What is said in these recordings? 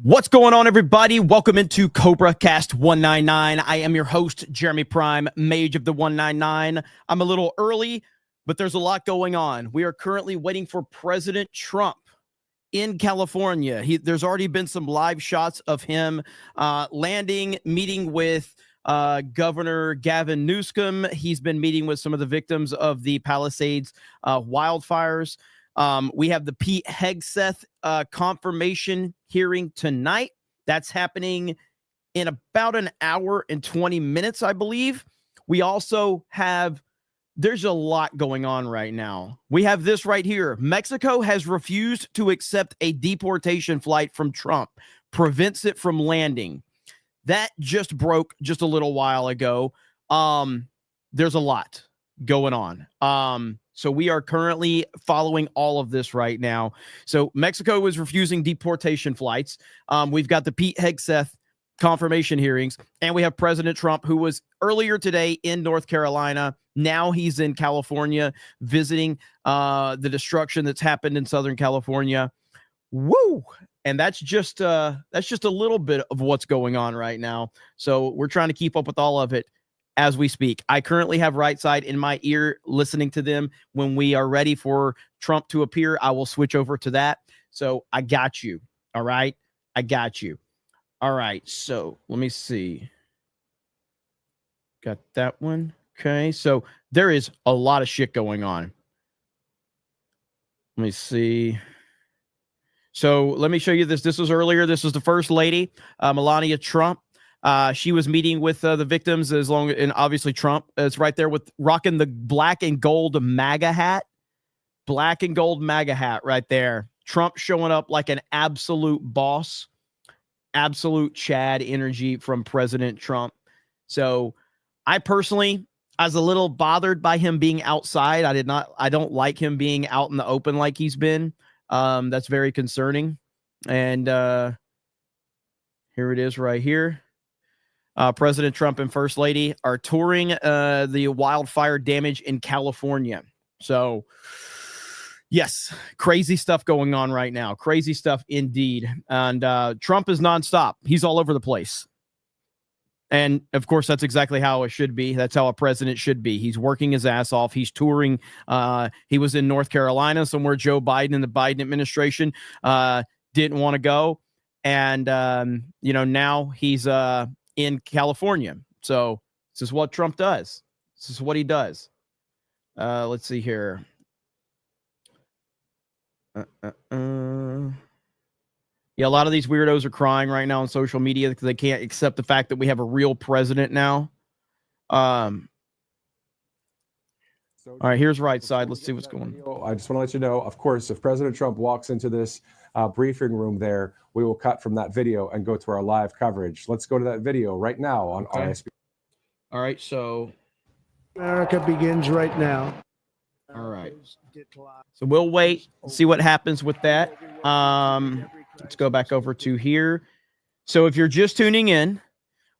What's going on, everybody? Welcome into Cobra Cast 199. I am your host, Jeremy Prime, Mage of the 199. I'm a little early, but there's a lot going on. We are currently waiting for President Trump in California. There's already been some live shots of him landing, meeting with Governor Gavin Newsom. He's been meeting with some of the victims of the Palisades wildfires. We have the Pete Hegseth confirmation hearing tonight. That's happening in about an hour and 20 minutes, I believe. We also have, there's a lot going on right now. We have this right here. Mexico has refused to accept a deportation flight from Trump, prevents it from landing. That just broke just a little while ago. There's a lot going on. So we are currently following all of this right now. So Mexico is refusing deportation flights. We've got the Pete Hegseth confirmation hearings, and we have President Trump, who was earlier today in North Carolina. Now he's in California visiting the destruction that's happened in Southern California. Woo! And that's just a little bit of what's going on right now. So we're trying to keep up with all of it as we speak. I currently have Right Side in my ear listening to them. When we are ready for Trump to appear, I will switch over to that. So I got you. All right. I got you. All right. So let me see. Got that one. Okay. So there is a lot of shit going on. Let me see. So let me show you this. This was earlier. This was the First Lady, Melania Trump. She was meeting with the victims, and obviously Trump is right there with rocking the black and gold MAGA hat. Black and gold MAGA hat right there. Trump showing up like an absolute boss. Absolute Chad energy from President Trump. So I personally, I was a little bothered by him being outside. I don't like him being out in the open like he's been. That's very concerning. And here it is right here. President Trump and First Lady are touring the wildfire damage in California. So, yes, crazy stuff going on right now. Crazy stuff indeed. And Trump is nonstop. He's all over the place. And, of course, that's exactly how it should be. That's how a president should be. He's working his ass off. He's touring. He was in North Carolina, somewhere Joe Biden and the Biden administration didn't want to go. And, now he's in California. So this is what Trump does. This is what he does. Let's see here. Yeah, a lot of these weirdos are crying right now on social media because they can't accept the fact that we have a real president now. All right, here's Right Side. Let's see what's going on. I just want to let you know, of course, if President Trump walks into this briefing room there, we will cut from that video and go to our live coverage. Let's go to that video right now on RSP. All right, so America begins right now. All right. So we'll wait and see what happens with that. Let's go back over to here. So if you're just tuning in,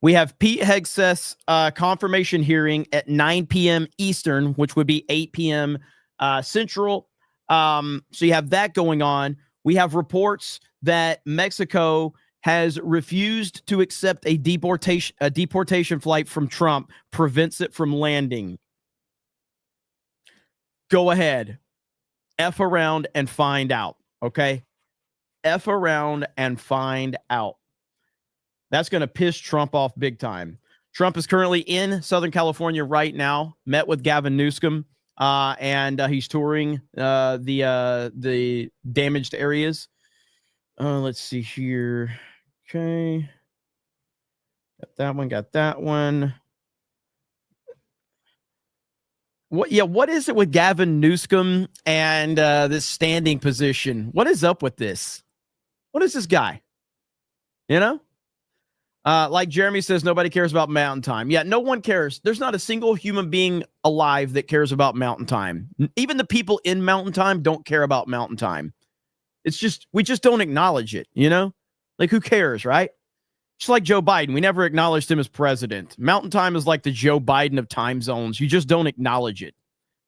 we have Pete Hegseth's confirmation hearing at 9 p.m. Eastern, which would be 8 p.m. Central. So you have that going on. We have reports that Mexico has refused to accept a deportation flight from Trump, prevents it from landing. Go ahead. F around and find out. Okay? F around and find out. That's going to piss Trump off big time. Trump is currently in Southern California right now, met with Gavin Newsom, and he's touring the damaged areas. Let's see here. Okay. Got that one. What is it with Gavin Newsom and this standing position? What is up with this? What is this guy? Like Jeremy says, nobody cares about Mountain Time. Yeah, no one cares. There's not a single human being alive that cares about Mountain Time. Even the people in Mountain Time don't care about Mountain Time. It's just, we just don't acknowledge it, Like, who cares, right? Just like Joe Biden, we never acknowledged him as president. Mountain Time is like the Joe Biden of time zones. You just don't acknowledge it.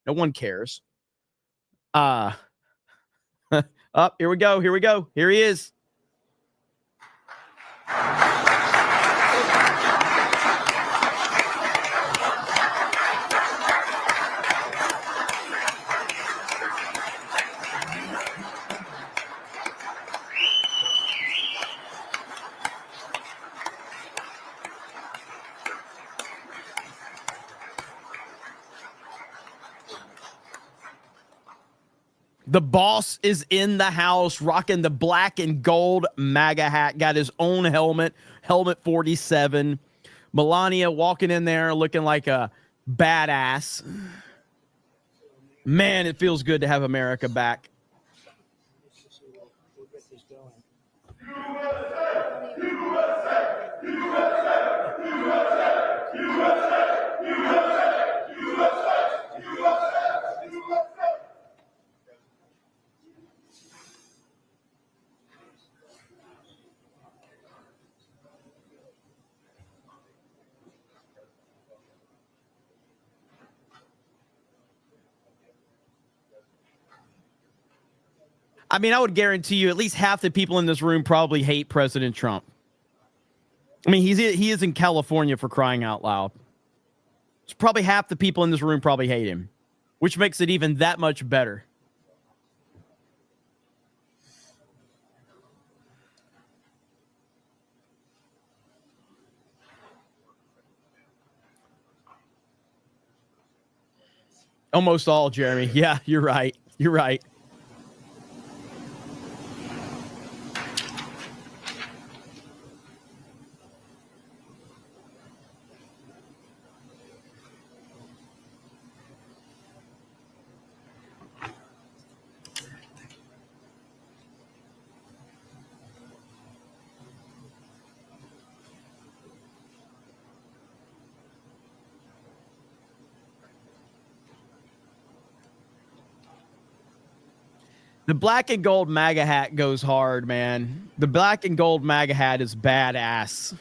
No one cares. Here we go. Here he is. The boss is in the house rocking the black and gold MAGA hat, got his own helmet 47. Melania walking in there looking like a badass. Man, it feels good to have America back. I mean, I would guarantee you at least half the people in this room probably hate President Trump. I mean, he is in California, for crying out loud. So probably half the people in this room probably hate him, which makes it even that much better. Almost all, Jeremy. Yeah, you're right. You're right. The black and gold MAGA hat goes hard, man. The black and gold MAGA hat is badass.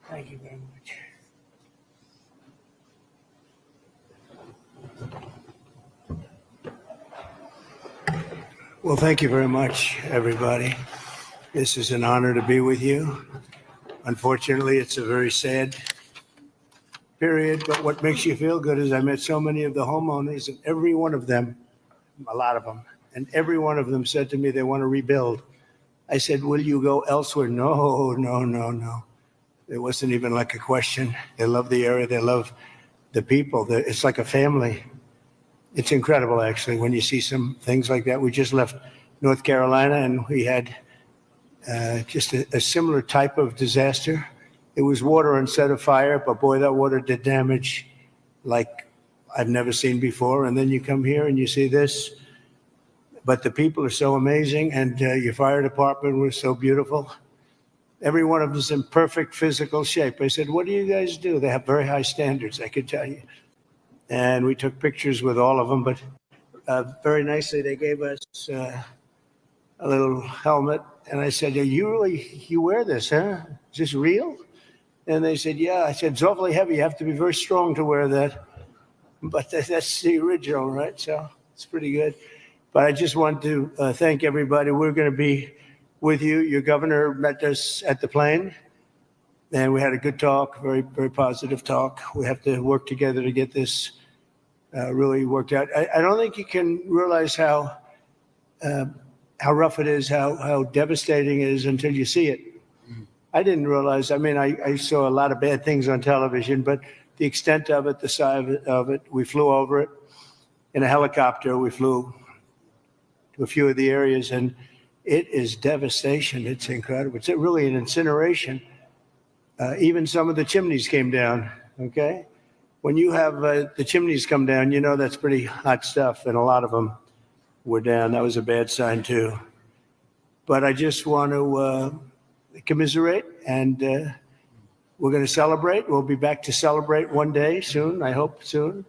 Thank you very much. Well, thank you very much, everybody. This is an honor to be with you. Unfortunately, it's a very sad period, but what makes you feel good is I met so many of the homeowners, and every one of them, a lot of them, and every one of them said to me they want to rebuild. I said, will you go elsewhere? No, no, no, no. It wasn't even like a question. They love the area. They love the people. It's like a family. It's incredible, actually, when you see some things like that. We just left North Carolina, and we had just a similar type of disaster. It was water instead of fire, but boy, that water did damage like I've never seen before. And then you come here and you see this. But the people are so amazing, and your fire department was so beautiful. Every one of them is in perfect physical shape. I said, what do you guys do? They have very high standards, I could tell you. And we took pictures with all of them, but very nicely they gave us a little helmet. And I said, you wear this, huh? Is this real? And they said, yeah. I said, it's awfully heavy. You have to be very strong to wear that. But that's the original, right? So it's pretty good. But I just want to thank everybody. We're going to be with you. Your governor met us at the plane, and we had a good talk, very, very positive talk. We have to work together to get this really worked out. I don't think you can realize how rough it is, how devastating it is until you see it. I didn't realize. I mean, I saw a lot of bad things on television, but the extent of it, the size of it, we flew over it in a helicopter. We flew to a few of the areas, and it is devastation. It's incredible. It's really an incineration. Even some of the chimneys came down, okay? When you have the chimneys come down, you know that's pretty hot stuff, and a lot of them were down. That was a bad sign, too. But I just want to commiserate, and we're going to celebrate. We'll be back to celebrate one day soon, I hope soon.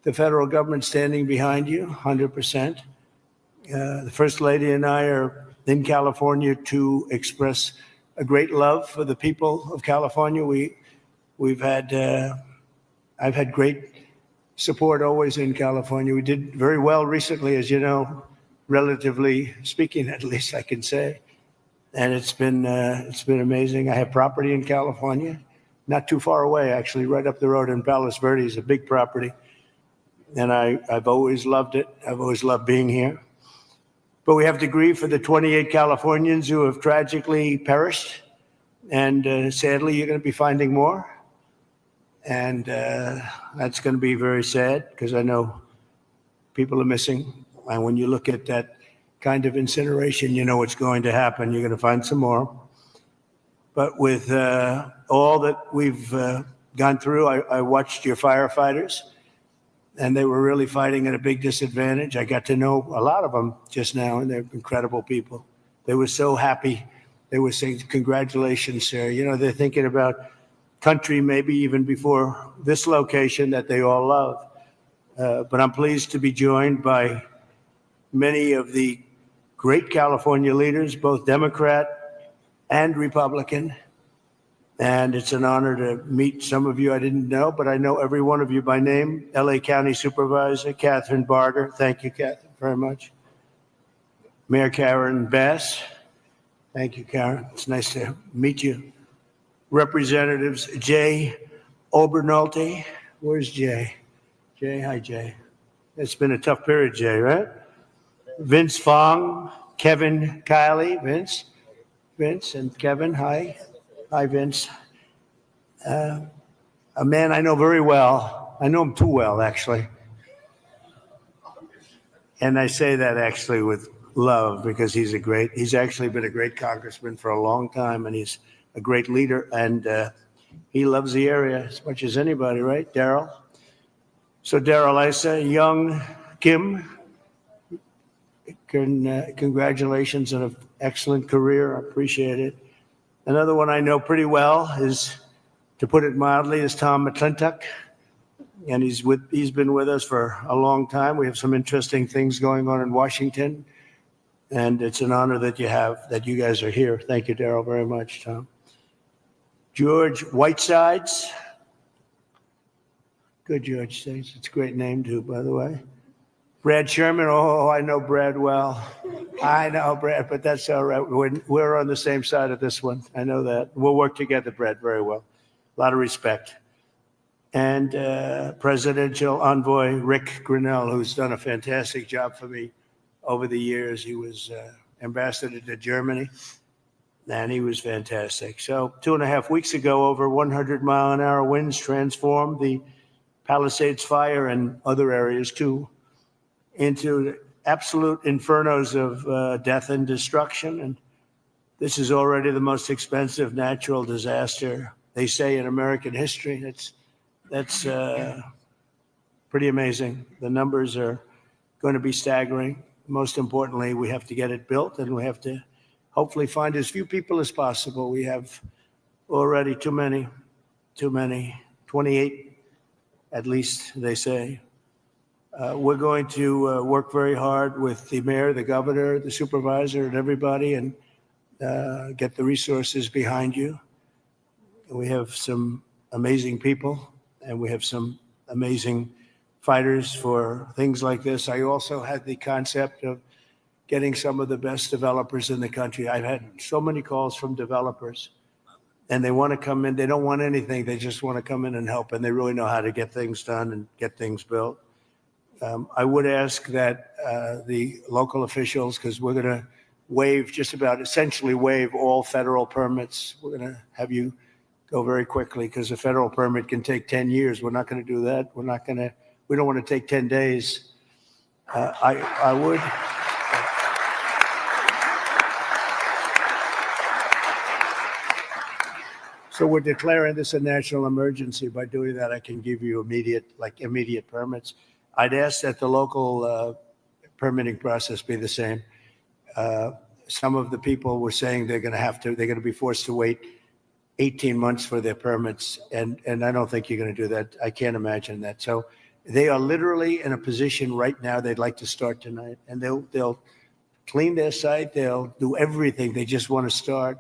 The federal government standing behind you, 100%. The First Lady and I are in California to express a great love for the people of California. I've had great support always in California. We did very well recently, as you know, relatively speaking, at least I can say. And it's been amazing. I have property in California, not too far away, actually, right up the road in Palos Verdes, a big property. And I've always loved it. I've always loved being here. But we have to grieve for the 28 Californians who have tragically perished. And sadly, you're going to be finding more. And that's going to be very sad because I know people are missing. And when you look at that kind of incineration, you know what's going to happen. You're going to find some more. But with all that we've gone through, I watched your firefighters, and they were really fighting at a big disadvantage. I got to know a lot of them just now, and they're incredible people. They were so happy. They were saying, congratulations, sir. You know, they're thinking about country maybe even before this location that they all love. But I'm pleased to be joined by many of the great California leaders, both Democrat and Republican. And it's an honor to meet some of you I didn't know, but I know every one of you by name. LA County Supervisor Catherine Barger. Thank you, Catherine, very much. Mayor Karen Bass. Thank you, Karen. It's nice to meet you. Representatives Jay Obernolte. Where's Jay? Jay, hi, Jay. It's been a tough period, Jay, right? Vince Fong, Kevin Kiley, Vince and Kevin, hi. Hi, Vince. A man I know very well. I know him too well, actually. And I say that actually with love because he's actually been a great congressman for a long time, and he's a great leader, and he loves the area as much as anybody, right, Daryl? So Daryl Issa, young Kim, congratulations on an excellent career. I appreciate it. Another one I know pretty well is, to put it mildly, is Tom McClintock, and he's been with us for a long time. We have some interesting things going on in Washington, and it's an honor that you guys are here. Thank you, Daryl, very much, Tom. George Whitesides. Good, George. It's a great name, too, by the way. Brad Sherman. Oh, I know Brad well. I know Brad, but that's all right. We're on the same side of this one. I know that. We'll work together, Brad, very well. A lot of respect. And Presidential Envoy Rick Grinnell, who's done a fantastic job for me over the years. He was ambassador to Germany, and he was fantastic. So 2.5 weeks ago, over 100-mile-an-hour winds transformed the Palisades fire and other areas, too, into absolute infernos of death and destruction. And this is already the most expensive natural disaster, they say, in American history. That's pretty amazing. The numbers are going to be staggering. Most importantly, we have to get it built, and we have to hopefully find as few people as possible. We have already too many, 28 at least, they say. We're going to work very hard with the mayor, the governor, the supervisor, and everybody, and get the resources behind you. We have some amazing people, and we have some amazing fighters for things like this. I also had the concept of getting some of the best developers in the country. I've had so many calls from developers, and they want to come in. They don't want anything. They just want to come in and help, and they really know how to get things done and get things built. I would ask that the local officials, because we're going to essentially waive all federal permits. We're going to have you go very quickly because a federal permit can take 10 years. We're not going to do that. We don't want to take 10 days. I would. So we're declaring this a national emergency. By doing that, I can give you immediate permits. I'd ask that the local permitting process be the same. Some of the people were saying they're going to be forced to wait 18 months for their permits, and I don't think you're going to do that. I can't imagine that. So they are literally in a position right now they'd like to start tonight, and they'll clean their site. They'll do everything. They just want to start.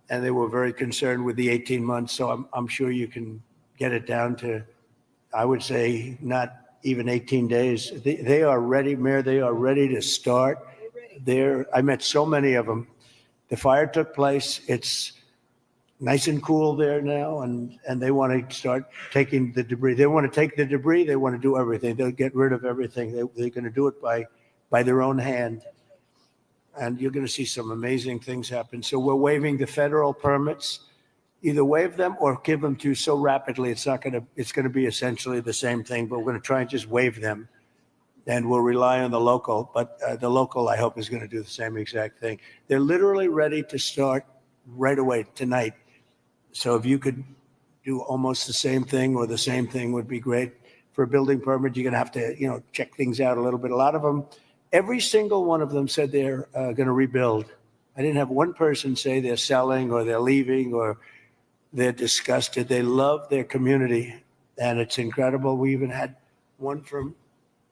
And they were very concerned with the 18 months. So I'm sure you can get it down to, I would say, not even 18 days. They are ready, Mayor. They are ready to start. I met so many of them. The fire took place. It's nice and cool there now, and they want to start taking the debris. They want to take the debris. They want to do everything. They'll get rid of everything. They're going to do it by their own hand. And you're going to see some amazing things happen. So we're waiving the federal permits. Either waive them or give them to you so rapidly, it's going to be essentially the same thing, but we're going to try and just waive them. And we'll rely on the local, but the local, I hope, is going to do the same exact thing. They're literally ready to start right away tonight. So if you could do almost the same thing or the same thing would be great. For a building permit, you're going to have to, check things out a little bit. A lot of them, every single one of them said they're going to rebuild. I didn't have one person say they're selling or they're leaving or they're disgusted. They love their community, and it's incredible. We even had one from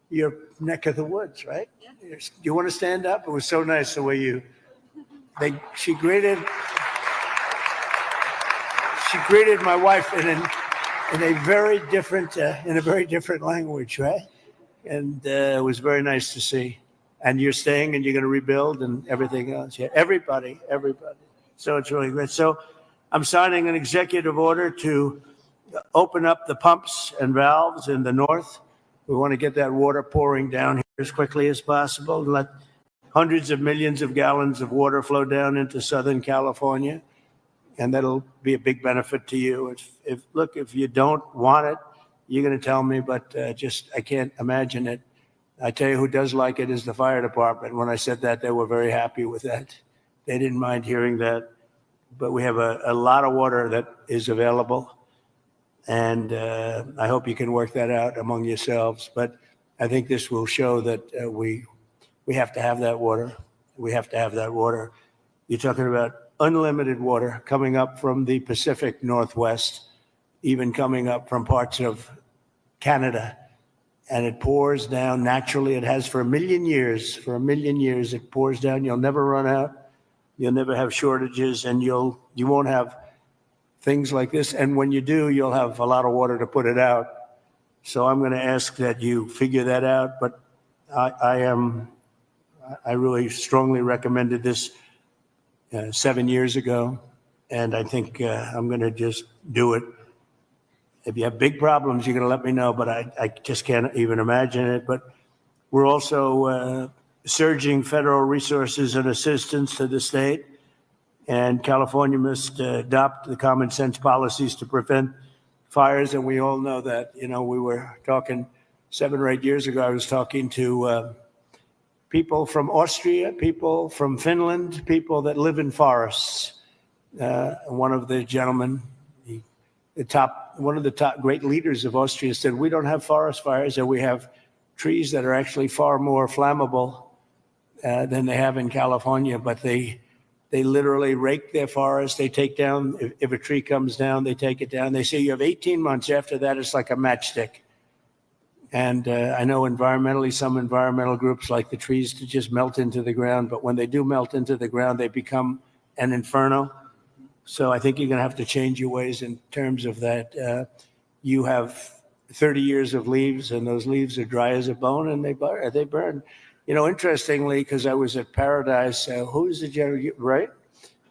your neck of the woods, right? Yeah. You want to stand up? It was so nice the way she greeted my wife in a very different language, right? And it was very nice to see. And you're staying and you're going to rebuild and everything else. Yeah, everybody. So it's really great. So I'm signing an executive order to open up the pumps and valves in the north. We want to get that water pouring down here as quickly as possible and let hundreds of millions of gallons of water flow down into Southern California. And that'll be a big benefit to you. If you don't want it, you're going to tell me, but I can't imagine it. I tell you who does like it is the fire department. When I said that, they were very happy with that. They didn't mind hearing that. But we have a lot of water that is available. And I hope you can work that out among yourselves. But I think this will show that we have to have that water. We have to have that water. You're talking about unlimited water coming up from the Pacific Northwest, even coming up from parts of Canada. And it pours down naturally. It has for a million years. For a million years, it pours down. You'll never run out. You'll never have shortages, and you won't have things like this. And when you do, you'll have a lot of water to put it out. So I'm going to ask that you figure that out. But I really strongly recommended this 7 years ago, and I think I'm going to just do it. If you have big problems, you're going to let me know, but I just can't even imagine it. But we're also surging federal resources and assistance to the state, and California must adopt the common sense policies to prevent fires, and we all know that. We were talking 7 or 8 years ago, I was talking to people from Austria, people from Finland, people that live in forests. One of the gentlemen, one of the top great leaders of Austria said, we don't have forest fires, and we have trees that are actually far more flammable than they have in California, but they literally rake their forest. They take down, if a tree comes down, they take it down. They say you have 18 months. After that, it's like a matchstick. And I know environmentally, some environmental groups like the trees to just melt into the ground, but when they do melt into the ground, they become an inferno. So I think you're going to have to change your ways in terms of that. You have 30 years of leaves, and those leaves are dry as a bone, and they burn. Interestingly, because I was at Paradise, who is the general, right?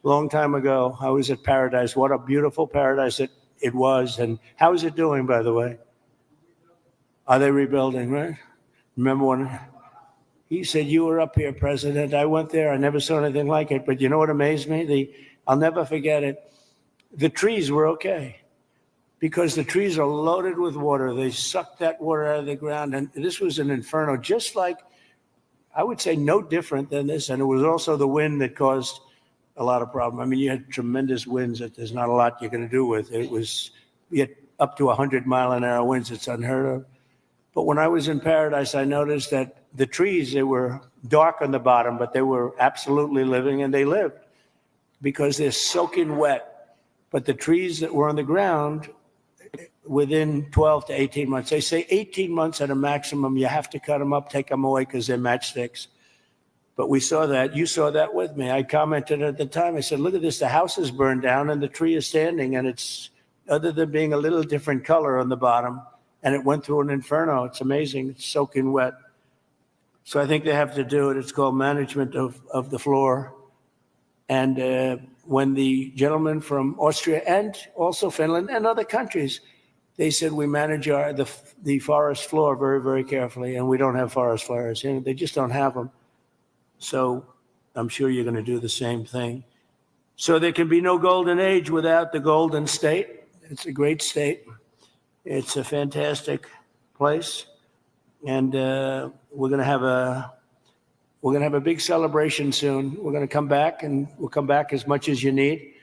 Long time ago, I was at Paradise. What a beautiful paradise it was. And how is it doing, by the way? Are they rebuilding, right? Remember when he said, you were up here, President. I went there. I never saw anything like it. But you know what amazed me? I'll never forget it. The trees were okay because the trees are loaded with water. They sucked that water out of the ground. And this was an inferno, just like, I would say no different than this. And it was also the wind that caused a lot of problem. I mean, you had tremendous winds that there's not a lot you're going to do with. You had up to 100-mile-an-hour winds. It's unheard of. But when I was in Paradise, I noticed that the trees, they were dark on the bottom, but they were absolutely living, and they lived because they're soaking wet. But the trees that were on the ground, within 12 to 18 months, they say 18 months at a maximum, you have to cut them up, take them away because they're matchsticks. But we saw that. You saw that with me. I commented at the time. I said, look at this. The house is burned down and the tree is standing, and it's, other than being a little different color on the bottom, and it went through an inferno. It's amazing. It's soaking wet. So I think they have to do it. It's called management of the floor. And when the gentleman from Austria and also Finland and other countries, they said we manage the forest floor very, very carefully, and we don't have forest fires. You know, they just don't have them. So I'm sure you're going to do the same thing. So there can be no golden age without the Golden State. It's a great state. It's a fantastic place, and we're going to have a big celebration soon. We're going to come back, and we'll come back as much as you need,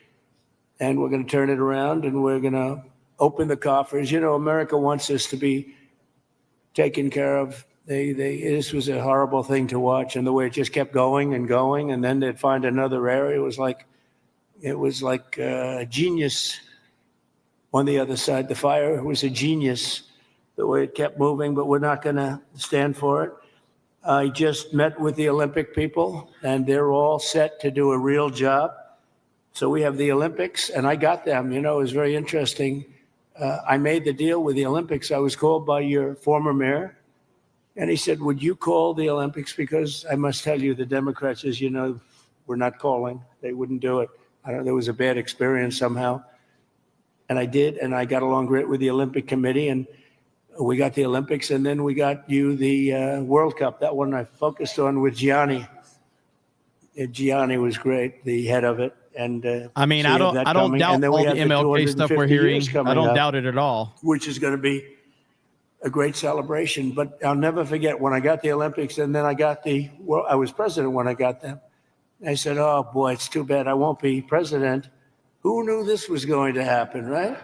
and we're going to turn it around, and we're going to open the coffers. You know, America wants us to be taken care of. This was a horrible thing to watch, and the way it just kept going and going, and then they'd find another area. It was like a genius on the other side. The fire was a genius, the way it kept moving, but we're not going to stand for it. I just met with the Olympic people, and they're all set to do a real job. So we have the Olympics, and I got them. You know, it was very interesting. I made the deal with the Olympics. I was called by your former mayor, and he said, would you call the Olympics? Because I must tell you, the Democrats, as you know, were not calling. They wouldn't do it. There was a bad experience somehow. And I did, and I got along great with the Olympic Committee, and we got the Olympics, and then we got you the World Cup. That one I focused on with Gianni. Gianni was great, the head of it. And I mean, I don't doubt all the MLK stuff we're hearing. I don't doubt it at all. Which is going to be a great celebration. But I'll never forget when I got the Olympics, and then I was president when I got them. I said, oh boy, it's too bad I won't be president. Who knew this was going to happen, right?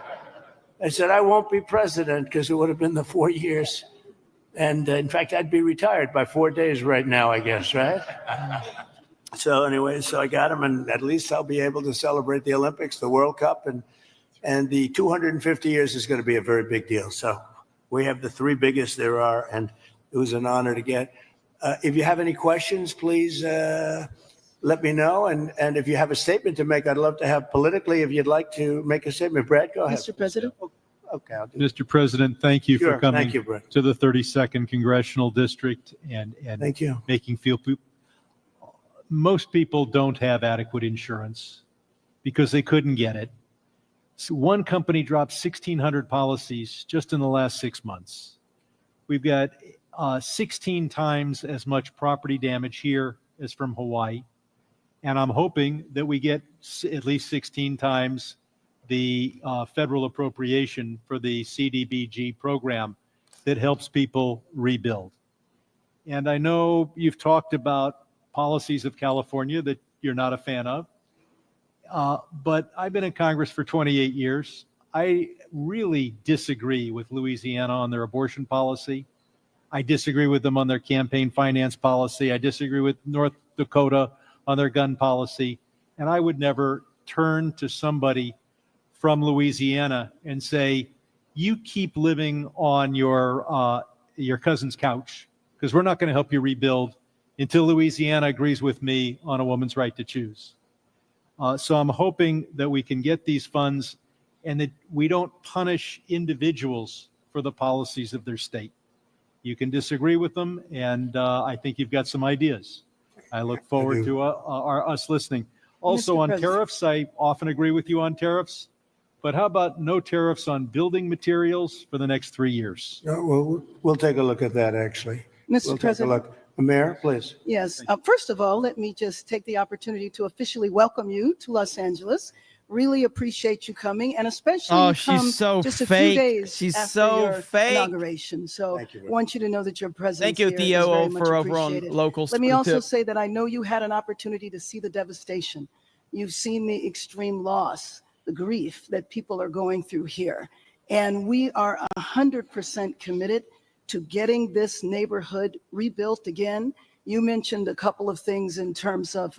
I said, I won't be president because it would have been the 4 years. And in fact, I'd be retired by 4 days right now, I guess, right? So anyway, so I got him, and at least I'll be able to celebrate the Olympics, the World Cup, and the 250 years is going to be a very big deal. So we have the three biggest there are, and it was an honor to get. If you have any questions, please let me know. And if you have a statement to make, I'd love to have politically, if you'd like to make a statement. Brad, go ahead. Mr. President. Okay. Mr. President, thank you for coming Thank you, Brad. to the 32nd Congressional District and Thank you. making feel. Most people don't have adequate insurance because they couldn't get it. So one company dropped 1,600 policies just in the last 6 months. We've got 16 times as much property damage here as from Hawaii. And I'm hoping that we get at least 16 times the federal appropriation for the CDBG program that helps people rebuild. And I know you've talked about policies of California that you're not a fan of, but I've been in Congress for 28 years. I really disagree with Louisiana on their abortion policy. I disagree with them on their campaign finance policy. I disagree with North Dakota on their gun policy. And I would never turn to somebody from Louisiana and say, you keep living on your cousin's couch because we're not going to help you rebuild until Louisiana agrees with me on a woman's right to choose. So I'm hoping that we can get these funds and that we don't punish individuals for the policies of their state. You can disagree with them, and I think you've got some ideas. I look forward to us listening. Also on tariffs, I often agree with you on tariffs, but how about no tariffs on building materials for the next 3 years? Well, we'll take a look at that, actually. Mr. President. Mayor, please. Yes. First of all, let me just take the opportunity to officially welcome you to Los Angeles. Really appreciate you coming, and especially she's so just a fake. few days She's after so your fake. inauguration. So I want you to know that your presence Thank you, here Theo, is very much for over on appreciated. local. Let me also say that I know you had an opportunity to see the devastation. You've seen the extreme loss, the grief that people are going through here. And we are 100% committed to getting this neighborhood rebuilt again. You mentioned a couple of things in terms of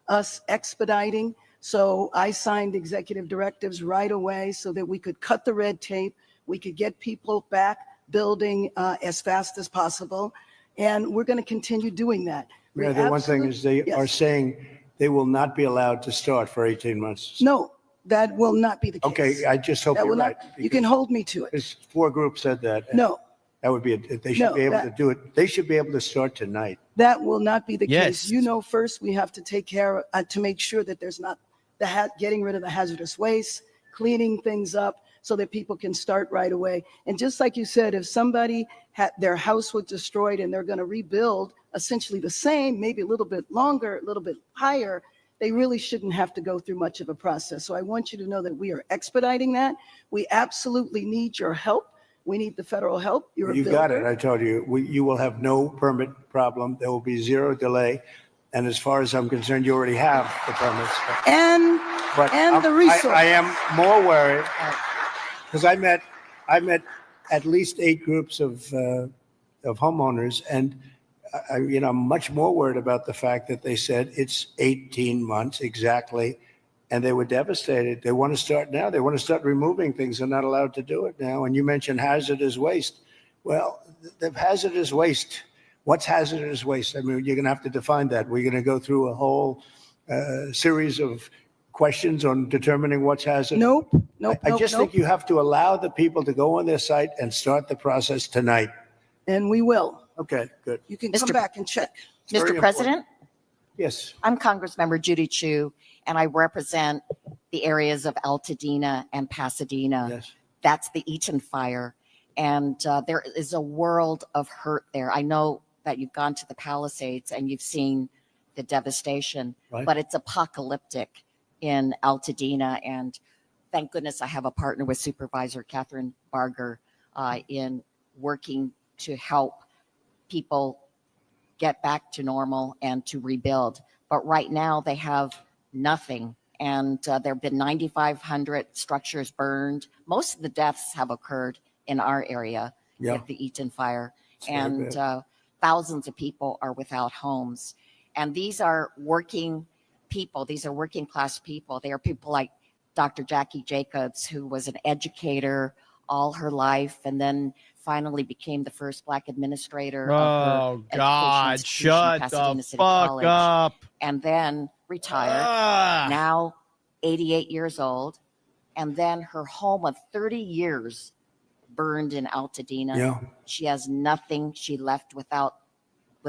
us expediting. So I signed executive directives right away so that we could cut the red tape. We could get people back building as fast as possible. And we're going to continue doing that. Mayor, the one thing is they are saying they will not be allowed to start for 18 months. No, that will not be the case. Okay, I just hope That you're will right. not, you can hold me to it. Because 4 groups said that. and No, That would be, they should No, be able that- to do it. They should be able to start tonight. that will not be the Yes. case. You know, first we have to take care, to make sure that there's not getting rid of the hazardous waste, cleaning things up so that people can start right away. And just like you said, if somebody had their house was destroyed and they're going to rebuild essentially the same, maybe a little bit longer, a little bit higher, they really shouldn't have to go through much of a process. So I want you to know that we are expediting that. We absolutely need your help. We need the federal help. You're a You got it. builder. I told you, you will have no permit problem. There will be 0 delay. And as far as I'm concerned, you already have the permits. And But the resource. I am more worried because I met at least 8 groups of homeowners, and I'm much more worried about the fact that they said it's 18 months exactly, and they were devastated. They want to start now. They want to start removing things. They're not allowed to do it now. And you mentioned hazardous waste. Well, the hazardous waste. What's hazardous waste? I mean, you're going to have to define that. We're going to go through a whole series of questions on determining what's hazardous. Nope. I just think you have to allow the people to go on their site and start the process tonight. And we will. Okay, good. You can come Mr. back and check. very Mr. President, Yes. I'm Congressmember Judy Chu, and I represent the areas of Altadena and Pasadena. Yes. That's the Eaton fire. And there is a world of hurt there. I know that you've gone to the Palisades and you've seen the devastation, Right. but it's apocalyptic in Altadena. And thank goodness I have a partner with Supervisor Catherine Barger in working to help people get back to normal and to rebuild. But right now they have nothing. And there have been 9,500 structures burned. Most of the deaths have occurred in our area with the Eaton fire. And thousands of people are without homes. And these are working people. These are working class people. They are people like Dr. Jackie Jacobs, who was an educator all her life and then finally became the first Black administrator of Oh, her God, education institution, shut Pasadena the City fuck College, up. and then retired. Ah. Now 88 years old. And then her home of 30 years burned in Altadena. Yeah. She has nothing. She left with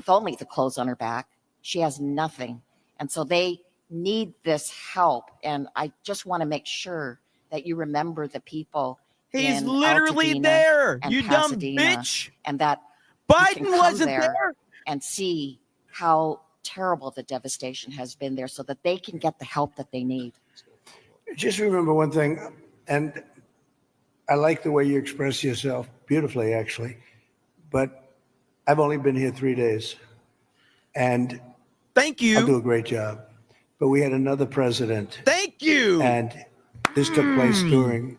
only the clothes on her back. She has nothing. And so they need this help. And I just want to make sure that you remember the people. He's in literally Altadena there. and You Pasadena, dumb bitch. And that you Biden can come wasn't there. and see how terrible the devastation has been there so that they can get the help that they need. Just remember one thing, and I like the way you express yourself beautifully, actually, but I've only been here 3 days, and Thank I'll do you. a great job. But we had another president, Thank you. and this took place during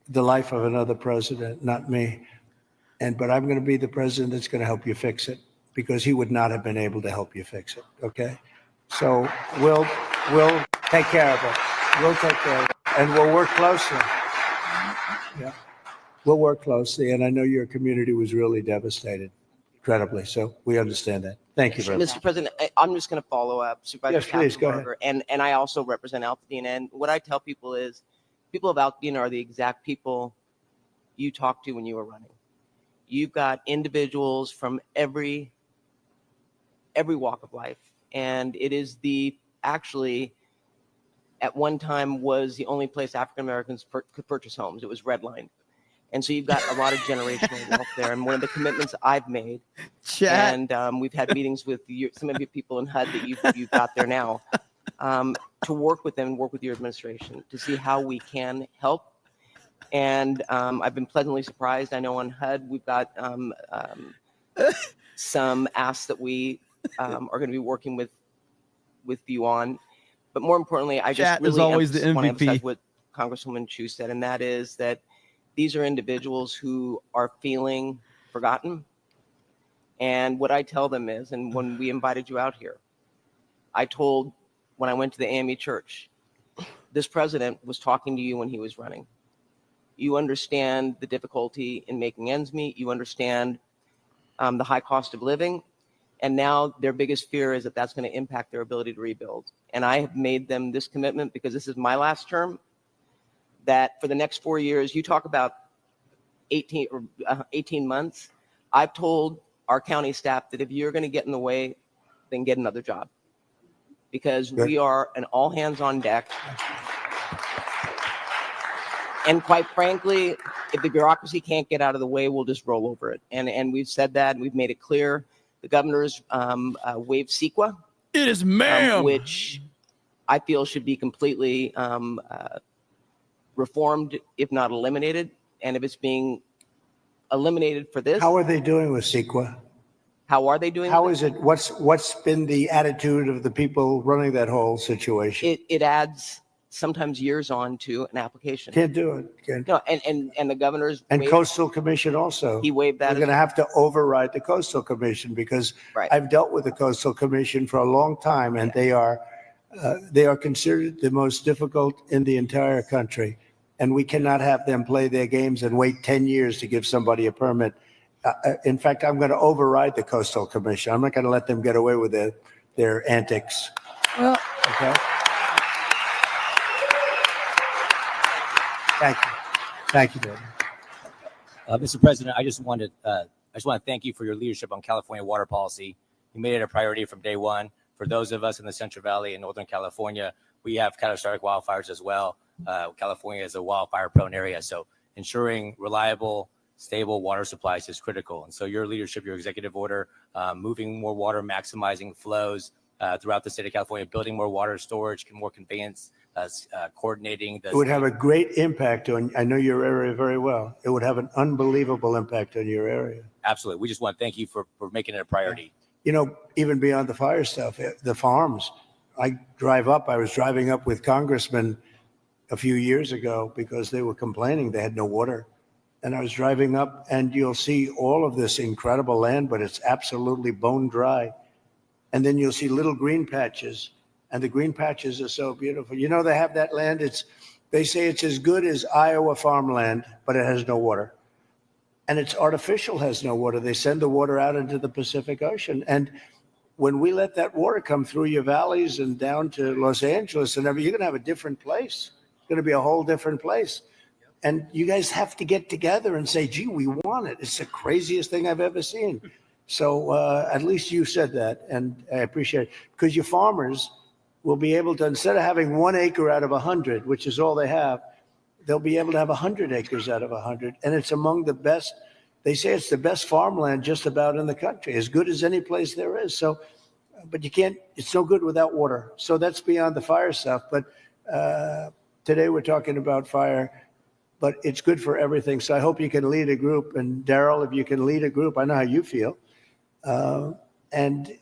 the life of another president, not me. But I'm going to be the president that's going to help you fix it, because he would not have been able to help you fix it. Okay, so we'll take care of it. We'll take care of it, and we'll work closely. Yeah, we'll work closely, and I know your community was really devastated, incredibly. So we understand that. Thank you very much. Mr. President, I'm just going to follow up. Supervisor Yes, please, go ahead. Katzenberger, and I also represent Altadena. And what I tell people is, people of Altadena are the exact people you talked to when you were running. You've got individuals from every walk of life, and it is actually at one time was the only place African Americans could purchase homes. It was redlined. And so you've got a lot of generational wealth there. And one of the commitments I've made, Chat. and we've had meetings with some of your people in HUD that you've got there now, to work with them and work with your administration to see how we can help. And I've been pleasantly surprised. I know on HUD we've got some asks that we are going to be working with you on. But more importantly, I just Chat is really always the want to MVP. emphasize what Congresswoman Chu said, and that is that these are individuals who are feeling forgotten. And what I tell them is, and when we invited you out here, I told, when I went to the AME church, this president was talking to you when he was running. You understand the difficulty in making ends meet. You understand the high cost of living. And now their biggest fear is that that's going to impact their ability to rebuild. And I have made them this commitment because this is my last term, that for the next 4 years, you talk about 18 months, I've told our county staff that if you're going to get in the way, then get another job. Because we are an all hands on deck. And quite frankly, if the bureaucracy can't get out of the way, we'll just roll over it. And we've said that, and we've made it clear. The governor's waived CEQA. It is ma'am. Which I feel should be completely reformed, if not eliminated. And if it's being eliminated for this, How are they doing with CEQA? how are they doing? How with is it? What's been the attitude of the people running that whole situation? it adds sometimes years on to an application. Can't do it. Can't. No, and the governor's And waived- Coastal Commission also. he waived that. We're as going to have to override the Coastal Commission because Right. I've dealt with the Coastal Commission for a long time, and they are considered the most difficult in the entire country. And we cannot have them play their games and wait 10 years to give somebody a permit. In fact, I'm going to override the Coastal Commission. I'm not going to let them get away with their antics. Well, Okay? Thank you. Thank you, David. Mr. President, I just want to thank you for your leadership on California water policy. You made it a priority from day one. For those of us in the Central Valley and Northern California, we have catastrophic wildfires as well. California is a wildfire-prone area, so ensuring reliable, stable water supplies is critical. And so your leadership, your executive order, moving more water, maximizing flows throughout the state of California, building more water storage, more conveyance, coordinating the. It would have a great impact on, I know your area very well. It would have an unbelievable impact on your area. Absolutely. We just want to thank you for making it a priority. You know, even beyond the fire stuff, the farms. I was driving up with congressmen a few years ago because they were complaining they had no water. And I was driving up and you'll see all of this incredible land, but it's absolutely bone dry. And then you'll see little green patches, and the green patches are so beautiful. You know, they have that land. They say it's as good as Iowa farmland, but it has no water. And it's artificial, has no water. They send the water out into the Pacific Ocean. And when we let that water come through your valleys and down to Los Angeles and everything, you're going to have a different place. It's going to be a whole different place. And you guys have to get together and say, gee, we want it. It's the craziest thing I've ever seen. So at least you said that, and I appreciate it. Because your farmers will be able to, instead of having 1 acre out of 100, which is all they have, they'll be able to have 100 acres out of 100. And it's among the best, they say it's the best farmland just about in the country, as good as any place there is. So, but you can't, it's no good without water. So that's beyond the fire stuff. But today we're talking about fire, but it's good for everything. So I hope you can lead a group. And Daryl, if you can lead a group, I know how you feel. And,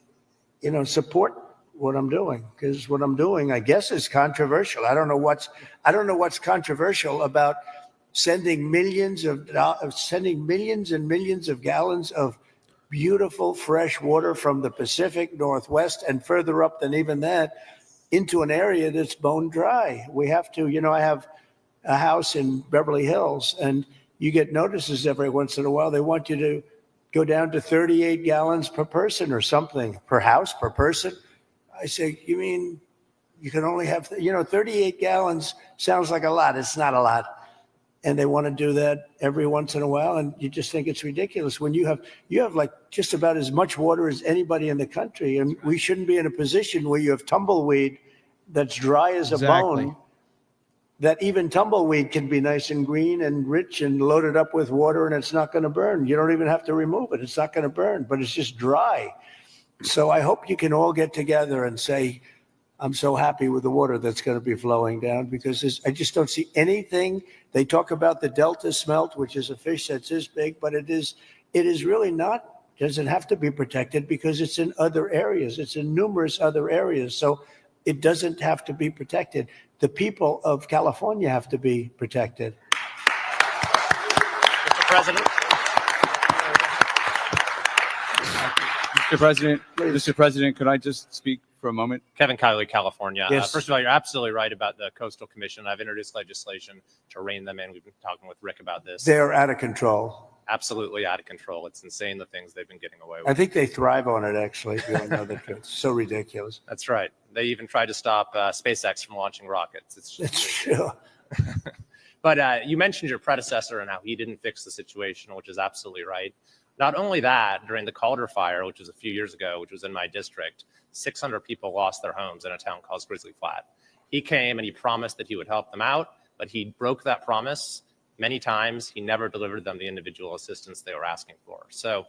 you know, support what I'm doing, because what I'm doing, I guess, is controversial. I don't know what's controversial about sending millions and millions of gallons of beautiful fresh water from the Pacific Northwest and further up than even that into an area that's bone dry. We have to, you know, I have a house in Beverly Hills, and you get notices every once in a while. They want you to go down to 38 gallons per person or something, per house, per person. I say, you mean you can only have, 38 gallons sounds like a lot. It's not a lot. And they want to do that every once in a while. And you just think it's ridiculous when you have like just about as much water as anybody in the country. And we shouldn't be in a position where you have tumbleweed that's dry as a bone, that even tumbleweed can be nice and green and rich and loaded up with water, and it's not going to burn. You don't even have to remove it. It's not going to burn, but it's just dry. So I hope you can all get together and say, I'm so happy with the water that's going to be flowing down, because I just don't see anything. They talk about the Delta smelt, which is a fish that's this big, but it is really not, doesn't have to be protected because it's in other areas. It's in numerous other areas. So it doesn't have to be protected. The people of California have to be protected. Mr. President, could I just speak for a moment? Kevin Kiley, California. Yes. First of all, you're absolutely right about the Coastal Commission. I've introduced legislation to rein them in. We've been talking with Rick about this. They're out of control. absolutely out of control. It's insane the things they've been getting away I with. think they thrive on it, actually, if you don't know the truth. It's so ridiculous. That's right. They even tried to stop SpaceX from launching rockets. It's just It's true. But you mentioned your predecessor and how he didn't fix the situation, which is absolutely right. Not only that, during the Calder fire, which was a few years ago, which was in my district, 600 people lost their homes in a town called Grizzly Flat. He came and he promised that he would help them out, but he broke that promise many times. He never delivered them the individual assistance they were asking for. So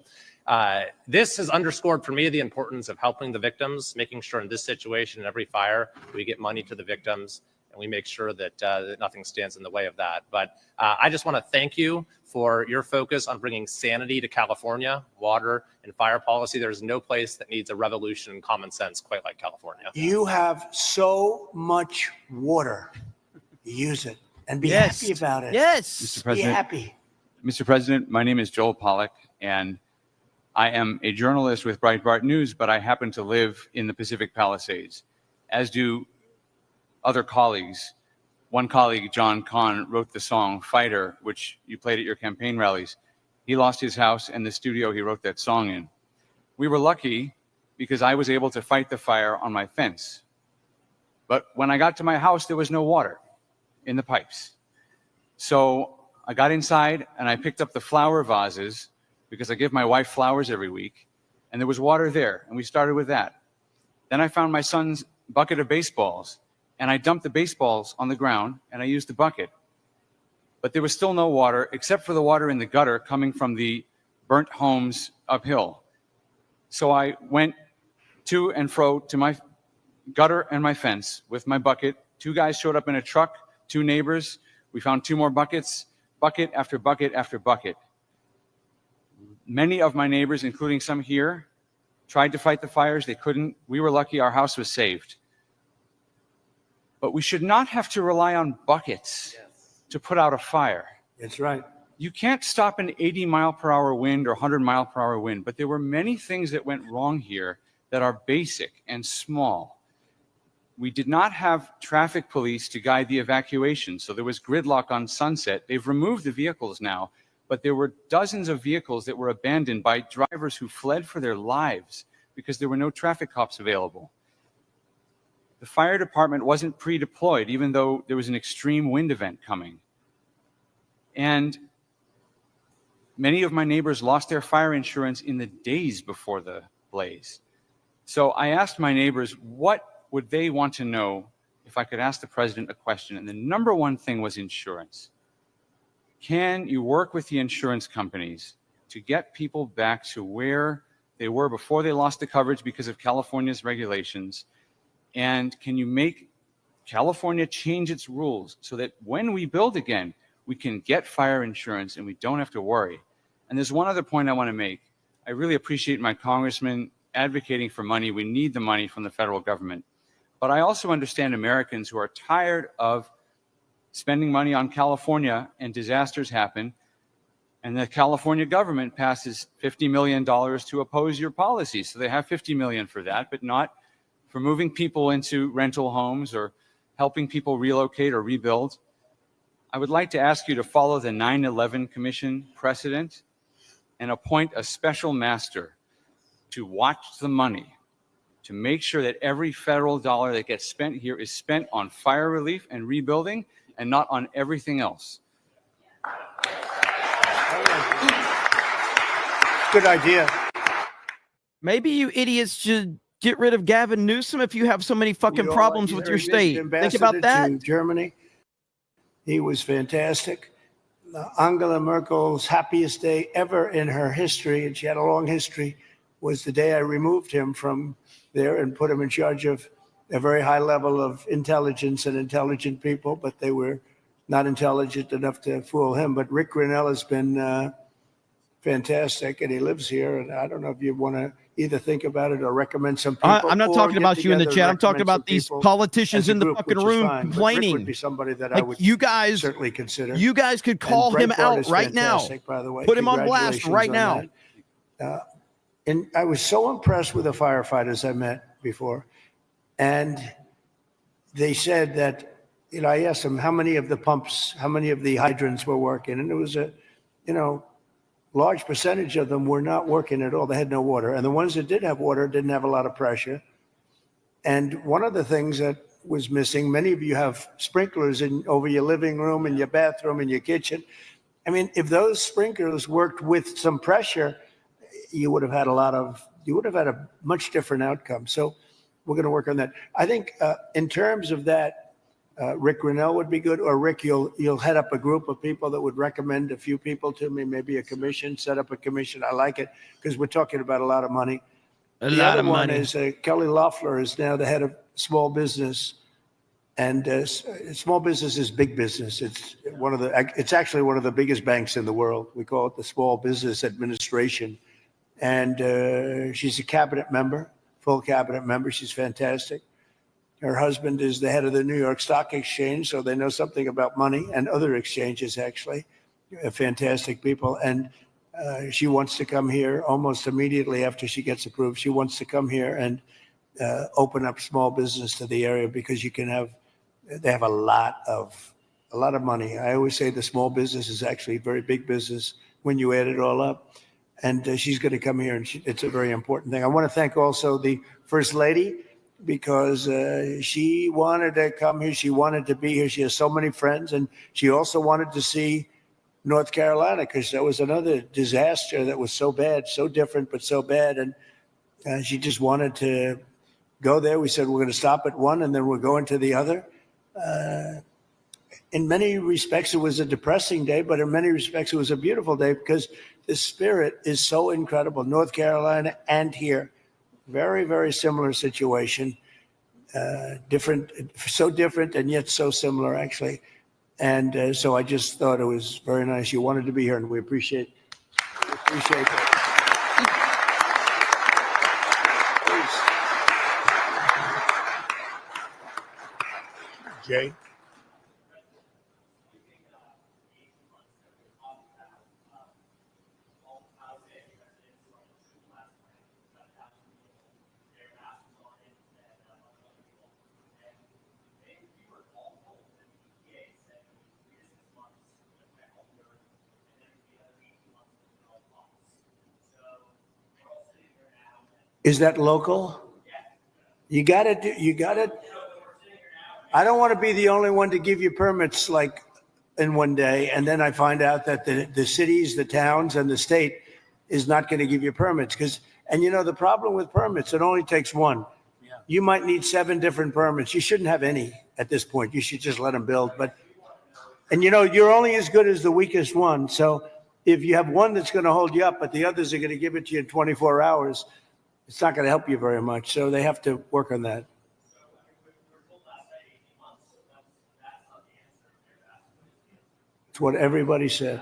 this has underscored for me the importance of helping the victims, making sure in this situation, in every fire, we get money to the victims, and we make sure that, that nothing stands in the way of that. But I just want to thank you for your focus on bringing sanity to California, water and fire policy. There's no place that needs a revolution in common sense quite like California. You have so much water. Use it and be Yes. happy about it. Yes. Mr. Be President. happy. Mr. President, my name is Joel Pollack, and I am a journalist with Breitbart News, but I happen to live in the Pacific Palisades, as do other colleagues. One colleague, John Kahn, wrote the song Fighter, which you played at your campaign rallies. He lost his house and the studio he wrote that song in. We were lucky because I was able to fight the fire on my fence. But when I got to my house, there was no water in the pipes. So I got inside and I picked up the flower vases because I give my wife flowers every week, and there was water there, and we started with that. Then I found my son's bucket of baseballs, and I dumped the baseballs on the ground, and I used the bucket. But there was still no water except for the water in the gutter coming from the burnt homes uphill. So I went to and fro to my gutter and my fence with my bucket. 2 guys showed up in a truck, 2 neighbors. We found 2 more buckets, bucket after bucket after bucket. Many of my neighbors, including some here, tried to fight the fires. They couldn't. We were lucky our house was saved. But we should not have to rely on buckets to put out a fire. That's right. You can't stop an 80-mile-per-hour wind or 100-mile-per-hour wind, but there were many things that went wrong here that are basic and small. We did not have traffic police to guide the evacuation, so there was gridlock on Sunset. They've removed the vehicles now, but there were dozens of vehicles that were abandoned by drivers who fled for their lives because there were no traffic cops available. The fire department wasn't pre-deployed, even though there was an extreme wind event coming. And many of my neighbors lost their fire insurance in the days before the blaze. So I asked my neighbors, what would they want to know if I could ask the president a question? And the number one thing was insurance. Can you work with the insurance companies to get people back to where they were before they lost the coverage because of California's regulations? And can you make California change its rules so that when we build again, we can get fire insurance and we don't have to worry? And there's one other point I want to make. I really appreciate my congressman advocating for money. We need the money from the federal government. But I also understand Americans who are tired of spending money on California and disasters happen, and the California government passes $50 million to oppose your policies. So they have $50 million for that, but not for moving people into rental homes or helping people relocate or rebuild. I would like to ask you to follow the 9/11 Commission precedent and appoint a special master to watch the money, to make sure that every federal dollar that gets spent here is spent on fire relief and rebuilding and not on everything else. Good idea. Maybe you idiots should get rid of Gavin Newsom if you have so many fucking You know, problems you with know, your he visited state. Think about ambassador that. to Germany. He was fantastic. Angela Merkel's happiest day ever in her history, and she had a long history, was the day I removed him from there and put him in charge of a very high level of intelligence and intelligent people, but they were not intelligent enough to fool him. But Rick Grinnell has been fantastic, and he lives here. And I don't know if you want to either think about it or recommend some people. I'm not or talking get about you in the together chat. and I'm talking recommend some about these people politicians as a in the group, fucking which is room fine. But Rick complaining. would be somebody that I Like, would you guys certainly consider. You guys could And call him Breitbart out is right now. fantastic, by the way. Put him on blast Congratulations right on now. that. And I was so impressed with the firefighters I met before. And they said that, I asked them how many of the pumps, how many of the hydrants were working. And it was large percentage of them were not working at all. They had no water. And the ones that did have water didn't have a lot of pressure. And one of the things that was missing, many of you have sprinklers over your living room and your bathroom and your kitchen. I mean, if those sprinklers worked with some pressure, you would have had a much different outcome. So we're going to work on that. I think in terms of that, Rick Grinnell would be good, or Rick, you'll head up a group of people that would recommend a few people to me, maybe a commission, set up a commission. I like it because we're talking about a lot of money. The other one is Kelly Loeffler is now the head of small business, and small business is big business. It's actually one of the biggest banks in the world. We call it the Small Business Administration, and she's a cabinet member, full cabinet member. She's fantastic. Her husband is the head of the New York Stock Exchange, so they know something about money and other exchanges, actually. Fantastic people. And she wants to come here almost immediately after she gets approved. She wants to come here and open up small business to the area because they have a lot of money. I always say the small business is actually a very big business when you add it all up. And she's going to come here, and it's a very important thing. I want to thank also the First Lady, because she wanted to come here. She wanted to be here. She has so many friends. And she also wanted to see North Carolina because that was another disaster that was so bad, so different, but so bad. And she just wanted to go there. We said, we're going to stop at one and then we're going to the other. In many respects, it was a depressing day, but in many respects, it was a beautiful day because the spirit is so incredible. North Carolina and here. Very, very similar situation, different, so different and yet so similar, actually. And so I just thought it was very nice. You wanted to be here, and we appreciate that. Please. Jay? Is that local? You got to. I don't want to be the only one to give you permits like in one day, and then I find out that the cities, the towns, and the state is not going to give you permits and the problem with permits, it only takes one. Yeah. You might need 7 different permits. You shouldn't have any at this point. You should just let them build. And you're only as good as the weakest one. So if you have one that's going to hold you up, but the others are going to give it to you in 24 hours, it's not going to help you very much. So they have to work on that. It's what everybody said.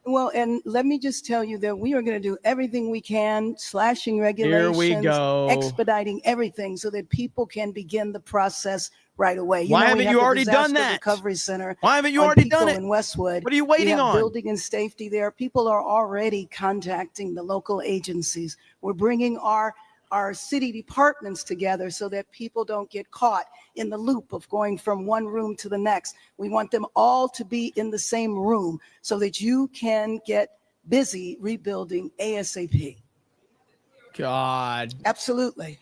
Well, and let me just tell you that we are going to do everything we can, slashing regulations, Here we go. expediting everything so that people can begin the process right away. Why haven't you already done that? Recovery Center. Why haven't you already done it in Westwood? What are you waiting on? Building and safety there. People are already contacting the local agencies. We're bringing our city departments together so that people don't get caught in the loop of going from one room to the next. We want them all to be in the same room so that you can get busy rebuilding ASAP. God. Absolutely.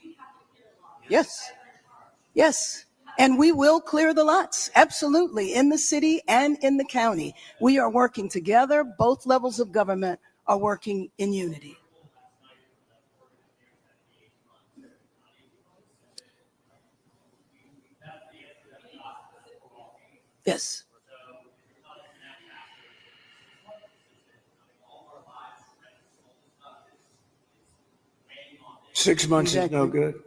Yes. Yes. And we will clear the lots. Absolutely. In the city and in the county. We are working together. Both levels of government are working in unity. Yes. Six months Exactly. is no good.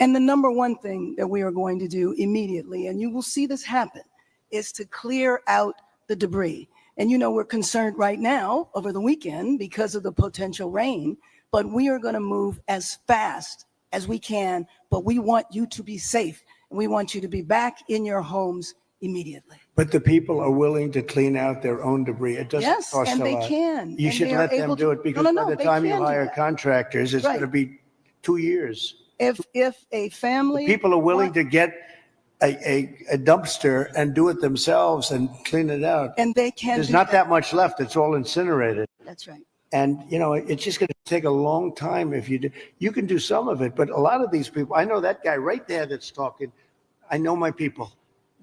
And the number one thing that we are going to do immediately, and you will see this happen, is to clear out the debris. And we're concerned right now over the weekend because of the potential rain, but we are going to move as fast as we can, but we want you to be safe, and we want you to be back in your homes immediately. But the people are willing to clean out their own debris. It doesn't Yes, cost and a they lot. can. You and should they are let them able do to- it because No, by the they time you can do hire that. contractors, it's Right. going to be 2 years. If a family People are willing to get a dumpster and do it themselves and clean it out. and they can There's do not that much left. It's all incinerated. That's right. And, you know, it's just going to take a long time if you do. You can do some of it, but a lot of these people, I know that guy right there that's talking. I know my people.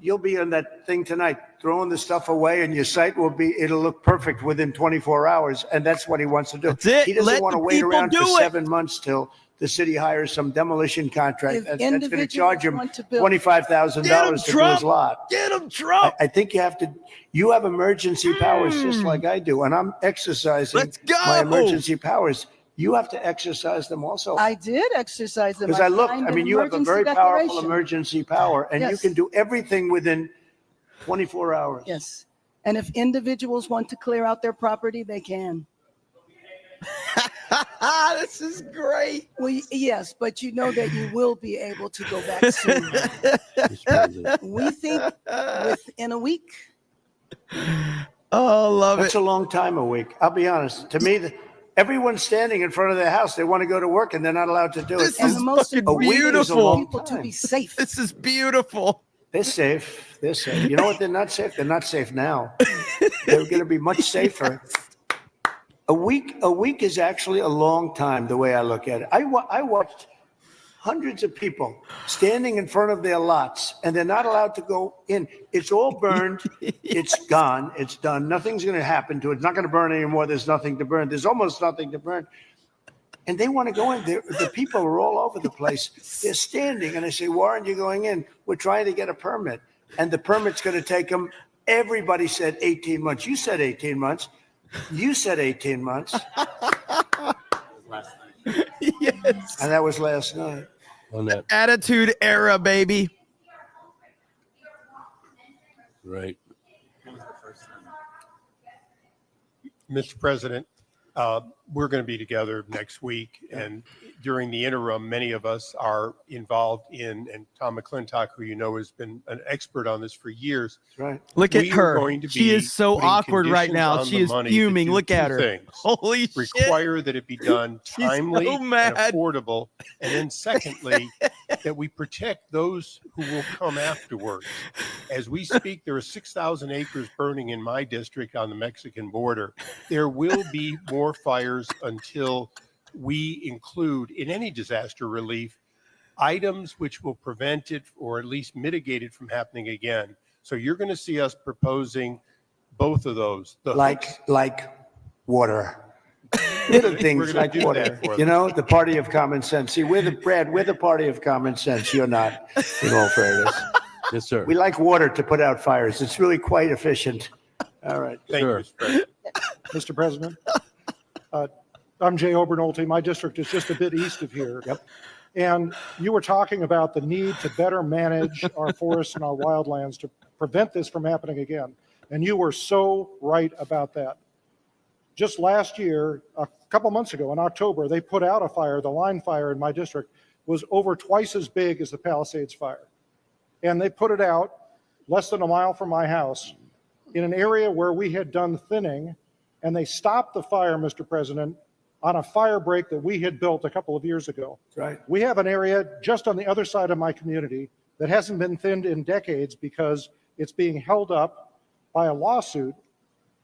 You'll be on that thing tonight, throwing the stuff away, and your site it'll look perfect within 24 hours. And that's what he wants to do. That's it. He doesn't Let want to the wait people around for do it. 7 months till the city hires some demolition contract If that's going to individuals charge him want to build- $25,000 to do Trump. his lot. Get him, Trump. I think you have emergency powers just like I do, and I'm exercising Let's go. my emergency powers. You have to exercise them also. I did exercise them. Because I looked, signed I an mean, you have a emergency very powerful declaration. emergency power, and you Yes. can do everything within 24 hours. Yes. And if individuals want to clear out their property, they can. This is great. Well, yes, but you know that you will be able to go back soon. We think within a week. Oh, love That's it. a long time a week. I'll be honest. To me, everyone's standing in front of their house. They want to go to work, and they're not allowed to do This it. And is the most fucking important thing is for beautiful. people to be safe. This is beautiful. They're safe. They're safe. You know what? They're not safe. They're not safe now. They're going to be much safer. A week is actually a long time, the way I look at it. I watched hundreds of people standing in front of their lots, and they're not allowed to go in. It's all burned. It's gone. It's done. Nothing's going to happen to it. It's not going to burn anymore. There's nothing to burn. There's almost nothing to burn. And they want to go in. The people are all over the place. They're standing, and I say, "Why aren't you going in?" We're trying to get a permit, and the permit's going to take them. Everybody said 18 months. You said 18 months. You said 18 months. Yes. And that was last night. On that, Attitude era, baby. right. Mr. President, we're going to be together next week, and during the interim, many of us are involved in, and Tom McClintock, who you know has been an expert on this for years. Right. Look at We are her. going to She be is so putting awkward right conditions now. on She the is money to fuming. do Look at two her. things. Holy shit. Require that it be done She's timely so and mad. affordable, and then secondly, that we protect those who will come afterwards. As we speak, there are 6,000 acres burning in my district on the Mexican border. There will be more fires until we include in any disaster relief items which will prevent it or at least mitigate it from happening again. So you're going to see us proposing both of those. The hooks- Like water. Little We're things gonna like do that water. for You them. know, the party of common sense. See, we're the party of common sense. You're not, in all fairness. Yes, sir. We like water to put out fires. It's really quite efficient. All right. Thank Sure. you, Mr. President. Mr. President. I'm Jay Obernolte. My district is just a bit east of here. Yep. And you were talking about the need to better manage our forests and our wildlands to prevent this from happening again. And you were so right about that. Just last year, a couple months ago in October, they put out a fire. The line fire in my district was over twice as big as the Palisades fire. And they put it out less than a mile from my house in an area where we had done thinning, and they stopped the fire, Mr. President, on a fire break that we had built a couple of years ago. Right. We have an area just on the other side of my community that hasn't been thinned in decades because it's being held up by a lawsuit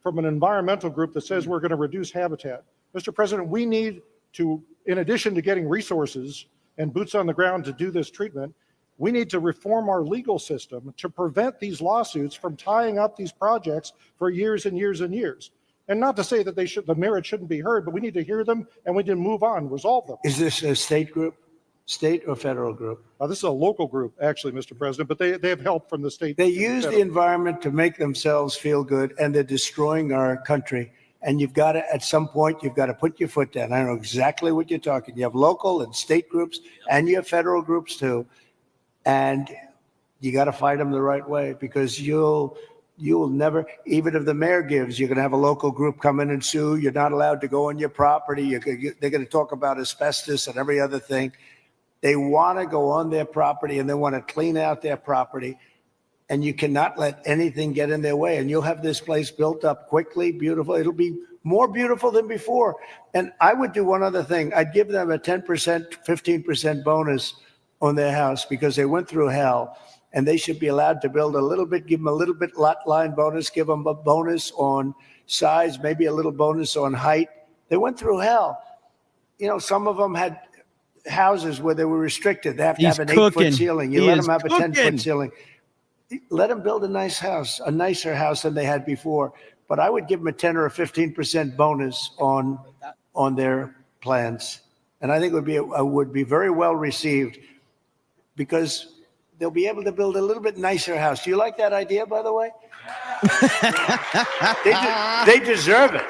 from an environmental group that says we're going to reduce habitat. Mr. President, we need to, in addition to getting resources and boots on the ground to do this treatment, we need to reform our legal system to prevent these lawsuits from tying up these projects for years and years and years. And not to say that the merit shouldn't be heard, but we need to hear them and we need to move on, resolve them. Is this a state group? State or federal group? This is a local group, actually, Mr. President, but they have help from the state. They use the environment to make themselves feel good, and they're destroying our country. And you've got to, at some point, you've got to put your foot down. I know exactly what you're talking. You have local and state groups, and you have federal groups too. And you got to fight them the right way, because you'll never, even if the mayor gives, you're going to have a local group come in and sue. You're not allowed to go on your property. They're going to talk about asbestos and every other thing. They want to go on their property and they want to clean out their property. And you cannot let anything get in their way. And you'll have this place built up quickly, beautiful. It'll be more beautiful than before. And I would do one other thing. I'd give them a 10%, 15% bonus on their house because they went through hell. and they should be allowed to build a little bit, give them a little bit lot line bonus, give them a bonus on size, maybe a little bonus on height. They went through hell. You know, some of them had houses where they were restricted. They have to have an 8-foot ceiling. You let them have a 10-foot ceiling. Let them build a nice house, a nicer house than they had before. But I would give them a 10 or a 15% bonus on their plans. And I think it would be very well received, because they'll be able to build a little bit nicer house. Do you like that idea, by the way? They deserve it.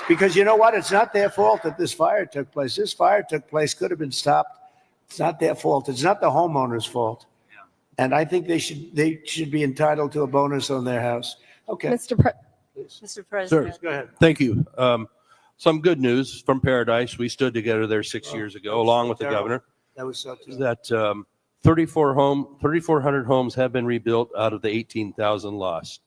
Because you know what? It's not their fault that this fire took place. This fire took place, could have been stopped. It's not their fault. It's not the homeowner's fault. And I think they should be entitled to a bonus on their house. Okay. Mr. President. Go ahead. Thank you. Some good news from Paradise. We stood together there 6 years ago, along with the governor. That was so terrible. That 3,400 homes have been rebuilt out of the 18,000 lost,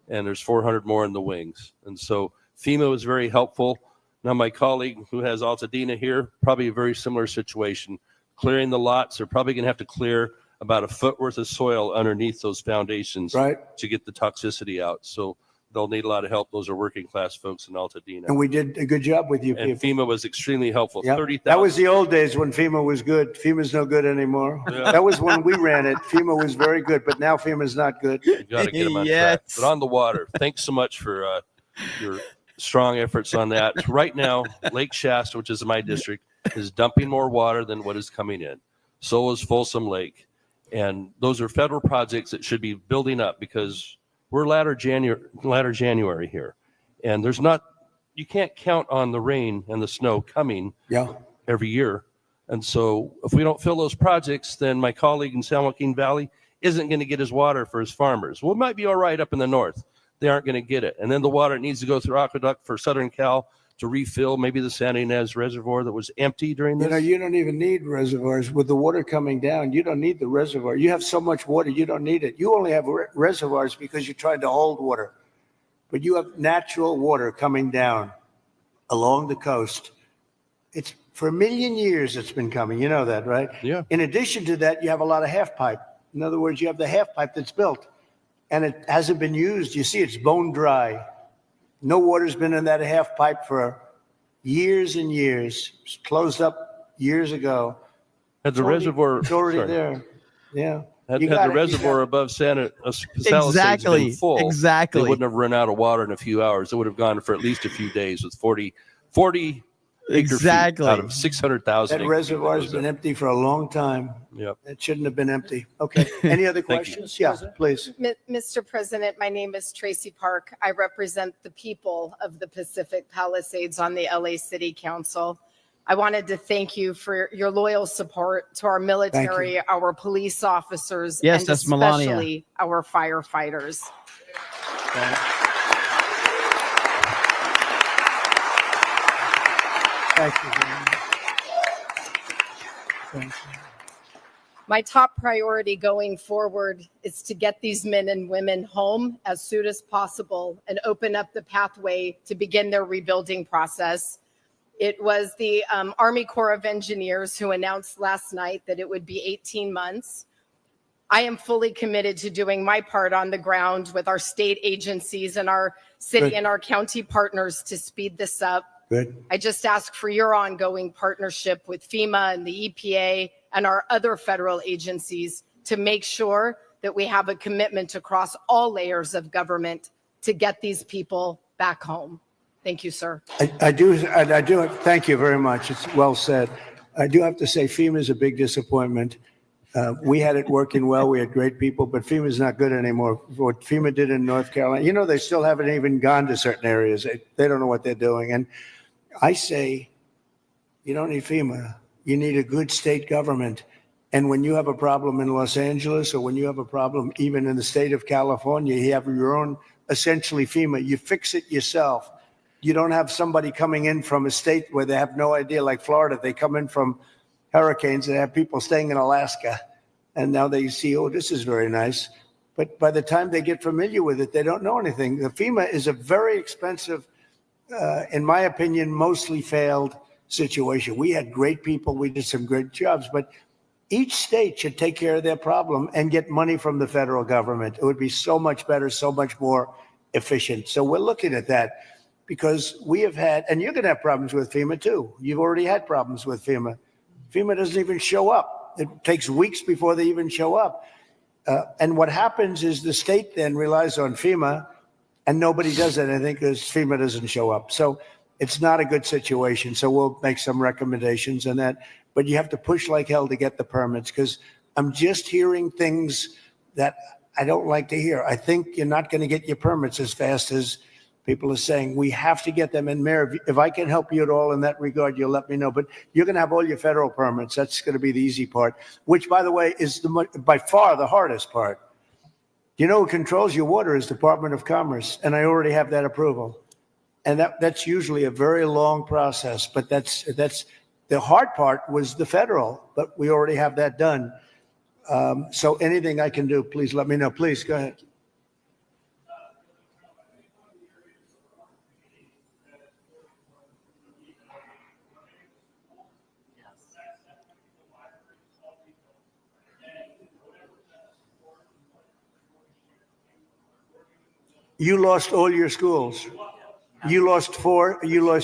and there's 400 more in the wings. And so FEMA was very helpful. Now my colleague who has Altadena here, probably a very similar situation. Clearing the lots, they're probably going to have to clear about a foot worth of soil underneath those foundations to get the toxicity out. So they'll need a lot of help. Those are working class folks in Altadena. And we did a good job with you and people. FEMA was extremely helpful. Yep. 30,000. That was the old days when FEMA was good. FEMA's no good anymore. Yeah. That was when we ran it. FEMA was very good, but now FEMA's not good. You got to get them on track. But on the water, thanks so much for your strong efforts on that. Right now, Lake Shasta, which is my district, is dumping more water than what is coming in. So is Folsom Lake. And those are federal projects that should be building up, because we're latter January here. And you can't count on the rain and the snow coming every year. And so if we don't fill those projects, then my colleague in San Joaquin Valley isn't going to get his water for his farmers. Well, it might be all right up in the north. They aren't going to get it. And then the water needs to go through aqueduct for Southern Cal to refill maybe the Santa Ynez Reservoir that was empty during this. You know, you don't even need reservoirs. With the water coming down, you don't need the reservoir. You have so much water, you don't need it. You only have reservoirs because you're trying to hold water. But you have natural water coming down along the coast. It's for 1 million years it's been coming. You know that, right? Yeah. In addition to that, you have a lot of half pipe. In other words, you have the half pipe that's built, and it hasn't been used. You see, it's bone dry. No water's been in that half pipe for years and years. It was closed up years ago. Had the reservoir. It's already there. Yeah. Had the reservoir above Santa Palisades been full, Exactly. they wouldn't have run out of water in a few hours. It would have gone for at least a few days with 40 acre feet out of 600,000. That reservoir's been empty for a long time. Yep. It shouldn't have been empty. Okay. Any other questions? Yeah, please. Mr. President, my name is Tracy Park. I represent the people of the Pacific Palisades on the LA City Council. I wanted to thank you for your loyal support to our military, our police officers, Yes, and that's Melania. especially our firefighters. Thank you. Thank you. My top priority going forward is to get these men and women home as soon as possible and open up the pathway to begin their rebuilding process. It was the Army Corps of Engineers who announced last night that it would be 18 months. I am fully committed to doing my part on the ground with our state agencies and our city and our county partners to speed this up. Good. I just ask for your ongoing partnership with FEMA and the EPA and our other federal agencies to make sure that we have a commitment across all layers of government to get these people back home. Thank you, sir. I do. Thank you very much. It's well said. I do have to say FEMA is a big disappointment. We had it working well. We had great people, but FEMA is not good anymore. What FEMA did in North Carolina, you know, they still haven't even gone to certain areas. They don't know what they're doing. And I say, you don't need FEMA. You need a good state government. And when you have a problem in Los Angeles, or when you have a problem even in the state of California, you have your own, essentially FEMA. You fix it yourself. You don't have somebody coming in from a state where they have no idea, like Florida. They come in from hurricanes and have people staying in Alaska. And now they see, oh, this is very nice. But by the time they get familiar with it, they don't know anything. The FEMA is a very expensive, in my opinion, mostly failed situation. We had great people. We did some great jobs, but Each state should take care of their problem and get money from the federal government. It would be so much better, so much more efficient. So we're looking at that because we have had, and you're going to have problems with FEMA too. You've already had problems with FEMA. FEMA doesn't even show up. It takes weeks before they even show up. And what happens is the state then relies on FEMA and nobody does anything because FEMA doesn't show up. So it's not a good situation. So we'll make some recommendations on that. But you have to push like hell to get the permits because I'm just hearing things that I don't like to hear. I think you're not going to get your permits as fast as people are saying. We have to get them in. Mayor, if I can help you at all in that regard, you'll let me know. But you're going to have all your federal permits. That's going to be the easy part, which, by the way, is by far the hardest part. You know who controls your water is Department of Commerce, and I already have that approval. And that's usually a very long process, but that's the hard part was the federal, but we already have that done. So anything I can do, please let me know. Please go ahead. You lost all your schools. You lost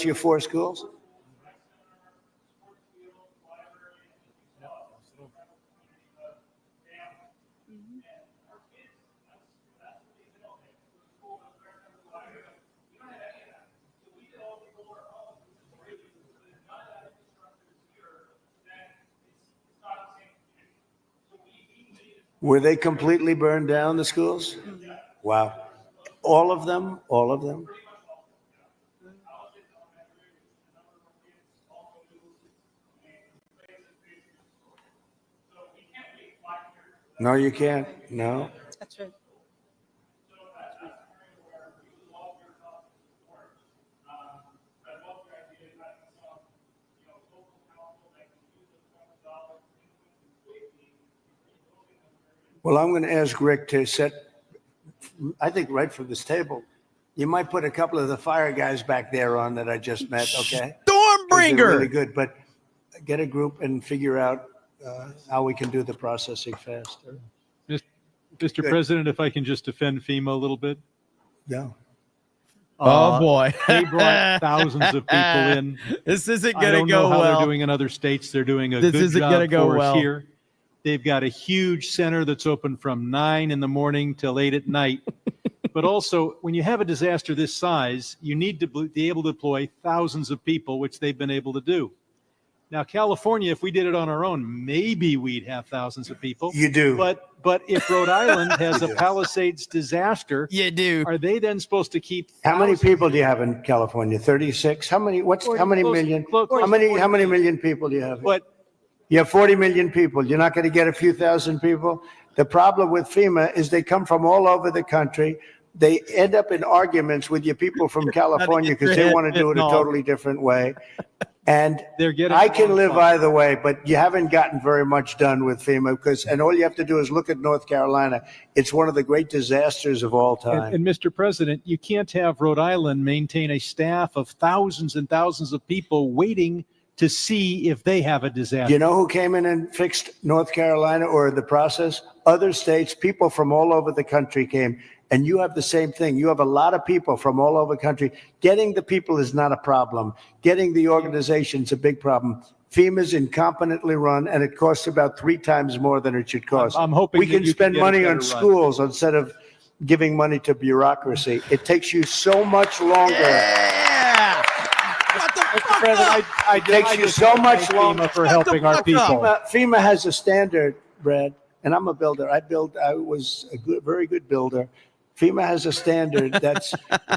your 4 schools? Were they completely burned down, the schools? Wow. All of them? All of them? No, you can't. No. That's right. Well, I'm going to ask Rick to set, I think right from this table, you might put a couple of the fire guys back there on that I just met, okay? Stormbringer! They're really good, but get a group and figure out how we can do the processing faster. Mr. Good. President, if I can just defend FEMA a little bit. Yeah. Oh boy. They brought thousands of people in. This isn't I going to don't know go how well. they're doing in other states. They're doing a This good isn't job gonna go for us well. here. They've got a huge center that's open from 9 in the morning till 8 at night. But also, when you have a disaster this size, you need to be able to deploy thousands of people, which they've been able to do. Now, California, if we did it on our own, maybe we'd have thousands of people. You do. But if Rhode Island has a Palisades disaster, You do. are they then supposed to keep? How many thousands? people do you have in California? 36? How many Close- million? close to How many 40 million people do you have? But You have 40 million people. You're not going to get a few thousand people. The problem with FEMA is they come from all over the country. They end up in arguments with your people from California because they want to do it a totally different way. And they're getting. I can live either way, but you haven't gotten very much done with FEMA and all you have to do is look at North Carolina. It's one of the great disasters of all time. And Mr. President, you can't have Rhode Island maintain a staff of thousands and thousands of people waiting to see if they have a disaster. You know who came in and fixed North Carolina or the process? Other states, people from all over the country came. And you have the same thing. You have a lot of people from all over the country. Getting the people is not a problem. Getting the organization's a big problem. FEMA's incompetently run, and it costs about 3 times more than it should cost. I'm hoping we that can you spend get a money better on run. schools instead of giving money to bureaucracy. It takes you so much longer. Yeah. What the Mr. fuck President, up? It takes you so much longer. for helping our people. FEMA has a standard, Brad, and I'm a builder. I was a very good builder. FEMA has a standard that's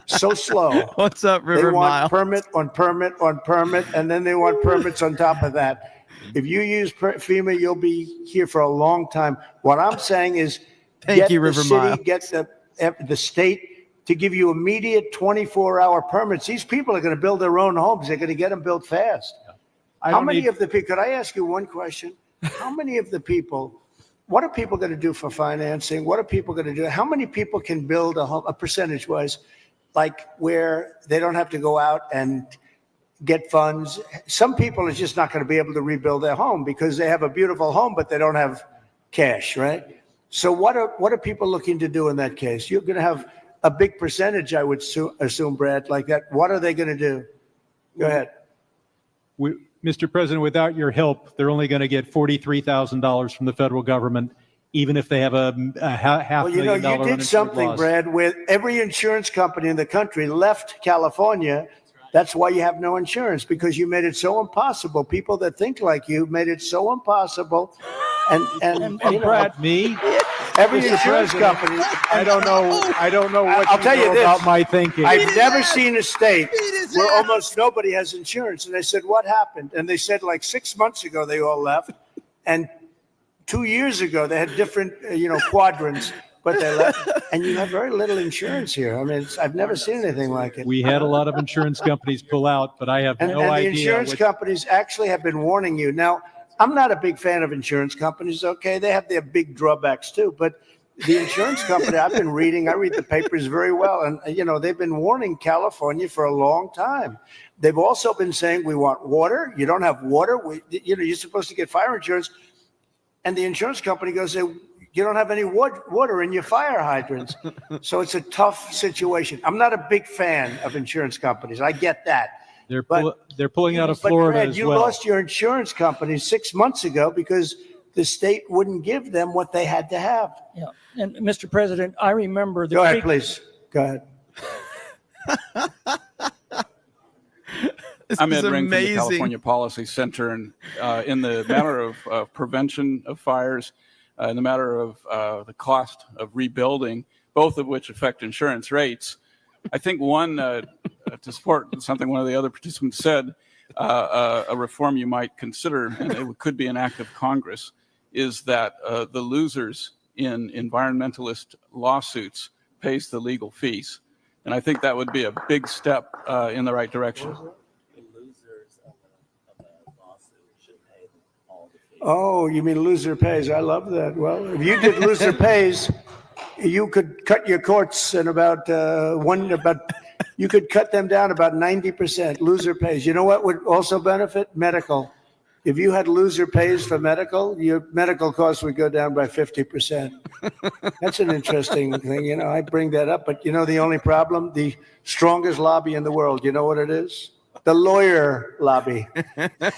so slow. What's up, They River want Mile? permit on permit on permit, and then they want permits on top of that. If you use FEMA, you'll be here for a long time. What I'm saying is, Thank you, the River city, Mile. get the state to give you immediate 24-hour permits. These people are going to build their own homes. They're going to get them built fast. How many of the people? Could I ask you one question? How many of the people? What are people going to do for financing? What are people going to do? How many people can build a home, a percentage-wise, like where they don't have to go out and get funds. Some people are just not going to be able to rebuild their home because they have a beautiful home, but they don't have cash, right? So what are people looking to do in that case? You're going to have a big percentage, I would assume, Brad, like that. What are they going to do? Go ahead. Mr. President, without your help, they're only going to get $43,000 from the federal government, even if they have a half Well, million dollar you did uninsured something, loss. Brad, where every insurance company in the country left California. That's why you have no insurance, because you made it so impossible. People that think like you made it so impossible. And Brad, me? Every Mr. insurance President, company. I don't know what I'll tell you this about my thinking. I've never seen a state where almost nobody has insurance. And I said, what happened? And they said like 6 months ago, they all left. And 2 years ago, they had different, quadrants, but they left. And you have very little insurance here. I mean, I've never seen anything like it. We had a lot of insurance companies pull out, but I have no And idea. the insurance companies actually have been warning you. Now, I'm not a big fan of insurance companies. Okay, they have their big drawbacks too, but the insurance company I read the papers very well, and they've been warning California for a long time. They've also been saying we want water. You don't have water. You're supposed to get fire insurance, and the insurance company goes, you don't have any water in your fire hydrants. So it's a tough situation. I'm not a big fan of insurance companies. I get that. They're pulling out of Florida Brad, as you well. lost your insurance company 6 months ago because the state wouldn't give them what they had to have. Yeah, and Mr. President, I remember the. Go ahead, please. Go ahead. I'm Ed Ring from the California Policy Center, and in the matter of prevention of fires, in the matter of the cost of rebuilding, both of which affect insurance rates, I think one, to support something one of the other participants said, a reform you might consider, and it could be an act of Congress, is that the losers in environmentalist lawsuits pays the legal fees. And I think that would be a big step in the right direction. Oh, you mean loser pays? I love that. Well, if you did loser pays, you could cut your courts in you could cut them down about 90%. Loser pays. You know what would also benefit? Medical. If you had loser pays for medical, your medical costs would go down by 50%. That's an interesting thing. I bring that up, but the only problem, the strongest lobby in the world, you know what it is? The lawyer lobby.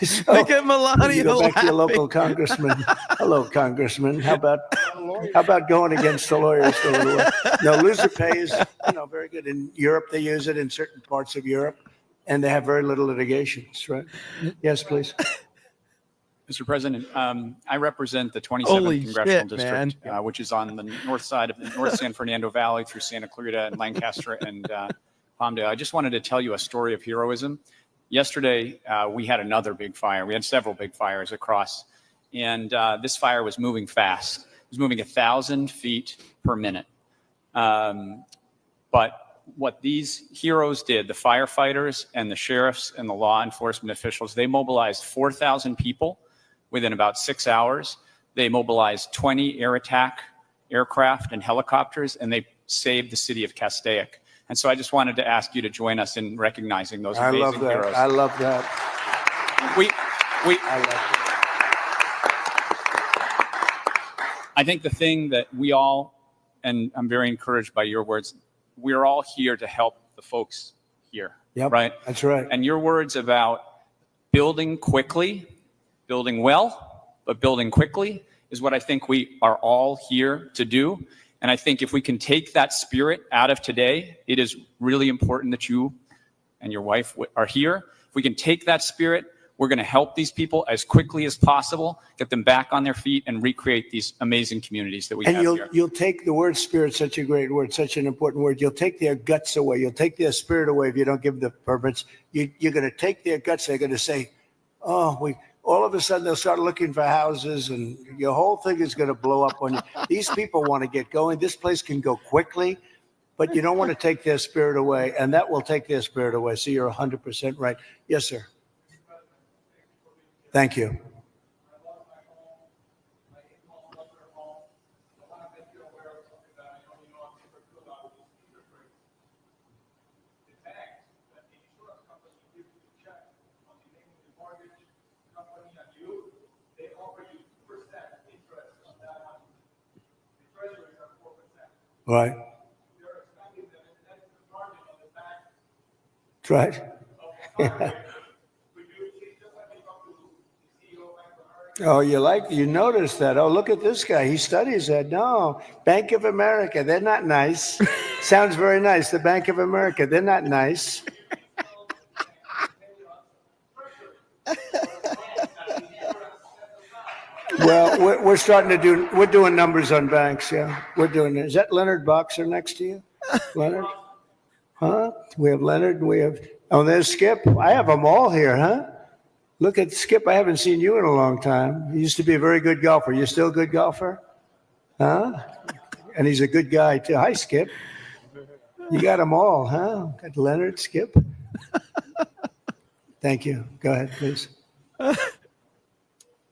So, look at Melania. You go back to your local congressman. Hello, congressman. How about going against the lawyers for a little while? No, loser pay is very good. In Europe, they use it in certain parts of Europe, and they have very little litigations, right? Yes, please. Mr. President, I represent the 27th Congressional District, man. which is on the north side of the North San Fernando Valley through Santa Clarita and Lancaster and Palmdale. I just wanted to tell you a story of heroism. Yesterday, we had another big fire. We had several big fires across, and this fire was moving fast. It was moving 1,000 feet per minute. But what these heroes did, the firefighters and the sheriffs and the law enforcement officials, they mobilized 4,000 people within about 6 hours. They mobilized 20 air attack aircraft and helicopters, and they saved the city of Castaic. And so I just wanted to ask you to join us in recognizing those amazing heroes. I love that. I think the thing that we all, and I'm very encouraged by your words, we're all here to help the folks here. Yep, right? That's right. And your words about building quickly, building well, but building quickly is what I think we are all here to do. And I think if we can take that spirit out of today, it is really important that you and your wife are here. If we can take that spirit, we're going to help these people as quickly as possible, get them back on their feet, and recreate these amazing communities that we have here. And you'll take the word spirit, such a great word, such an important word. You'll take their guts away. You'll take their spirit away if you don't give them the permits. You're going to take their guts. They're going to say, all of a sudden they'll start looking for houses, and your whole thing is going to blow up on you. These people want to get going. This place can go quickly, but you don't want to take their spirit away, and that will take their spirit away. So you're 100% right. Yes, sir. Thank you. Right. That's right. Oh, you noticed that. Oh, look at this guy. He studies that. No, Bank of America, they're not nice. Sounds very nice. The Bank of America, they're not nice. Well, we're doing numbers on banks. Yeah, we're doing it. Is that Leonard Boxer next to you? Leonard? Huh? We have Leonard. There's Skip. I have them all here, huh? Look at Skip. I haven't seen you in a long time. He used to be a very good golfer. You still a good golfer? Huh? And he's a good guy, too. Hi, Skip. You got them all, huh? Got Leonard, Skip. Thank you. Go ahead, please.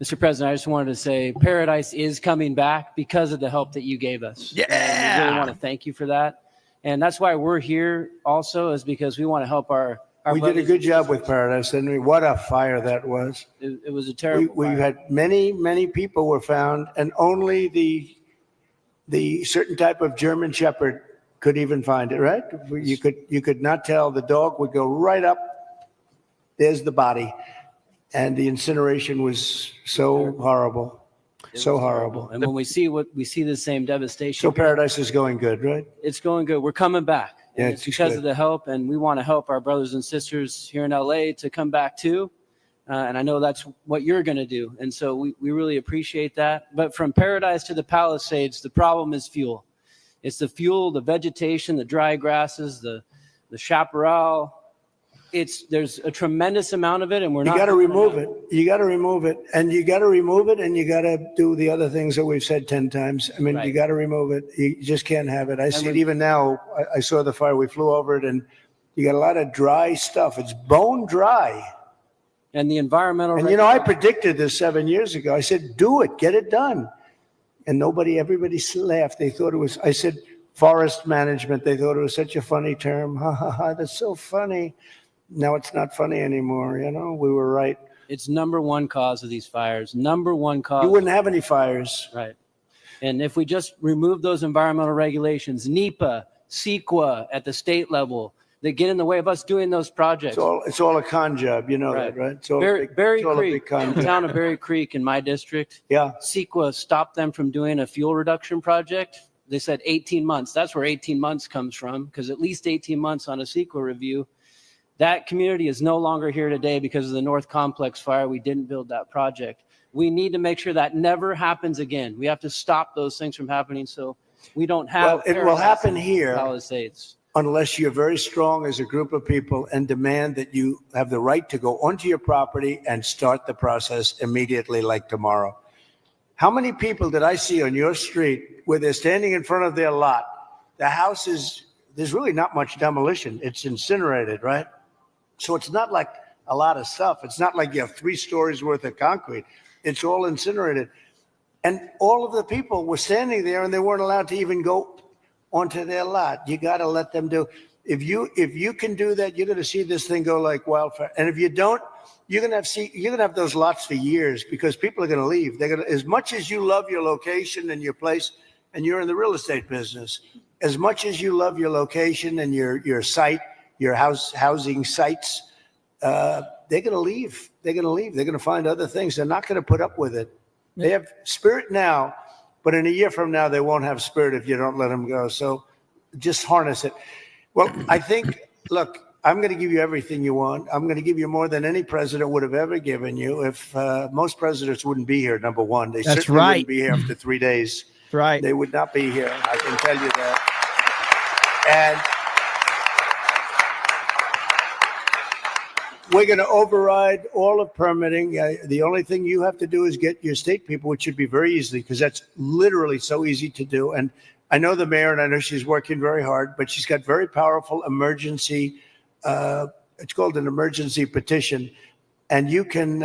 Mr. President, I just wanted to say Paradise is coming back because of the help that you gave us. Yeah. And we really want to thank you for that. And that's why we're here also, is because we want to help our We did a good job with Paradise, didn't we? What a fire that was. It was a terrible We've fire. had many people were found, and only the certain type of German Shepherd could even find it, right? You could not tell. The dog would go right up. There's the body. And the incineration was so horrible. So horrible. And when we see the same devastation. So Paradise is going good, right? It's going good. We're coming back. Yeah, And it's because good. of the help, and we want to help our brothers and sisters here in LA to come back too. And I know that's what you're going to do. And so we really appreciate that. But from Paradise to the Palisades, the problem is fuel. It's the fuel, the vegetation, the dry grasses, the chaparral. There's a tremendous amount of it, and You got to remove it. You got to remove it, and you got to remove it, and you got to do the other things that we've said 10 times. I mean, Right. you got to remove it. You just can't have it. I see it even now. I saw the fire. We flew over it, and you got a lot of dry stuff. It's bone dry. And the environmental. And I predicted this 7 years ago. I said, do it, get it done. And everybody laughed. They thought it was, I said, forest management. They thought it was such a funny term. Ha ha ha, that's so funny. Now it's not funny anymore. We were right. It's number one cause of these fires. Number one cause. You wouldn't have any fires. Right. And if we just remove those environmental regulations, NEPA, CEQA at the state level, they get in the way of us doing those projects. It's all a con job. You know that, right? It's all Berry all a big Creek, con the job. town of Berry Creek in my district. Yeah. CEQA stopped them from doing a fuel reduction project. They said 18 months. That's where 18 months comes from, because at least 18 months on a CEQA review. That community is no longer here today because of the North Complex fire. We didn't build that project. We need to make sure that never happens again. We have to stop those things from happening so we don't have. Well, it will happen here Palisades. unless you're very strong as a group of people and demand that you have the right to go onto your property and start the process immediately, like tomorrow. How many people did I see on your street where they're standing in front of their lot? The house there's really not much demolition. It's incinerated, right? So it's not like a lot of stuff. It's not like you have 3 stories worth of concrete. It's all incinerated. And all of the people were standing there and they weren't allowed to even go onto their lot. You got to let them do. If you can do that, you're going to see this thing go like wildfire. And if you don't, you're going to have those lots for years because people are going to leave. They're going to, as much as you love your location and your place, and you're in the real estate business, as much as you love your location and your site, your housing sites, they're going to leave. They're going to leave. They're going to find other things. They're not going to put up with it. They have spirit now, but in a year from now, they won't have spirit if you don't let them go. So just harness it. Well, I think, look, I'm going to give you everything you want. I'm going to give you more than any president would have ever given you. If most presidents wouldn't be here, number one. They That's certainly right. wouldn't be here after 3 days. That's right. They would not be here. I can tell you that. And we're going to override all of permitting. The only thing you have to do is get your state people, which should be very easy because that's literally so easy to do. And I know the mayor, and I know she's working very hard, but she's got very powerful emergency. It's called an emergency petition, and you can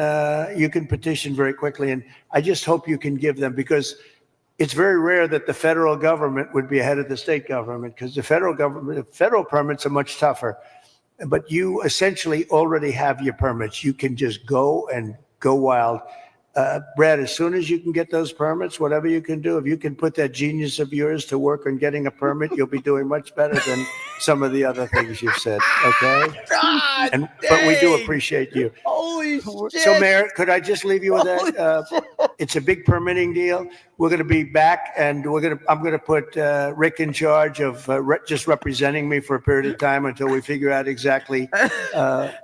petition very quickly. And I just hope you can give them, because it's very rare that the federal government would be ahead of the state government, because the federal permits are much tougher. But you essentially already have your permits. You can just go and go wild. Brad, as soon as you can get those permits, whatever you can do, if you can put that genius of yours to work on getting a permit, you'll be doing much better than some of the other things you've said. Okay. God, But we do dang. appreciate you. Holy So, shit. Mayor, could I just leave you with that? It's a big permitting deal. We're going to be back, and I'm going to put Rick in charge of just representing me for a period of time until we figure out exactly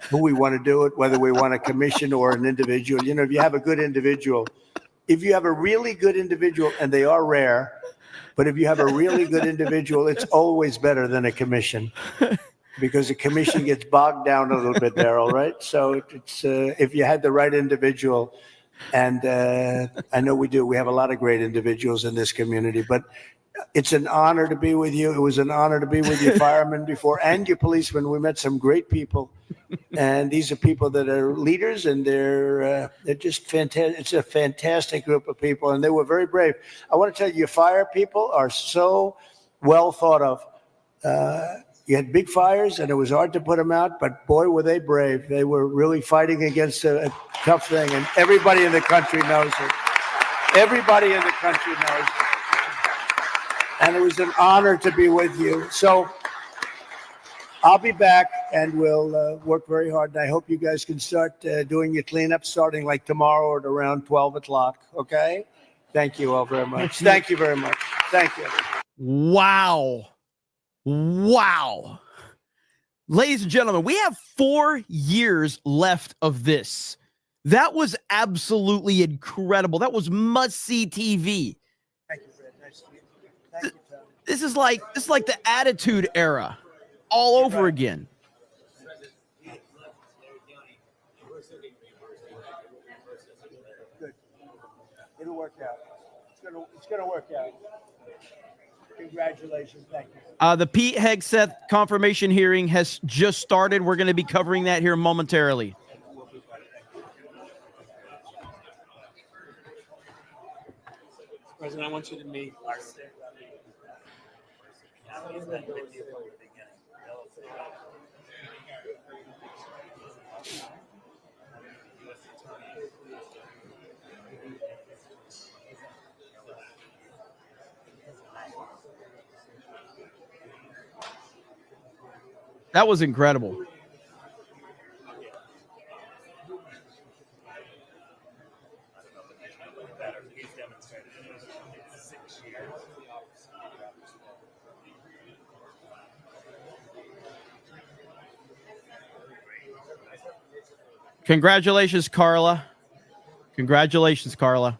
who we want to do it, whether we want a commission or an individual. You know, if you have a good individual, if you have a really good individual, and they are rare, but if you have a really good individual, it's always better than a commission. Because the commission gets bogged down a little bit there, all right? So it's if you had the right individual, and I know we do. We have a lot of great individuals in this community, but it's an honor to be with you. It was an honor to be with your firemen before and your policemen. We met some great people, and these are people that are leaders, and they're just fantastic. It's a fantastic group of people, and they were very brave. I want to tell you, your fire people are so well thought of. You had big fires, and it was hard to put them out, but boy, were they brave. They were really fighting against a tough thing, and everybody in the country knows it. Everybody in the country knows it. And it was an honor to be with you. So I'll be back, and we'll work very hard, and I hope you guys can start doing your cleanup starting like tomorrow at around 12 o'clock, okay? Thank you all very much. Thank you very much. Thank you. Wow. Wow. Ladies and gentlemen, we have 4 years left of this. That was absolutely incredible. That was must-see TV. Thank you, Fred. Nice to meet you. Thank you, Tom. This is like the Attitude Era all over again. Good. It'll work out. It's gonna work out. Congratulations. Thank you. The Pete Hegseth confirmation hearing has just started. We're going to be covering that here momentarily. President, I want you to meet our That was incredible. Congratulations, Carla. Congratulations, Carla.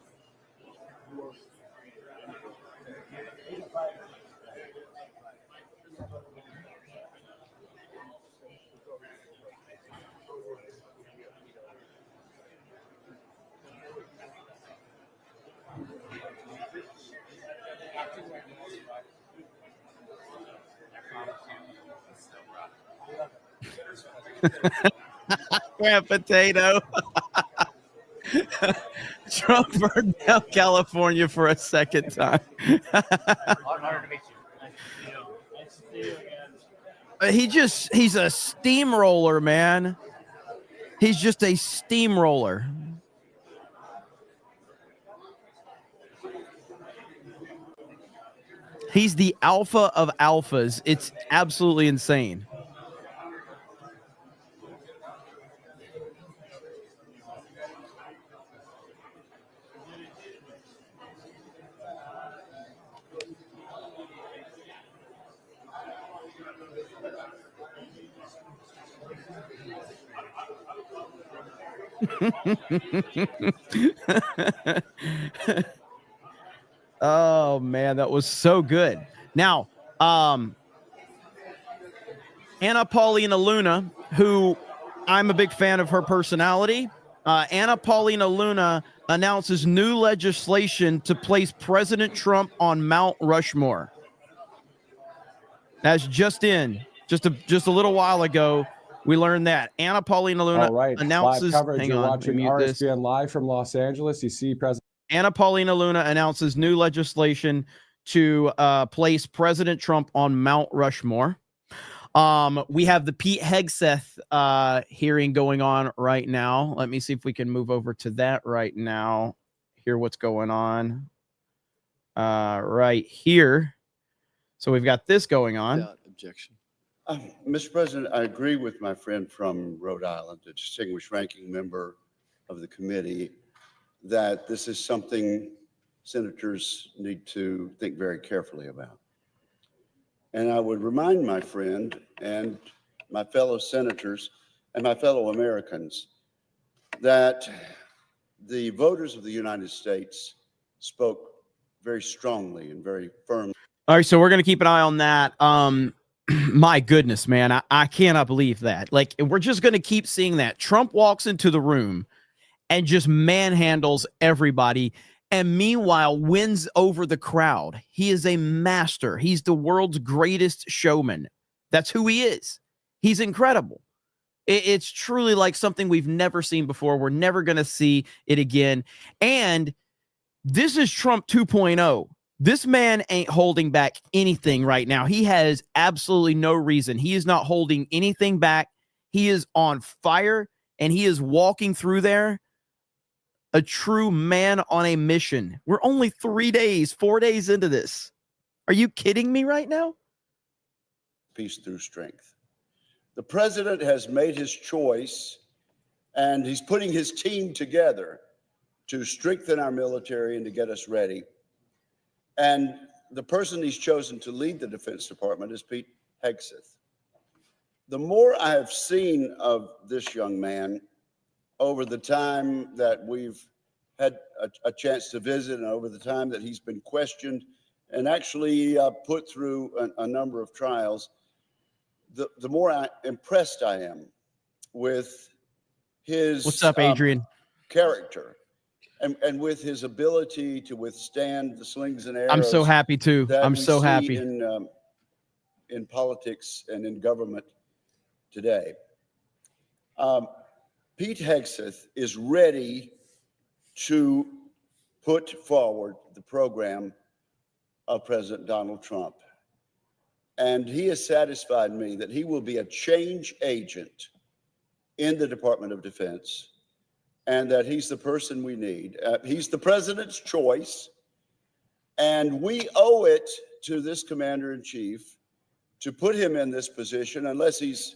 Grant potato. Trump burned down California for a second time. He's a steamroller, man. He's just a steamroller. He's the alpha of alphas. It's absolutely insane. Oh man, that was so good. Now, Anna Paulina Luna, who I'm a big fan of her personality. Anna Paulina Luna announces new legislation to place President Trump on Mount Rushmore. That's just a little while ago. We learned that Anna Paulina Luna announces. Live coverage. Hang You're on, watching RSBN live from Los Angeles. You see President Anna Paulina Luna announces new legislation to place President Trump on Mount Rushmore. We have the Pete Hegseth hearing going on right now. Let me see if we can move over to that right now. Hear what's going on right here. So we've got this going on. Without objection. Mr. President, I agree with my friend from Rhode Island, the distinguished ranking member of the committee, that this is something senators need to think very carefully about. And I would remind my friend and my fellow senators and my fellow Americans that the voters of the United States spoke very strongly and very firmly. All right, so we're going to keep an eye on that. My goodness, man, I cannot believe that. Like, we're just going to keep seeing that. Trump walks into the room and just manhandles everybody, and meanwhile wins over the crowd. He is a master. He's the world's greatest showman. That's who he is. He's incredible. It's truly like something we've never seen before. We're never going to see it again. And this is Trump 2.0. This man ain't holding back anything right now. He has absolutely no reason. He is not holding anything back. He is on fire, and he is walking through there a true man on a mission. We're only 4 days into this. Are you kidding me right now? Peace through strength. The president has made his choice, and he's putting his team together to strengthen our military and to get us ready. And the person he's chosen to lead the Defense Department is Pete Hegseth. The more I have seen of this young man over the time that we've had a chance to visit and over the time that he's been questioned and actually put through a number of trials, the more impressed I am with his What's up, Adrian? Character and with his ability to withstand the slings and arrows. I'm so happy too. that I'm we so see happy. in politics and in government today. Pete Hegseth is ready to put forward the program of President Donald Trump. And he has satisfied me that he will be a change agent in the Department of Defense and that he's the person we need. He's the president's choice, and we owe it to this commander-in-chief to put him in this position unless he's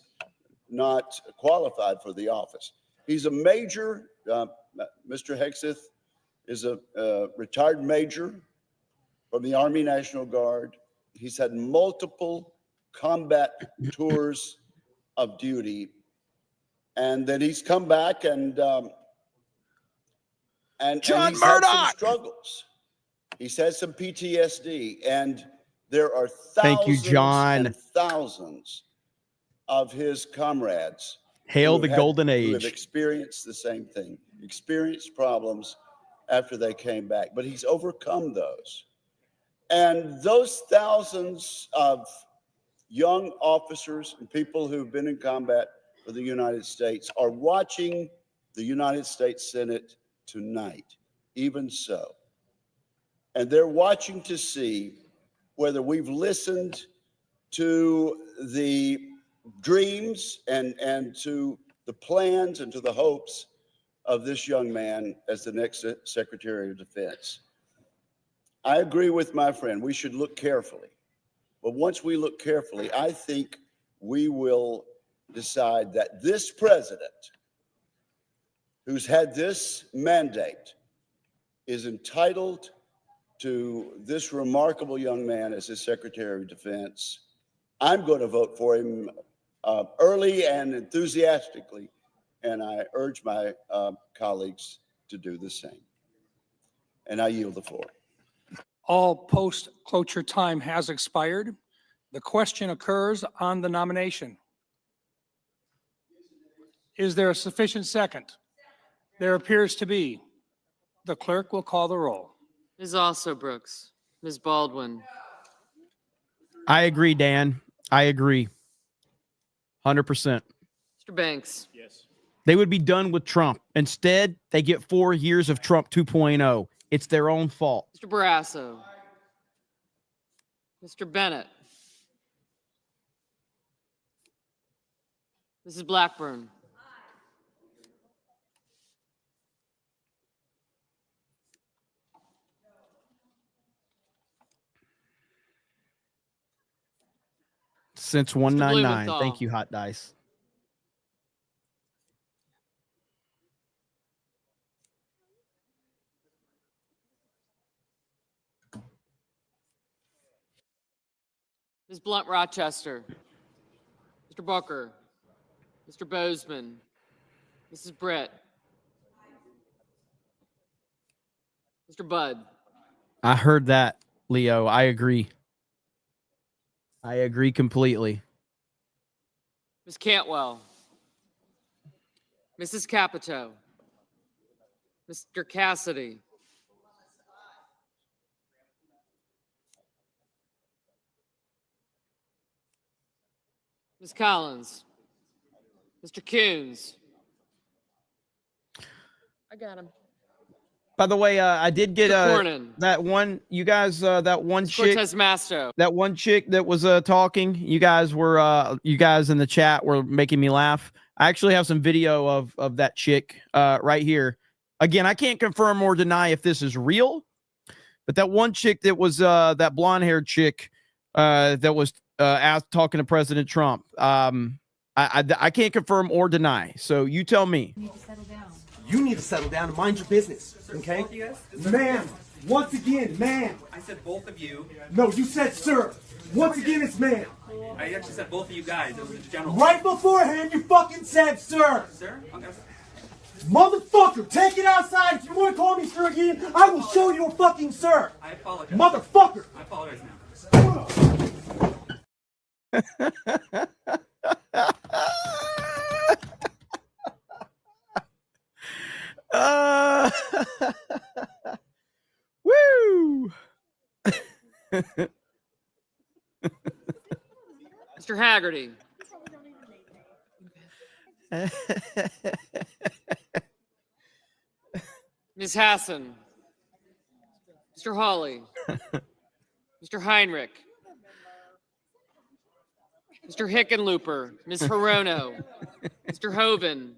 not qualified for the office. He's a major. Mr. Hegseth is a retired major from the Army National Guard. He's had multiple combat tours of duty, and then he's come back and John he's Murdoch! had some struggles. He's had some PTSD, and there are Thank you, thousands John. and thousands of his comrades Hail who the have golden who have age. experienced the same thing, experienced problems after they came back, but he's overcome those. And those thousands of young officers and people who've been in combat for the United States are watching the United States Senate tonight, even so. And they're watching to see whether we've listened to the dreams and to the plans and to the hopes of this young man as the next Secretary of Defense. I agree with my friend. We should look carefully. But once we look carefully, I think we will decide that this president, who's had this mandate, is entitled to this remarkable young man as his Secretary of Defense. I'm going to vote for him early and enthusiastically, and I urge my colleagues to do the same. And I yield the floor. All post-cloture time has expired. The question occurs on the nomination. Is there a sufficient second? There appears to be. The clerk will call the roll. Ms. Also Brooks, Ms. Baldwin, I agree, Dan. I agree. 100%. Mr. Banks. Yes. They would be done with Trump. Instead, they get 4 years of Trump 2.0. It's their own fault. Mr. Barrasso. Mr. Bennett. Mrs. Blackburn. Since 199. Blumenthal. Thank you, Hot Dice. Ms. Blunt Rochester. Mr. Booker. Mr. Bozeman. Mrs. Britt. Mr. Budd. I heard that, Leo. I agree. I agree completely. Ms. Cantwell. Mrs. Capito. Mr. Cassidy. Ms. Collins. Mr. Coons. I got him. By the way, I did get Cornyn. that one. You guys, that one chick, Cortez Masto. that one chick that was talking. You guys in the chat were making me laugh. I actually have some video of that chick right here. Again, I can't confirm or deny if this is real, but that one chick that was that blonde-haired chick that was talking to President Trump. I can't confirm or deny. So you tell me. You need to settle down and mind your business, okay? Ma'am, once again, ma'am. I said both of you. No, you said sir. Once again, it's ma'am. I actually said both of you guys. It was a general. Right beforehand, you fucking said sir. Sir? Okay. Motherfucker, take it outside. If you want to call me sir again, I will show you a fucking sir. I apologize. Motherfucker. I apologize now. Woo! Mr. Haggerty. Ms. Hassan. Mr. Hawley. Mr. Heinrich. Mr. Hickenlooper. Ms. Hirono. Mr. Hoven.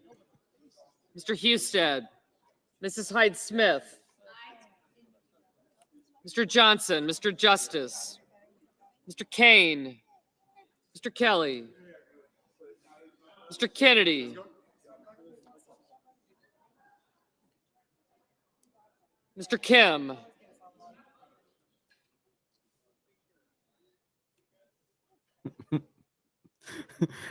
Mr. Husted. Mrs. Hyde-Smith. Mr. Johnson. Mr. Justice. Mr. Kane. Mr. Kelly. Mr. Kennedy. Mr. Kim.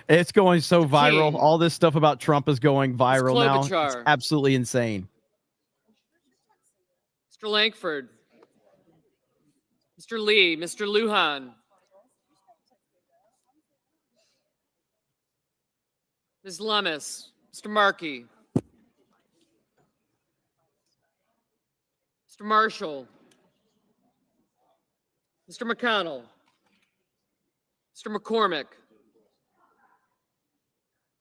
It's going so viral. King. All this stuff about Trump is going viral now. It's Klobuchar. absolutely insane. Mr. Langford. Mr. Lee. Mr. Lujan. Ms. Lummis. Mr. Markey. Mr. Marshall. Mr. McConnell. Mr. McCormick.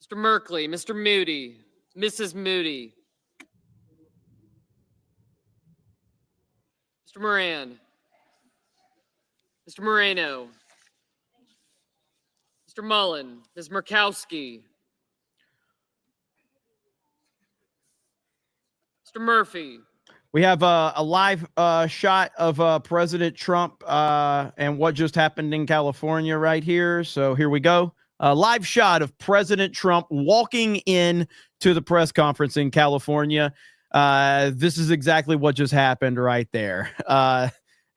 Mr. Merkley. Mr. Moody. Mrs. Moody. Mr. Moran. Mr. Moreno. Mr. Mullen. Ms. Murkowski. Mr. Murphy. We have a live shot of President Trump and what just happened in California right here. So here we go. A live shot of President Trump walking in to the press conference in California. This is exactly what just happened right there.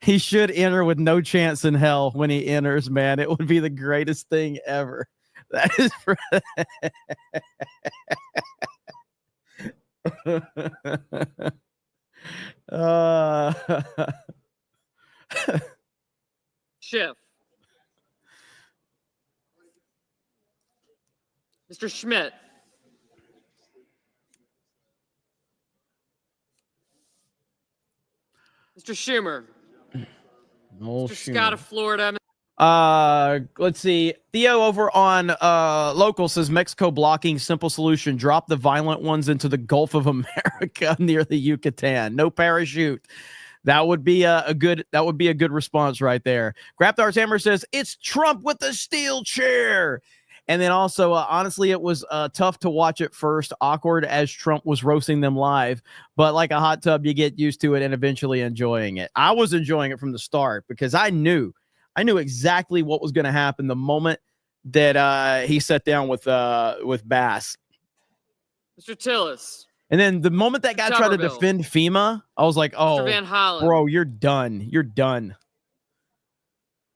He should enter with no chance in hell when he enters, man. It would be the greatest thing ever. That is Schiff. Mr. Schmidt. Mr. Schumer. No Mr. Scott of Florida. Let's see. Theo over on local says Mexico blocking simple solution. Drop the violent ones into the Gulf of America near the Yucatan. No parachute. That would be a good response right there. Graptar's Hammer says it's Trump with the steel chair. And then also, honestly, it was tough to watch at first, awkward as Trump was roasting them live. But like a hot tub, you get used to it and eventually enjoying it. I was enjoying it from the start because I knew exactly what was going to happen the moment that he sat down with Bass. Mr. Tillis. And then the moment that guy tried to defend FEMA, I was like, oh, Van Hollen. bro, you're done. You're done.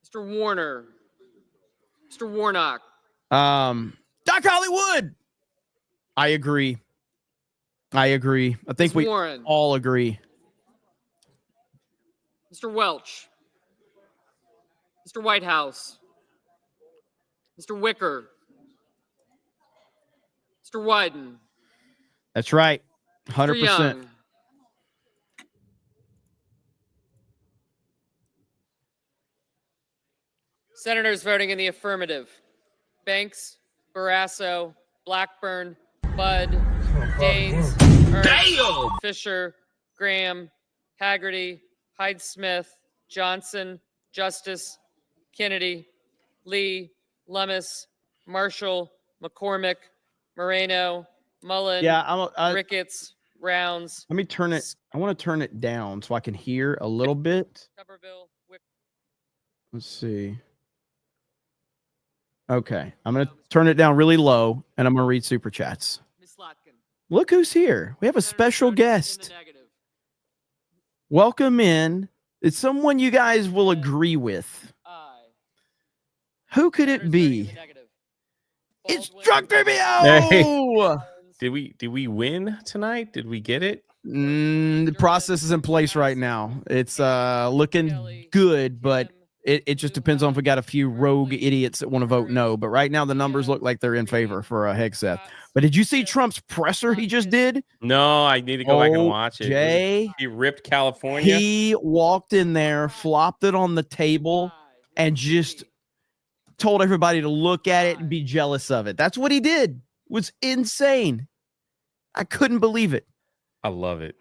Mr. Warner. Mr. Warnock. Doc Hollywood. I agree. I think we Warren. all agree. Mr. Welch. Mr. Whitehouse. Mr. Wicker. Mr. Wyden. That's right. 100%. Young. Senators voting in the affirmative. Banks, Barrasso, Blackburn, Budd, Daines, Ernst, Fisher, Graham, Haggerty, Hyde-Smith, Johnson, Justice, Kennedy, Lee, Lummis, Marshall, McCormick, Moreno, Mullen, Ricketts, Rounds. Let me turn it. I want to turn it down so I can hear a little bit. Let's see. Okay. I'm going to turn it down really low and I'm going to read super chats. Look who's here. We have a special guest. Welcome in. It's someone you guys will agree with. Who could it be? It's Drunk Rubio. Did we win tonight? Did we get it? The process is in place right now. It's looking good, but it just depends on if we got a few rogue idiots that want to vote no. But right now the numbers look like they're in favor for Hegseth. But did you see Trump's presser he just did? No, I need to go back and watch it. Jay, he ripped California. He walked in there, flopped it on the table, and just told everybody to look at it and be jealous of it. That's what he did. It was insane. I couldn't believe it. I love it.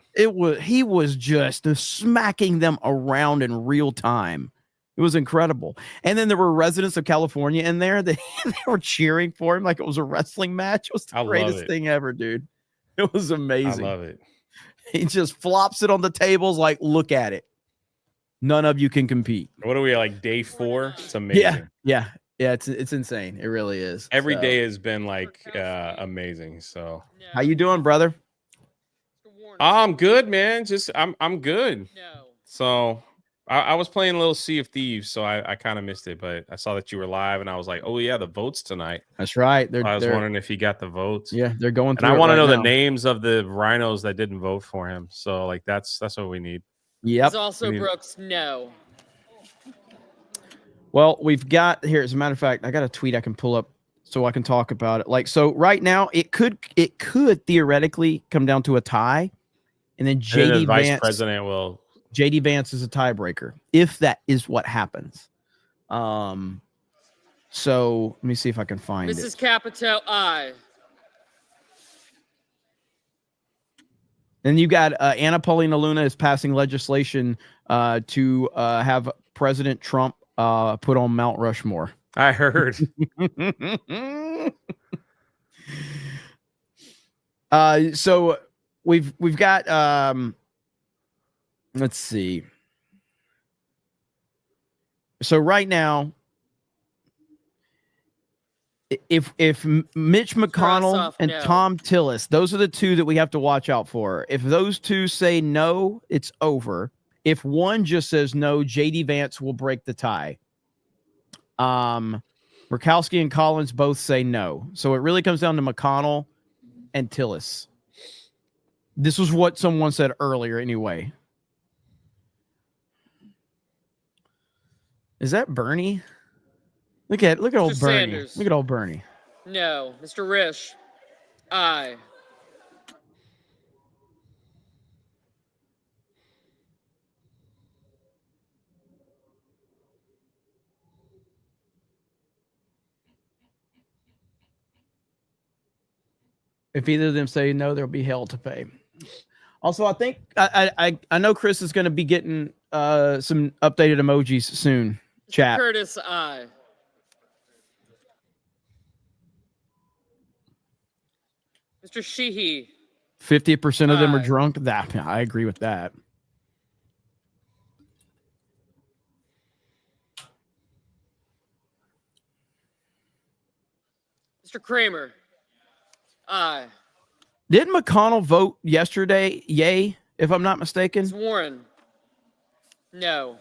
He was just smacking them around in real time. It was incredible. And then there were residents of California in there that they were cheering for him like it was a wrestling match. It was the greatest thing ever, dude. It was amazing. I love it. He just flops it on the tables like, look at it. None of you can compete. What are we like, day 4? It's amazing. Yeah. It's insane. It really is. Every day has been like amazing. So how you doing, brother? I'm good, man. I'm good. So I was playing a little Sea of Thieves, so I kind of missed it, but I saw that you were live, and I was like, oh yeah, the votes tonight. That's right. I was wondering if you got the votes. Yeah, they're going through. And I want to know now. the names of the rhinos that didn't vote for him. So like that's what we need. Yep. It's also Brooks. No. Well, we've got here. As a matter of fact, I got a tweet I can pull up so I can talk about it. Like, so right now, it could theoretically come down to a tie, and then the vice president will. JD Vance is a tiebreaker if that is what happens. So let me see if I can find it. Mrs. Capito, aye. Then you got Anna Paulina Luna is passing legislation to have President Trump put on Mount Rushmore. I heard. So we've got let's see. So right now, if Mitch McConnell and Tom Tillis, those are the two that we have to watch out for. If those two say no, it's over. If one just says no, JD Vance will break the tie. Murkowski and Collins both say no. So it really comes down to McConnell and Tillis. This was what someone said earlier anyway. Is that Bernie? Look at old Bernie. Sanders. Look at old Bernie. No. Mr. Risch, aye. If either of them say no, there'll be hell to pay. Also, I think I know Chris is going to be getting some updated emojis soon. Chat. Curtis, aye. Mr. Sheehy. 50% of them are Aye. drunk. That I agree with that. Mr. Kramer. Aye. Didn't McConnell vote yesterday? Yay, if I'm not mistaken. Ms. Warren. No.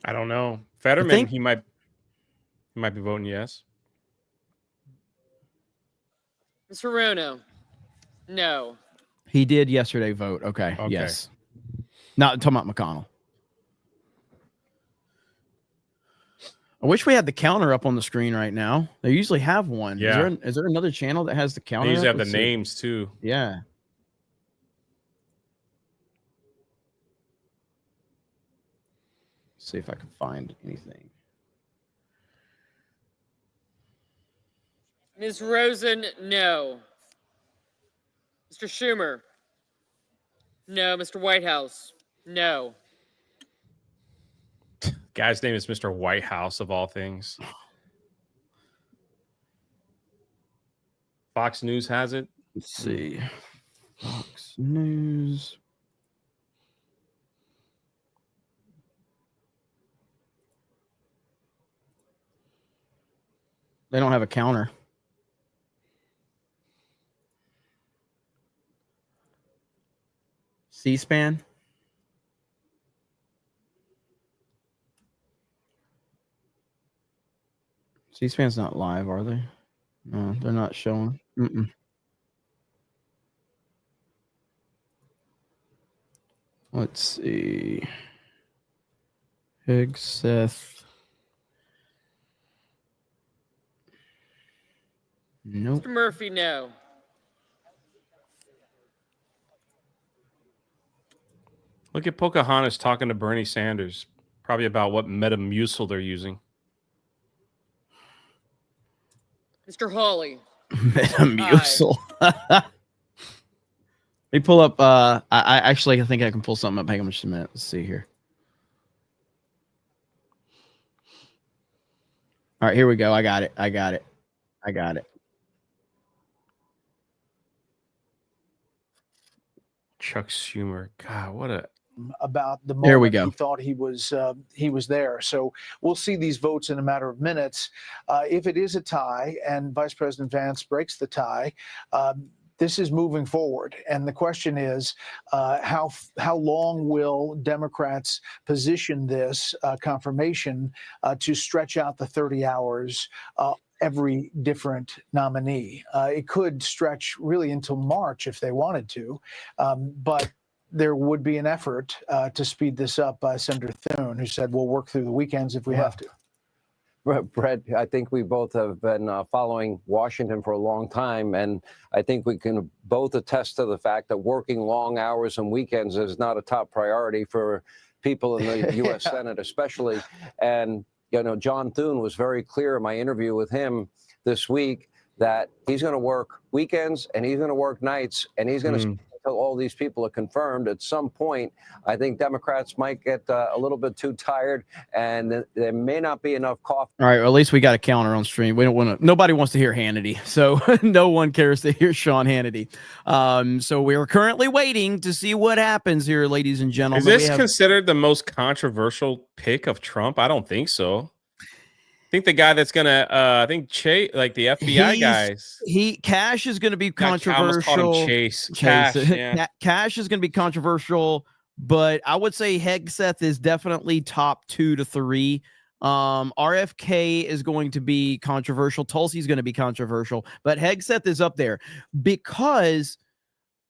I don't know. Fetterman, think- he might be voting yes. Ms. Hirono. No. He did yesterday vote. Okay. Yes. Not talking about McConnell. I wish we had the counter up on the screen right now. They usually have one. Yeah. Is there another channel that has the counter? They usually up? have the Let's see. names too. Yeah. See if I can find anything. Ms. Rosen. No. Mr. Schumer. No. Mr. Whitehouse. No. Guy's name is Mr. Whitehouse of all things. Fox News has it. Let's see. Fox News. They don't have a counter. C-SPAN. C-SPAN's not live, are they? No, they're not showing. Let's see. Hegseth. Nope. Mr. Murphy. No. Look at Pocahontas talking to Bernie Sanders, probably about what Metamucil they're using. Mr. Hawley. Metamucil. Let me pull up. I think I can pull something up. Hang on just a minute. Let's see here. All right, here we go. I got it. Chuck Schumer. God, what a about the There we moment go. he thought he was there. So we'll see these votes in a matter of minutes. If it is a tie and Vice President Vance breaks the tie, this is moving forward. And the question is, how long will Democrats position this confirmation to stretch out the 30 hours every different nominee? It could stretch really until March if they wanted to, but there would be an effort to speed this up by Senator Thune, who said we'll work through the weekends if we have to. Brett, I think we both have been following Washington for a long time, and I think we can both attest to the fact that working long hours and weekends is not a top priority for people in the U.S. Senate, especially. And, you know, John Thune was very clear in my interview with him this week that he's going to work weekends and he's going to work nights and he's going to until all these people are confirmed. At some point, I think Democrats might get a little bit too tired, and there may not be enough coffee. All right, well, at least we got a counter on stream. We don't want to. Nobody wants to hear Hannity, so no one cares to hear Sean Hannity. So we're currently waiting to see what happens here, ladies and gentlemen. Is this considered the most controversial pick of Trump? I don't think so. I think the guy that's gonna, I think Chase, like the FBI guys. Cash is going to be I almost called controversial. him Chase. Cash, yeah. Cash is going to be controversial, but I would say Hegseth is definitely top 2 to 3. RFK is going to be controversial. Tulsi's going to be controversial, but Hegseth is up there because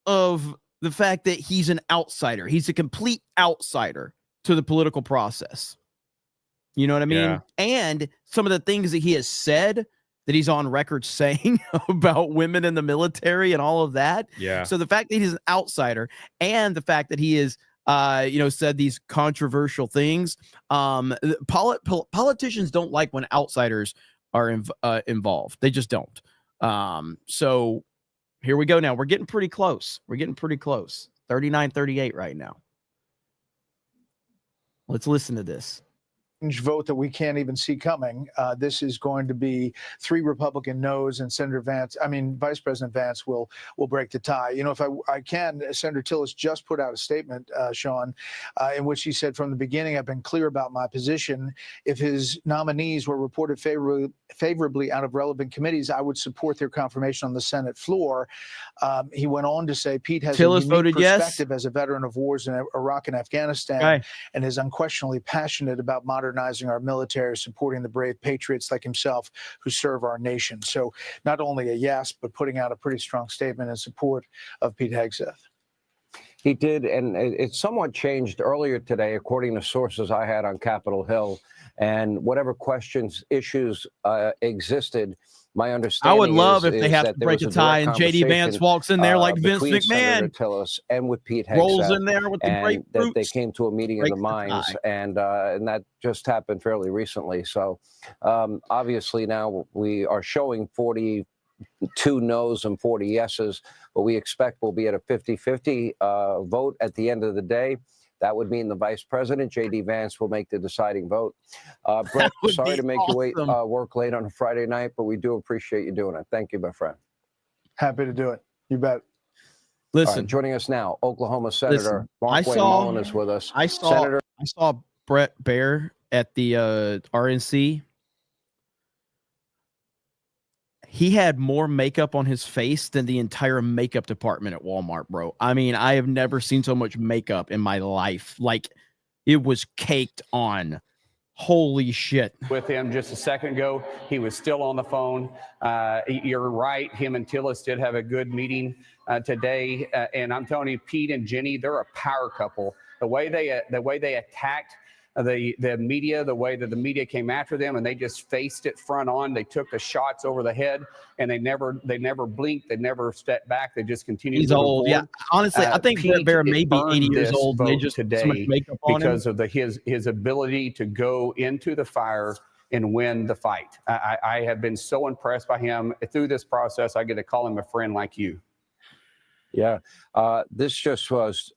of the fact that he's an outsider. He's a complete outsider to the political process. You know what I mean? Yeah. And some of the things that he has said that he's on record saying about women in the military and all of that. Yeah. So the fact that he's an outsider and the fact that he is, said these controversial things. Politicians don't like when outsiders are involved. They just don't. So here we go. Now we're getting pretty close. 39-38 right now. Let's listen to this. vote that we can't even see coming. This is going to be 3 Republican noes, and Vice President Vance will break the tie. You know, if I can, Senator Tillis just put out a statement, Sean, in which he said, from the beginning, I've been clear about my position. If his nominees were reported favorably out of relevant committees, I would support their confirmation on the Senate floor. He went on to say, Pete has Tillis a unique voted yes. perspective as a veteran of wars in Iraq and Afghanistan, and is unquestionably passionate about modernizing our military, supporting the brave patriots like himself who serve our nation. So not only a yes, but putting out a pretty strong statement in support of Pete Hegseth. He did, and it somewhat changed earlier today, according to sources I had on Capitol Hill. And whatever questions, issues existed, my understanding I would love is if they have that to there break was a tie and JD Vance walks in there like Vince between Senator McMahon. Tillis and with Pete Hegseth, Rolls in there with the and grapefruits. that they came to a meeting of Breaks the the minds, tie. and that just happened fairly recently. So obviously now we are showing 42 no's and 40 yeses, but we expect we'll be at a 50-50 vote at the end of the day. That would mean the vice president, J.D. Vance, will make the deciding vote. Brett, sorry to make you wait, work late on a Friday night, but we do appreciate you doing it. Thank you, my friend. Happy to do it. You bet. Listen, right, joining us now, Oklahoma Senator Mark Wayne Mullen is with us. I saw Brett Baer at the RNC. He had more makeup on his face than the entire makeup department at Walmart, bro. I mean, I have never seen so much makeup in my life. Like, it was caked on. Holy shit. With him just a second ago, he was still on the phone. You're right. Him and Tillis did have a good meeting today. And I'm telling you, Pete and Jenny, they're a power couple. The way they attacked the media, the way that the media came after them, and they just faced it front on. They took the shots over the head, and they never blinked. They never stepped back. They just continued. He's to move old. forward. Yeah, honestly, I think Brett Baer may be 80 years old. They just today so much makeup on because him. of his ability to go into the fire and win the fight. I have been so impressed by him through this process. I get to call him a friend like you. Yeah, this just was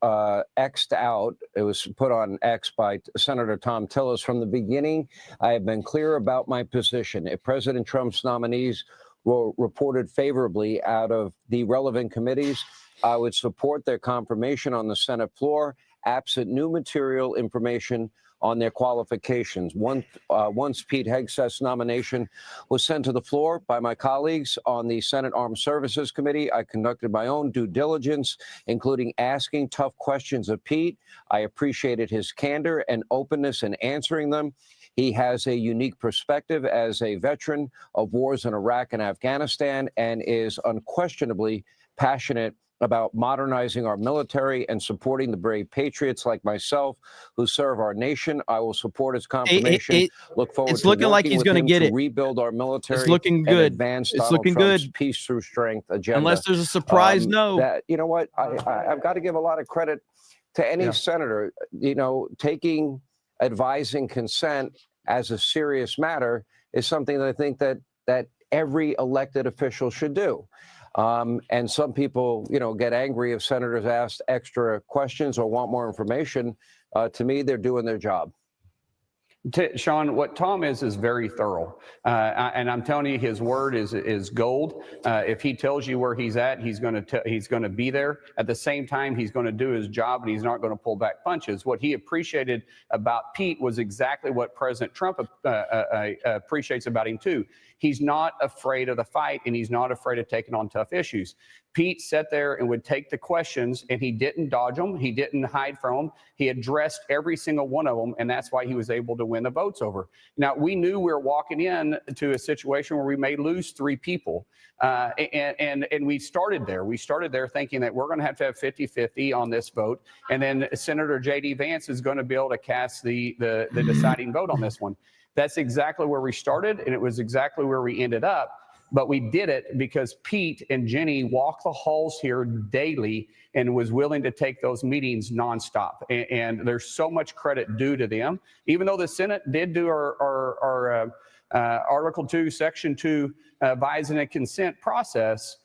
X'd out. It was put on X by Senator Tom Tillis. From the beginning, I have been clear about my position. If President Trump's nominees were reported favorably out of the relevant committees, I would support their confirmation on the Senate floor, absent new material information on their qualifications. Once Pete Hegseth's nomination was sent to the floor by my colleagues on the Senate Armed Services Committee, I conducted my own due diligence, including asking tough questions of Pete. I appreciated his candor and openness in answering them. He has a unique perspective as a veteran of wars in Iraq and Afghanistan and is unquestionably passionate about modernizing our military and supporting the brave patriots like myself who serve our nation. I will support his confirmation. Look forward it's to looking like he's going to get it. Rebuild our military. It's looking good. Advance It's Donald looking Trump's good. Peace through strength agenda. Unless there's a surprise no. That, you know what? I've got to give a lot of credit to any senator, taking advising consent as a serious matter is something that I think that every elected official should do. And some people, get angry if senators ask extra questions or want more information. To me, they're doing their job. Sean, what Tom is very thorough, and I'm telling you, his word is gold. If he tells you where he's at, he's going to be there. At the same time, he's going to do his job, and he's not going to pull back punches. What he appreciated about Pete was exactly what President Trump appreciates about him too. He's not afraid of the fight, and he's not afraid of taking on tough issues. Pete sat there and would take the questions, and he didn't dodge them. He didn't hide from them. He addressed every single one of them, and that's why he was able to win the votes over. Now, we knew we were walking in to a situation where we may lose 3 people, and we started there. We started there thinking that we're going to have 50-50 on this vote, and then Senator J.D. Vance is going to be able to cast the deciding vote on this one. That's exactly where we started, and it was exactly where we ended up. But we did it because Pete and Jenny walk the halls here daily and was willing to take those meetings nonstop. And there's so much credit due to them. Even though the Senate did do our Article 2, Section 2 advising and consent process,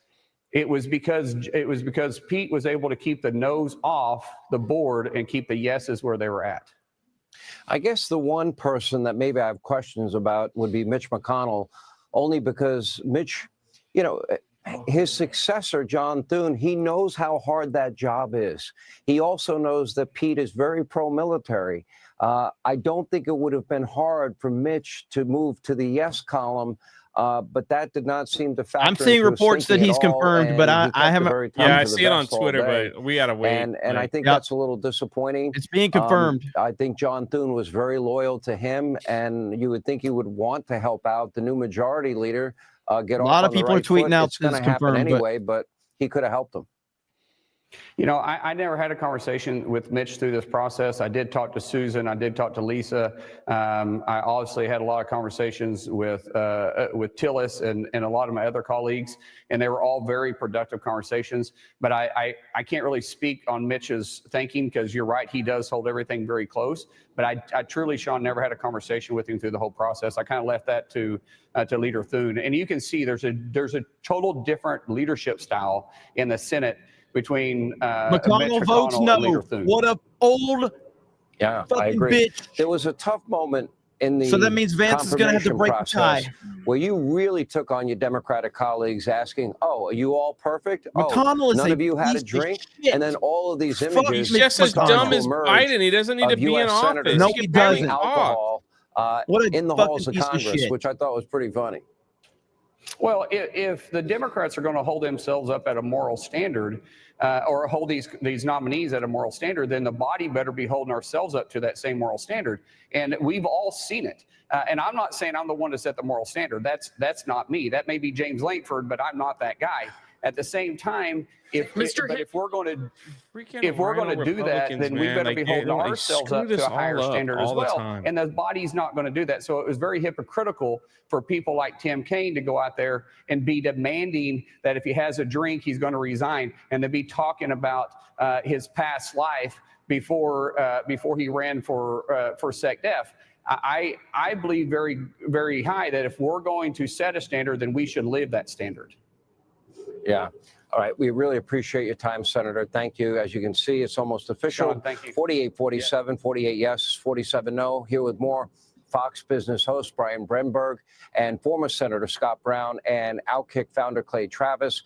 it was because Pete was able to keep the no's off the board and keep the yeses where they were at. I guess the one person that maybe I have questions about would be Mitch McConnell, only because Mitch, you know, his successor, John Thune, he knows how hard that job is. He also knows that Pete is very pro-military. I don't think it would have been hard for Mitch to move to the yes column, but that did not seem to factor. I'm seeing reports that he's confirmed, but I haven't. Yeah, I see it on Twitter, but we gotta wait. And I think that's a little disappointing. It's being confirmed. I think John Thune was very loyal to him, and you would think he would want to help out the new majority leader. Get a lot of people are tweeting out it's going to happen anyway, but he could have helped them. You know, I never had a conversation with Mitch through this process. I did talk to Susan. I did talk to Lisa. I obviously had a lot of conversations with Tillis and a lot of my other colleagues, and they were all very productive conversations. But I can't really speak on Mitch's thinking, because you're right, he does hold everything very close. But I truly, Sean, never had a conversation with him through the whole process. I kind of left that to Leader Thune. And you can see there's a total different leadership style in the Senate between McConnell votes no. What a old I agree. Bitch. There was a tough moment in the so that means Vance is going to have to break the tie, where you really took on your Democratic colleagues, asking, "Oh, are you all perfect? McConnell is none of you had a drink," and then all of these images. He's just as dumb as Biden. He doesn't need to be in office. No, he doesn't. Alcohol in the halls of Congress, which I thought was pretty funny. Well, if the Democrats are going to hold themselves up at a moral standard, or hold these nominees at a moral standard, then the body better be holding ourselves up to that same moral standard. And we've all seen it. And I'm not saying I'm the one to set the moral standard. That's not me. That may be James Lankford, but I'm not that guy. At the same time, if we're going to do that, then we better be holding ourselves up to a higher standard as well. And the body's not going to do that. So it was very hypocritical for people like Tim Kaine to go out there and be demanding that if he has a drink, he's going to resign, and to be talking about his past life before he ran for SecDef. I believe very, very high that if we're going to set a standard, then we should live that standard. Yeah. All right. We really appreciate your time, Senator. Thank you. As you can see, it's almost official. Sean, thank you. 48-47, 48 yes, 47 no. Here with more Fox Business host Brian Brenberg and former Senator Scott Brown and Outkick founder Clay Travis.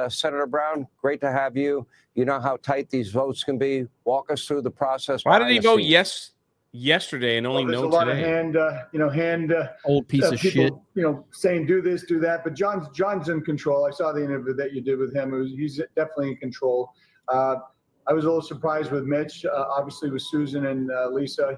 Senator Brown, great to have you. You know how tight these votes can be. Walk us through the process. Why did he vote yes yesterday and only no today? There's a lot of hand, old piece of people, shit. Saying do this, do that. But John's in control. I saw the interview that you did with him. He's definitely in control. I was a little surprised with Mitch. Obviously, with Susan and Lisa,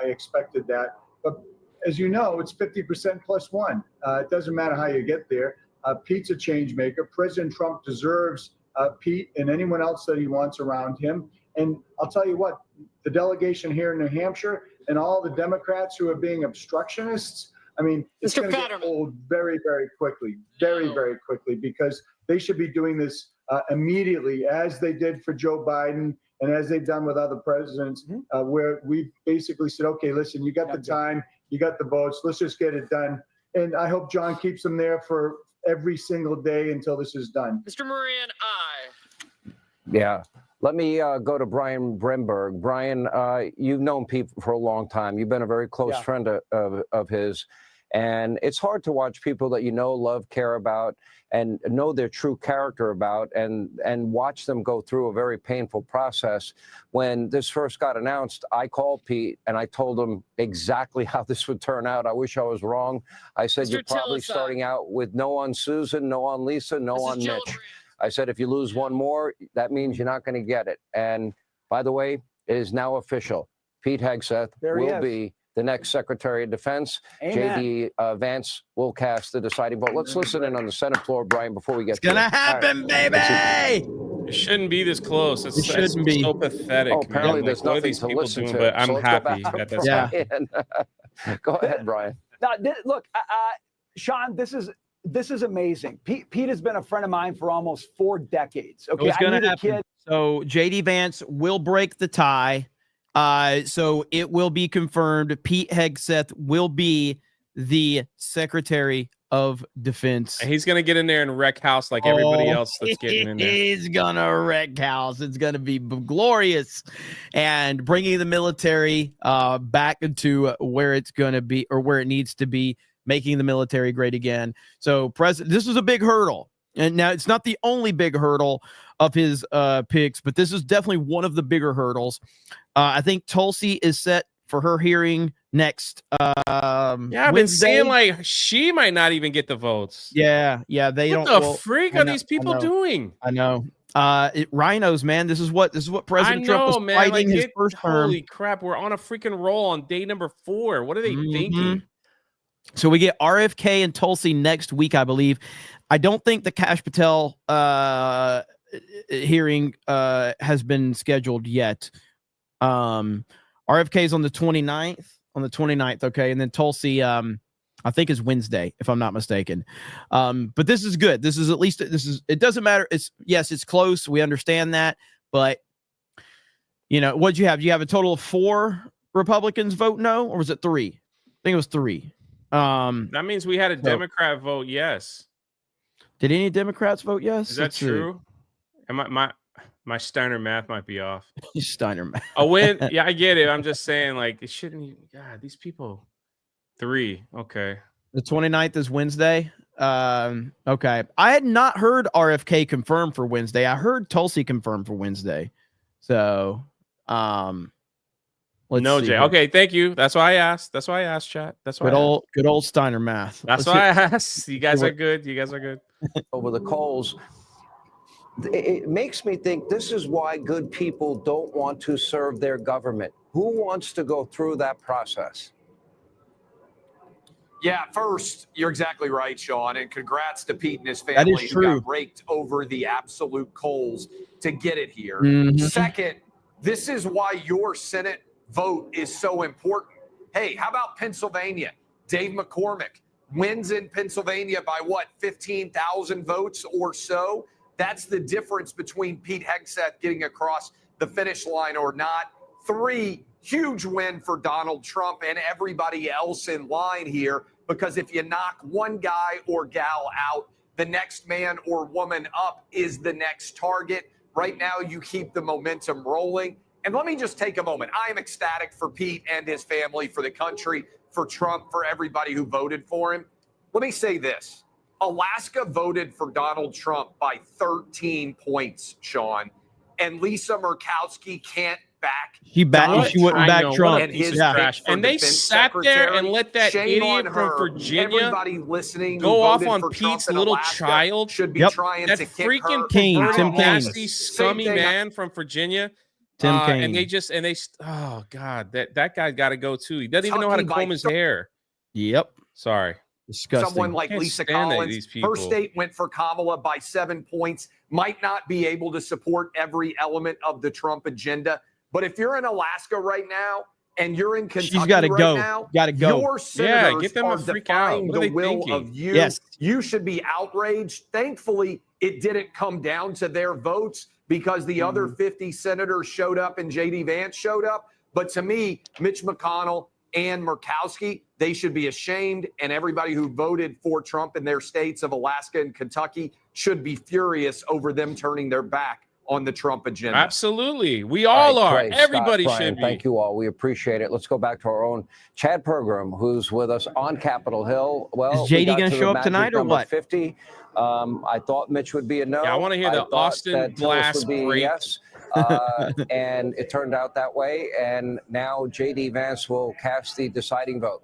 I expected that. But as you know, it's 50% plus one. It doesn't matter how you get there. Pete's a change maker. President Trump deserves Pete and anyone else that he wants around him. And I'll tell you what, the delegation here in New Hampshire and all the Democrats who are being obstructionists, I mean, it's going to get old very, very quickly, very, very quickly, because they should be doing this immediately, as they did for Joe Biden and as they've done with other presidents, where we basically said, okay, listen, you got the time, you got the votes, let's just get it done. And I hope John keeps them there for every single day until this is done. Mr. Moran, aye. Yeah. Let me go to Brian Brenberg. Brian, you've known Pete for a long time. You've been a very close friend of his. And it's hard to watch people that you know, love, care about, and know their true character about, and watch them go through a very painful process. When this first got announced, I called Pete and I told him exactly how this would turn out. I wish I was wrong. I said, you're probably starting out with no on Susan, no on Lisa, no on Mitch. I said, if you lose one more, that means you're not going to get it. And by the way, it is now official. Pete Hegseth will be the next Secretary of Defense. J.D. Vance will cast the deciding vote. Let's listen in on the Senate floor, Brian, before we get to it. It's going to happen, baby! It shouldn't be this close. It's shouldn't be so pathetic. Oh, apparently man. there's nothing to listen to. But I'm so happy that that's happening. Go ahead, Brian. Look, Sean, this is amazing. Pete has been a friend of mine for almost 4 decades. Okay, it's going to happen. So J.D. Vance will break the tie. So it will be confirmed. Pete Hegseth will be the Secretary of Defense. And he's gonna get in there and wreck house like everybody else that's getting in there. He's gonna wreck house. It's gonna be glorious, and bringing the military back into where it's gonna be or where it needs to be, making the military great again. So, this is a big hurdle, and now it's not the only big hurdle of his picks, but this is definitely one of the bigger hurdles. I think Tulsi is set for her hearing next I've been Wednesday. saying like she might not even get the votes. Yeah, they What don't. the freak are these people doing? I know. Rhinos, man. This is what President Trump was fighting his first term. Holy crap, we're on a freaking roll on day number 4. What are they thinking? So we get RFK and Tulsi next week, I believe. I don't think the Kash Patel hearing has been scheduled yet. RFK is on the 29th. Okay. And then Tulsi, I think is Wednesday, if I'm not mistaken. But this is good. This is at least, it doesn't matter. It's close. We understand that, but what'd you have? You have a total of 4 Republicans vote no, or was it 3? I think it was 3. That means we had a Democrat vote yes. Did any Democrats vote yes? Is that true? And my Steiner math might be off. Steiner math. A win. Yeah, I get it. I'm just saying, like, it shouldn't even. God, these people. 3. Okay. The 29th is Wednesday. Okay. I had not heard RFK confirm for Wednesday. I heard Tulsi confirm for Wednesday. So, no, Jay. Okay, thank you. That's why I asked. Chat. That's why. Good old Steiner math. That's why I asked. You guys are good. Over the coals. It makes me think this is why good people don't want to serve their government. Who wants to go through that process? Yeah, first, you're exactly right, Sean, and congrats to Pete and his family who got raked over the absolute coals to get it here. Second, this is why your Senate vote is so important. Hey, how about Pennsylvania? Dave McCormick wins in Pennsylvania by 15,000 votes or so. That's the difference between Pete Hegseth getting across the finish line or not. 3, huge win for Donald Trump and everybody else in line here, because if you knock one guy or gal out, the next man or woman up is the next target. Right now, you keep the momentum rolling. And let me just take a moment. I am ecstatic for Pete and his family, for the country, for Trump, for everybody who voted for him. Let me say this. Alaska voted for Donald Trump by 13 points, Sean, and Lisa Murkowski can't back. She wouldn't back Trump. And his and they sat there and let that idiot from Virginia everybody listening go off on Pete's little child. Should be trying that to freaking kick her. Tim Kaine. nasty, scummy man from Virginia. Tim Kaine. And they oh God, that guy got to go too. He doesn't even know how to comb his hair. Yep. Sorry. Disgusting. Someone like Lisa Collins, her state went for Kamala by 7 points, might not be able to support every element of the Trump agenda. But if you're in Alaska right now and you're in Kentucky she's got to go. now, Got to go. your senators get them are to freak out. defying What are the they will thinking? of you. Yes. You should be outraged. Thankfully, it didn't come down to their votes because the other 50 senators showed up and J.D. Vance showed up. But to me, Mitch McConnell and Murkowski, they should be ashamed, and everybody who voted for Trump in their states of Alaska and Kentucky should be furious over them turning their back on the Trump agenda. Absolutely. We all are. Great, Everybody Scott, Brian, should be. Thank you all. We appreciate it. Let's go back to our own Chad Pergram, who's with us on CapitolLl. Well, is JD going to show up tonight or what? 50. I thought Mitch would be a no. Yeah, I want to hear the Austin Glass break. Yes. And it turned out that way. And now J.D. Vance will cast the deciding vote.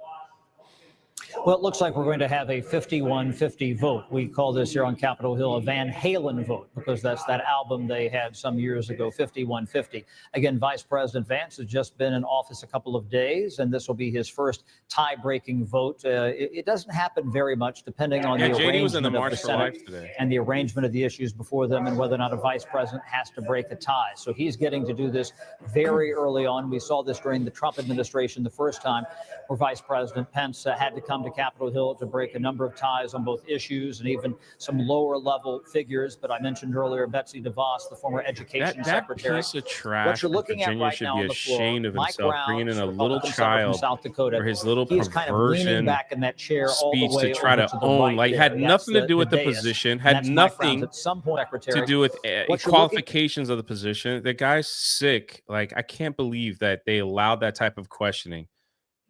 Well, it looks like we're going to have a 51-50 vote. We call this here on Capitol Hill a Van Halen vote because that's that album they had some years ago, 51-50. Again, Vice President Vance has just been in office a couple of days, and this will be his first tie-breaking vote. It doesn't happen very much, depending on the arrangement of the Senate and the arrangement of the issues before them and whether or not a vice president has to break a tie. So he's getting to do this very early on. We saw this during the Trump administration the first time, where Vice President Pence had to come come to Capitol Hill to break a number of ties on both issues and even some lower level figures. But I mentioned earlier Betsy DeVos, the former education That secretary. piece of trash. What you're looking at Virginia right should now be on the floor, ashamed of Mike himself, Brown, bringing in a little Republican senator from child South Dakota. for his little He's kind of leaning perversion back in that chair all speech the way to try over to to the own, right like, there. had That's nothing to do with the dais. position, And had that's Mike Brown's nothing at some point, to Secretary. do with What you're looking- qualifications of the position. The guy's sick. Like, I can't believe that they allowed that type of questioning.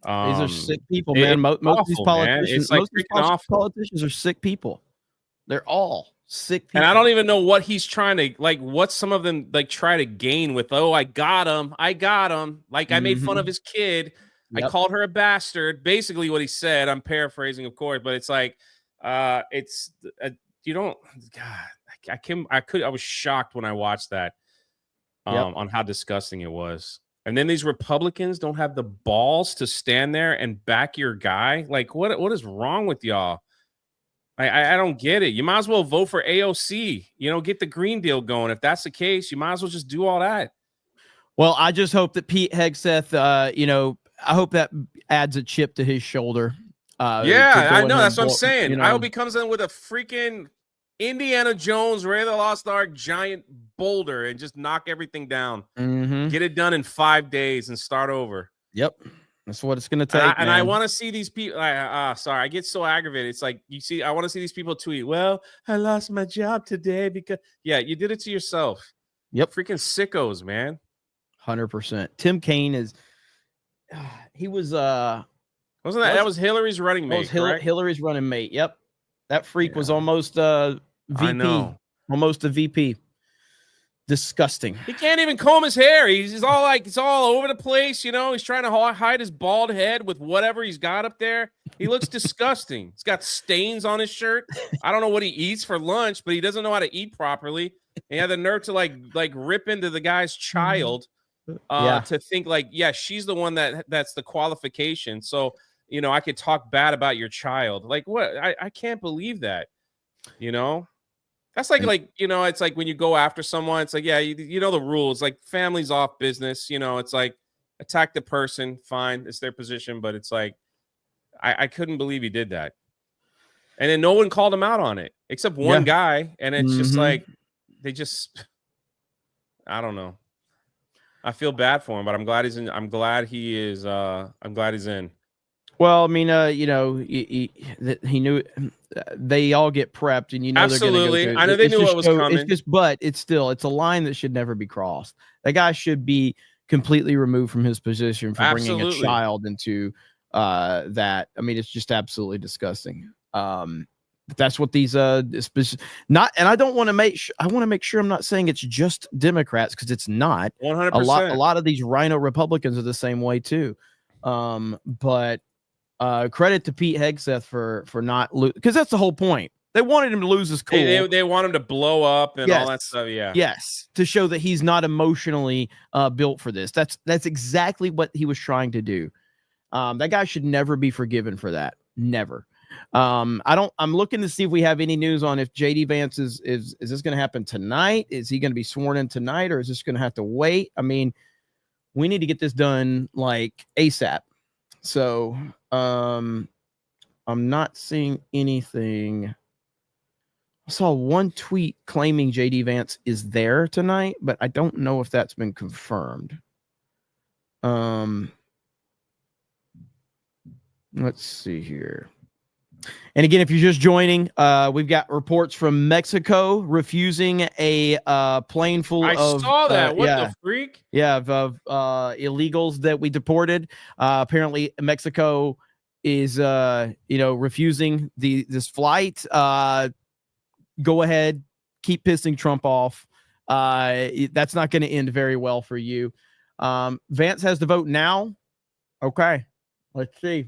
These are sick people, it- man. it's Most of these awful, man. politicians, It's like most of these freaking awful. politicians are sick people. They're all sick people. And I don't even know what he's trying to, like, what some of them like try to gain with, oh, I got him. Like, I made fun of his kid. I Yep. called her a bastard. Basically what he said. I'm paraphrasing, of course, but it's like, you don't, God, I was shocked when I watched that, on how disgusting it was. And then these Republicans don't have the balls to stand there and back your guy. Like, what is wrong with y'all? I don't get it. You might as well vote for AOC, get the Green Deal going. If that's the case, you might as well just do all that. Well, I just hope that Pete Hegseth, I hope that adds a chip to his shoulder. Yeah, I know. That's what I'm saying. I hope he comes in with a freaking Indiana Jones, Raiders of the Lost Ark giant boulder and just knock everything down. Get it done in 5 days and start over. Yep. That's what it's going to take. And I want to see these people. Sorry, I get so aggravated. It's like, I want to see these people tweet, well, I lost my job today because, yeah, you did it to yourself. Yep. Freaking sickos, man. 100%. Tim Kaine is, he was, that was Hillary's running mate, correct? Hillary's running mate. Yep. That freak was almost VP. I know. Almost a VP. Disgusting. He can't even comb his hair. He's all like, it's all over the place. He's trying to hide his bald head with whatever he's got up there. He looks disgusting. He's got stains on his shirt. I don't know what he eats for lunch, but he doesn't know how to eat properly. He had the nerve to like rip into the guy's child to think like, yeah, she's the one that's the qualification. So, I could talk bad about your child. Like, what? I can't believe that, That's like, it's like when you go after someone, it's like, yeah, you know the rules, like family's off business, it's like attack the person, fine, it's their position, but it's like, I couldn't believe he did that. And then no one called him out on it except one guy. And it's just like, I don't know. I feel bad for him, but I'm glad he's in. I'm glad he's in. Well, I mean, he knew they all get prepped, and absolutely. They're going to go. I know they knew what was coming. It's a line that should never be crossed. That guy should be completely removed from his position for bringing a child into that. I mean, it's just absolutely disgusting. But that's what these not. And I don't want to make. I want to make sure I'm not saying it's just Democrats, because it's not. 100%. A lot of these rhino Republicans are the same way too. But credit to Pete Hegseth for not because that's the whole point. They wanted him to lose his cool. They want him to blow up and all that stuff. Yeah. Yes, to show that he's not emotionally built for this. That's exactly what he was trying to do. That guy should never be forgiven for that. Never. I'm looking to see if we have any news on if JD Vance is this going to happen tonight? Is he going to be sworn in tonight, or is this going to have to wait? I mean, we need to get this done like ASAP. So I'm not seeing anything. I saw one tweet claiming JD Vance is there tonight, but I don't know if that's been confirmed. Let's see here. And again, if you're just joining, we've got reports from Mexico refusing a plane full of. I saw that. What the freak? Yeah, of illegals that we deported. Apparently, Mexico is refusing this flight. Go ahead, keep pissing Trump off. That's not going to end very well for you. Vance has the vote now. Okay, let's see.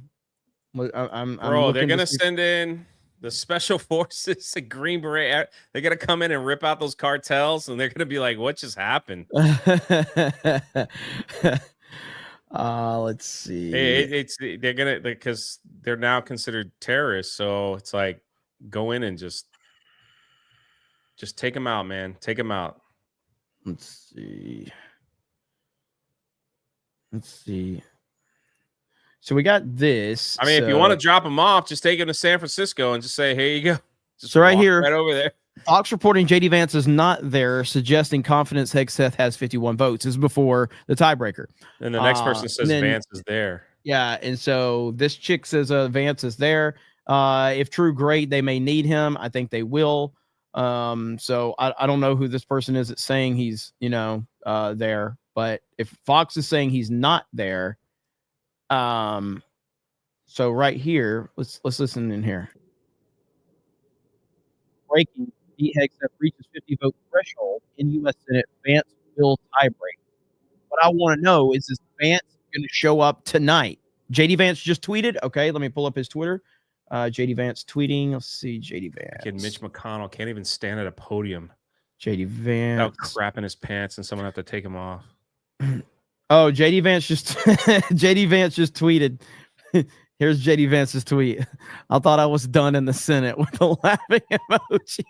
I'm they're gonna send in the special forces, the Green Beret. They're gonna come in and rip out those cartels, and they're gonna be like, "What just happened?" Let's see. They're gonna, because they're now considered terrorists. So it's like, go in and just take them out, man. Take them out. Let's see. So we got this. I mean, if you want to drop him off, just take him to San Francisco and just say, "Here you go." Just so right walk here, right over there. Fox reporting JD Vance is not there, suggesting confidence Hegseth has 51 votes. This is before the tiebreaker. And the next person says Vance is there. Yeah, and so this chick says Vance is there. If true, great. They may need him. I think they will. So I don't know who this person is that's saying he's, there. But if Fox is saying he's not there, so right here, let's listen in here. Breaking: Pete Hegseth reaches 50 vote threshold in U.S. Senate. Vance will tiebreak. What I want to know is Vance going to show up tonight? JD Vance just tweeted. Okay, let me pull up his Twitter. JD Vance tweeting. Let's see. JD Vance. Kid Mitch McConnell can't even stand at a podium. JD Vance. Without crapping his pants and someone have to take him off. Oh, JD Vance just JD Vance just tweeted. Here's JD Vance's tweet. I thought I was done in the Senate with a laughing emoji.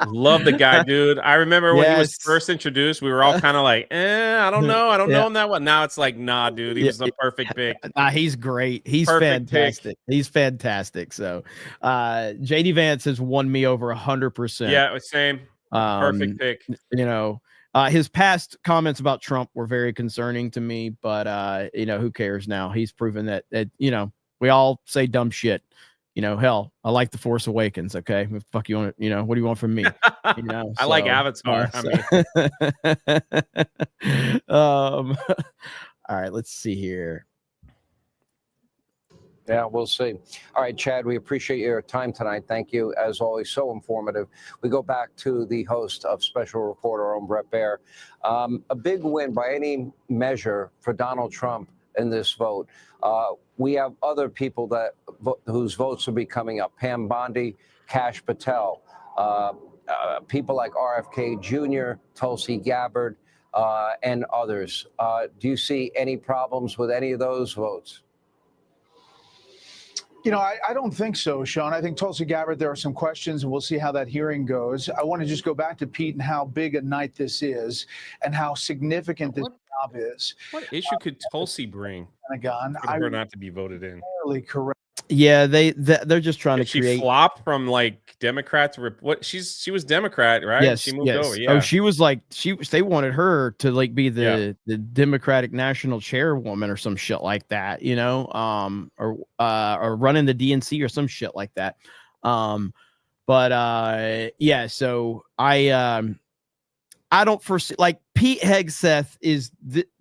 Love the guy, dude. I remember when he was first introduced, we were all kind of like, I don't know. I don't know him that well. Now it's like, nah, dude, he was the perfect pick. He's great. He's Perfect fantastic. He's fantastic. So JD Vance has won me over 100%. Yeah, same. Perfect pick. His past comments about Trump were very concerning to me, but who cares now? He's proven that we all say dumb shit. Hell, I like The Force Awakens. Okay, what the fuck you want? What do you want from me? I like Avatar. All right, let's see here. Yeah, we'll see. All right, Chad, we appreciate your time tonight. Thank you, as always, so informative. We go back to the host of Special Reporter on Brett Baer. A big win by any measure for Donald Trump in this vote. We have other people whose votes will be coming up. Pam Bondi, Kash Patel, people like RFK Jr., Tulsi Gabbard, and others. Do you see any problems with any of those votes? I don't think so, Sean. I think Tulsi Gabbard, there are some questions, and we'll see how that hearing goes. I want to just go back to Pete and how big a night this is and how significant this job is. What issue could Tulsi bring? For her not to be voted in. Correct. Yeah, they're just trying Did to create. She flopped from like Democrat to what? She was Democrat, right? Yes, she moved over. Yeah. Oh, she was like they wanted her to like be the Democratic National Chairwoman or some shit like that, or running the DNC or some shit like that. So I don't foresee, like, Pete Hegseth is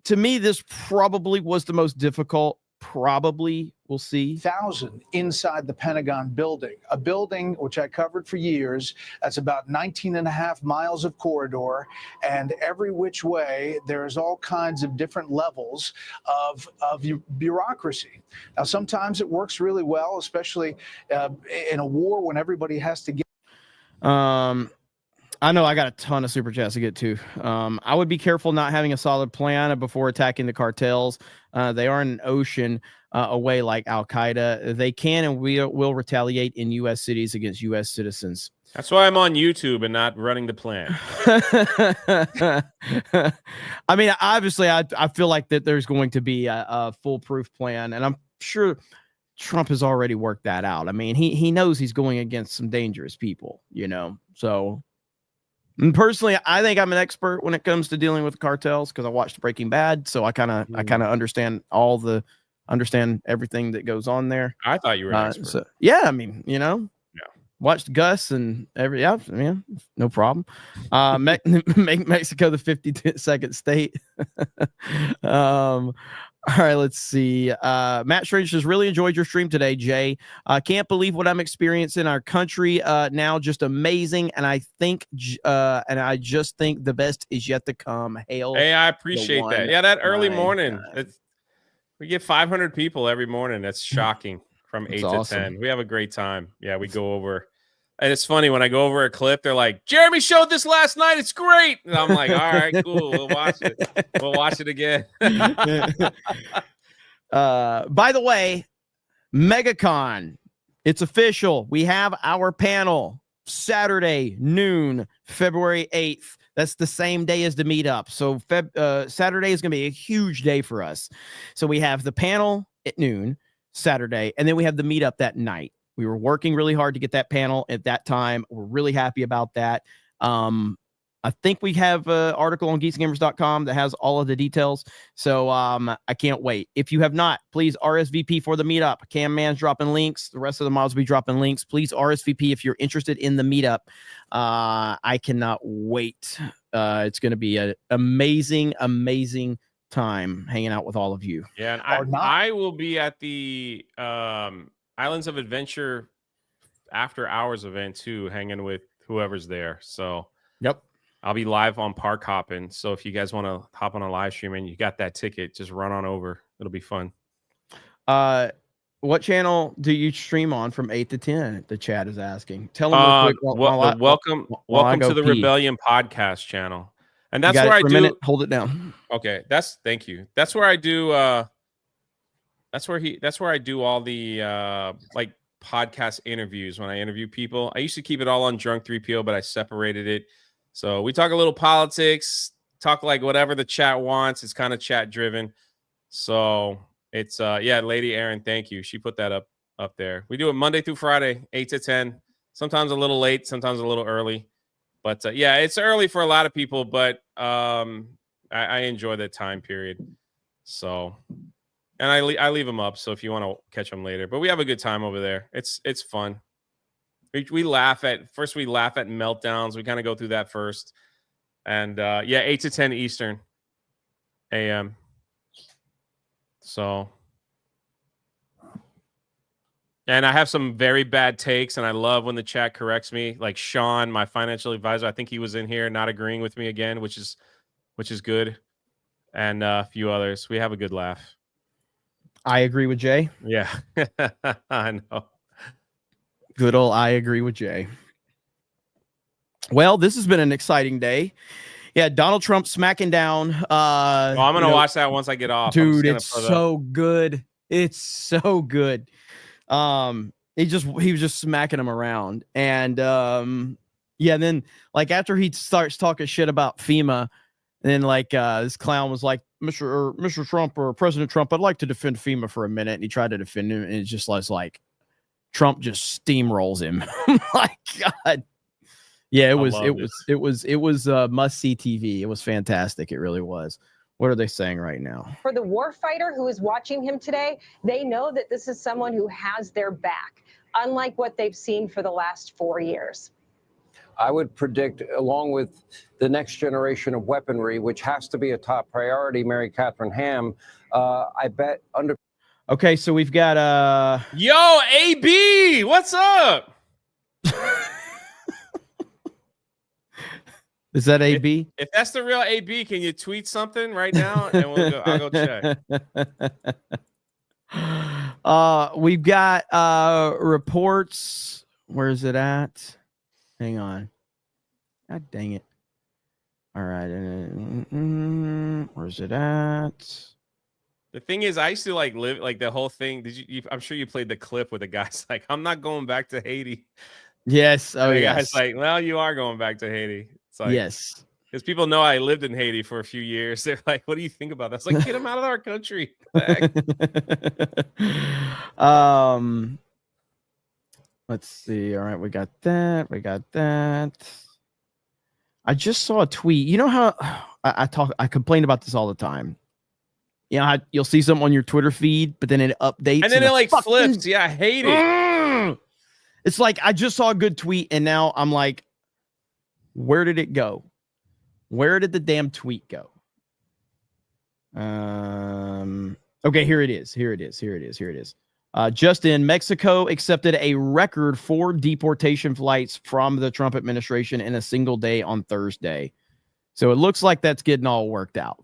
to me, this probably was the most difficult. Probably, we'll see. 1,000 inside the Pentagon building, a building which I covered for years. That's about 19 and a half miles of corridor, and every which way there's all kinds of different levels of bureaucracy. Now, sometimes it works really well, especially in a war when everybody has to get. I know I got a ton of super chats to get to. I would be careful not having a solid plan before attacking the cartels. They are in an ocean away like Al-Qaeda. They can and will retaliate in U.S. cities against U.S. citizens. That's why I'm on YouTube and not running the plan. I mean, obviously, I feel like that there's going to be a foolproof plan, and I'm sure Trump has already worked that out. I mean, he knows he's going against some dangerous people, so... And personally, I think I'm an expert when it comes to dealing with cartels because I watched Breaking Bad, so I kind of understand everything that goes on there. I thought you were an expert. So, I mean, watched Gus and no problem. Make Mexico the 52nd state. All right, let's see. Matt Strange says, really enjoyed your stream today, Jay. Can't believe what I'm experiencing in our country now. Just amazing. And I just think the best is yet to come. Hail. Hey, I appreciate that. Yeah, that early morning. We get 500 people every morning. That's shocking from 8 to 10. We have a great time. Yeah, we go over. And it's funny when I go over a clip, they're like, Jeremy showed this last night. It's great. And I'm like, all right, cool. We'll watch it. We'll watch it again. By the way, MegaCon, it's official. We have our panel Saturday, noon, February 8th. That's the same day as the meetup. So Saturday is going to be a huge day for us. So we have the panel at noon Saturday, and then we have the meetup that night. We were working really hard to get that panel at that time. We're really happy about that. I think we have an article on geeksgamers.com that has all of the details. So I can't wait. If you have not, please RSVP for the meetup. Cam Man's dropping links. The rest of the mods will be dropping links. Please RSVP if you're interested in the meetup. I cannot wait. It's going to be an amazing, amazing time hanging out with all of you. Yeah, and I will be at the Islands of Adventure after hours event too, hanging with whoever's there. So yep, I'll be live on Park Hopping. So if you guys want to hop on a live stream and you got that ticket, just run on over. It'll be fun. What channel do you stream on from 8 to 10? The chat is asking. Tell them real quick. Welcome to the Rebellion podcast channel. And that's where I do. Minute, hold it down. Okay, thank you. That's where I do. That's where I do all the like podcast interviews when I interview people. I used to keep it all on Drunk 3PO, but I separated it. So we talk a little politics, talk like whatever the chat wants. It's kind of chat driven. So it's yeah, Lady Aaron, thank you. She put that up there. We do it Monday through Friday, 8 to 10. Sometimes a little late, sometimes a little early. But yeah, it's early for a lot of people, but I enjoy that time period. So, and I leave them up. So if you want to catch them later, but we have a good time over there. It's fun. We laugh at meltdowns. We kind of go through that first, and yeah, 8 to 10 Eastern AM. So, and I have some very bad takes, and I love when the chat corrects me. Like Sean, my financial advisor, I think he was in here not agreeing with me again, which is good, and a few others. We have a good laugh. I agree with Jay. Yeah, I know. Good old I agree with Jay. Well, this has been an exciting day. Yeah, Donald Trump smacking down. I'm gonna watch that once I get off. Dude, it's so good. It's so good. He was just smacking him around, and yeah, then like after he starts talking shit about FEMA, and then like this clown was like, Mr. Trump or President Trump, I'd like to defend FEMA for a minute, and he tried to defend him, and it just was like Trump just steamrolls him. My God. Yeah, it was must see TV. It was fantastic. It really was. What are they saying right now? For the warfighter who is watching him today, they know that this is someone who has their back, unlike what they've seen for the last 4 years. I would predict, along with the next generation of weaponry, which has to be a top priority, Mary Catherine Ham, I bet under. Okay, so we've got Yo, AB, what's up? Is that AB? If that's the real AB, can you tweet something right now? And I'll go check. We've got reports. Where is it at? Hang on. God dang it. All right. Where's it at? The thing is, I used to like live like the whole thing. I'm sure you played the clip with the guy's like, I'm not going back to Haiti. Yes. Oh, the yes. guy's like, well, you are going back to Haiti. It's like, yes. Because people know I lived in Haiti for a few years. They're like, what do you think about that? It's like, get him out of our country. Let's see. All right, we got that. We got that. I just saw a tweet. You know how I complain about this all the time. You know, you'll see something on your Twitter feed, but then it updates. And then it like flips. Yeah, I hate it. It's like I just saw a good tweet and now I'm like, where did it go? Where did the damn tweet go? Okay, here it is. Here it is. Just in, Mexico accepted a record 4 deportation flights from the Trump administration in a single day on Thursday. So it looks like that's getting all worked out.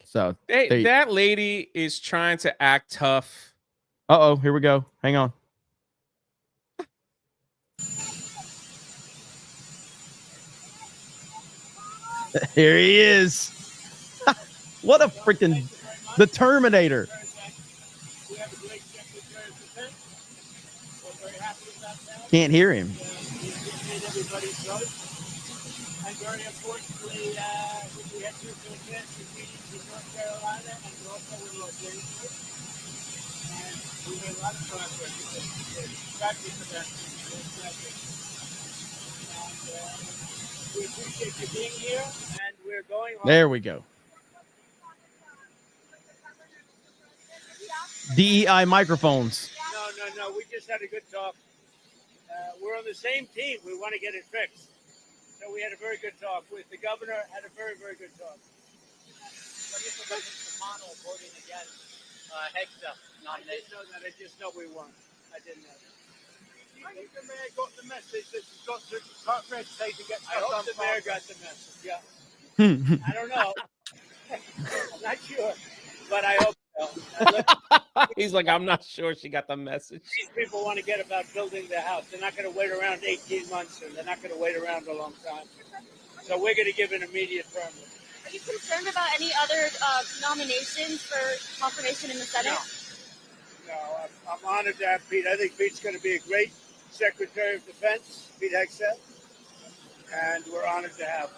So that lady is trying to act tough. Uh-oh, here we go. Hang on. Here he is. What a freaking the Terminator. Can't hear him. We made a lot of progress. Practice the best. We appreciate you being here, and we're going on. There we go. DEI microphones. No. We just had a good talk. We're on the same team. We want to get it fixed. So we had a very good talk with the governor. Had a very, very good talk. What do you think of McConnell voting against Hegseth nomination? I didn't know that. I just know we won. I didn't know that. I think the mayor got the message that he's got to cut red tape and get stuff done. I hope the mayor got the message. Yeah. I don't know. I'm not sure, but I hope so. He's like, I'm not sure she got the message. These people want to get about building their house. They're not going to wait around 18 months, and they're not going to wait around a long time. So we're going to give an immediate permit. Are you concerned about any other nominations for confirmation in the Senate? No, I'm honored to have Pete. I think Pete's going to be a great Secretary of Defense, Pete Hegseth, and we're honored to have him.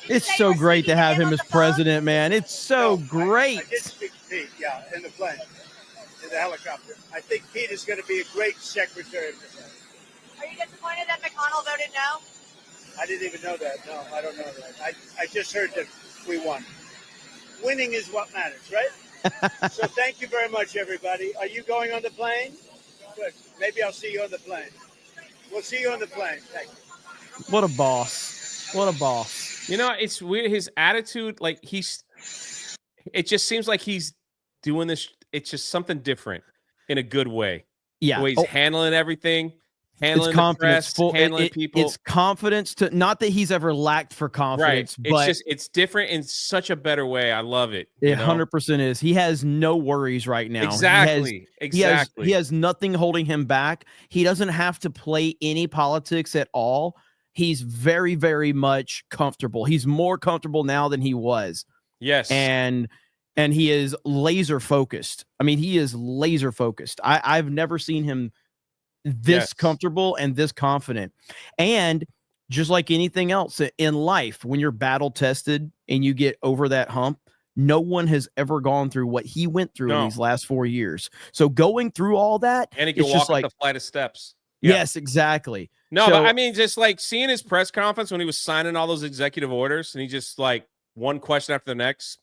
It's so great to have him as president, man. It's so great. I did speak to Pete, yeah, in the plane, in the helicopter. I think Pete is going to be a great Secretary of Defense. Are you disappointed that McConnell voted no? I didn't even know that. No, I don't know that. I just heard that we won. Winning is what matters, right? So thank you very much, everybody. Are you going on the plane? Good. Maybe I'll see you on the plane. We'll see you on the plane. Thank you. What a boss. What a boss. You know, it's weird. His attitude, like it just seems like he's doing this. It's just something different in a good way. Yeah. The way he's handling everything, handling the press, handling people. It's confidence to, not that he's ever lacked for confidence, Right. but It's different in such a better way. I love it. It 100% is. He has no worries right now. Exactly. He has nothing holding him back. He doesn't have to play any politics at all. He's very, very much comfortable. He's more comfortable now than he was. Yes. And he is laser focused. I mean, he is laser focused. I've never seen him this comfortable and this confident. And just like anything else in life, when you're battle tested and you get over that hump, no one has ever gone through what he went through in these last 4 years. So going through all that, And he can it's walk just up like the flight of steps. Yeah. Yes, exactly. No, So- but I mean, just like seeing his press conference when he was signing all those executive orders, and he just like one question after the next.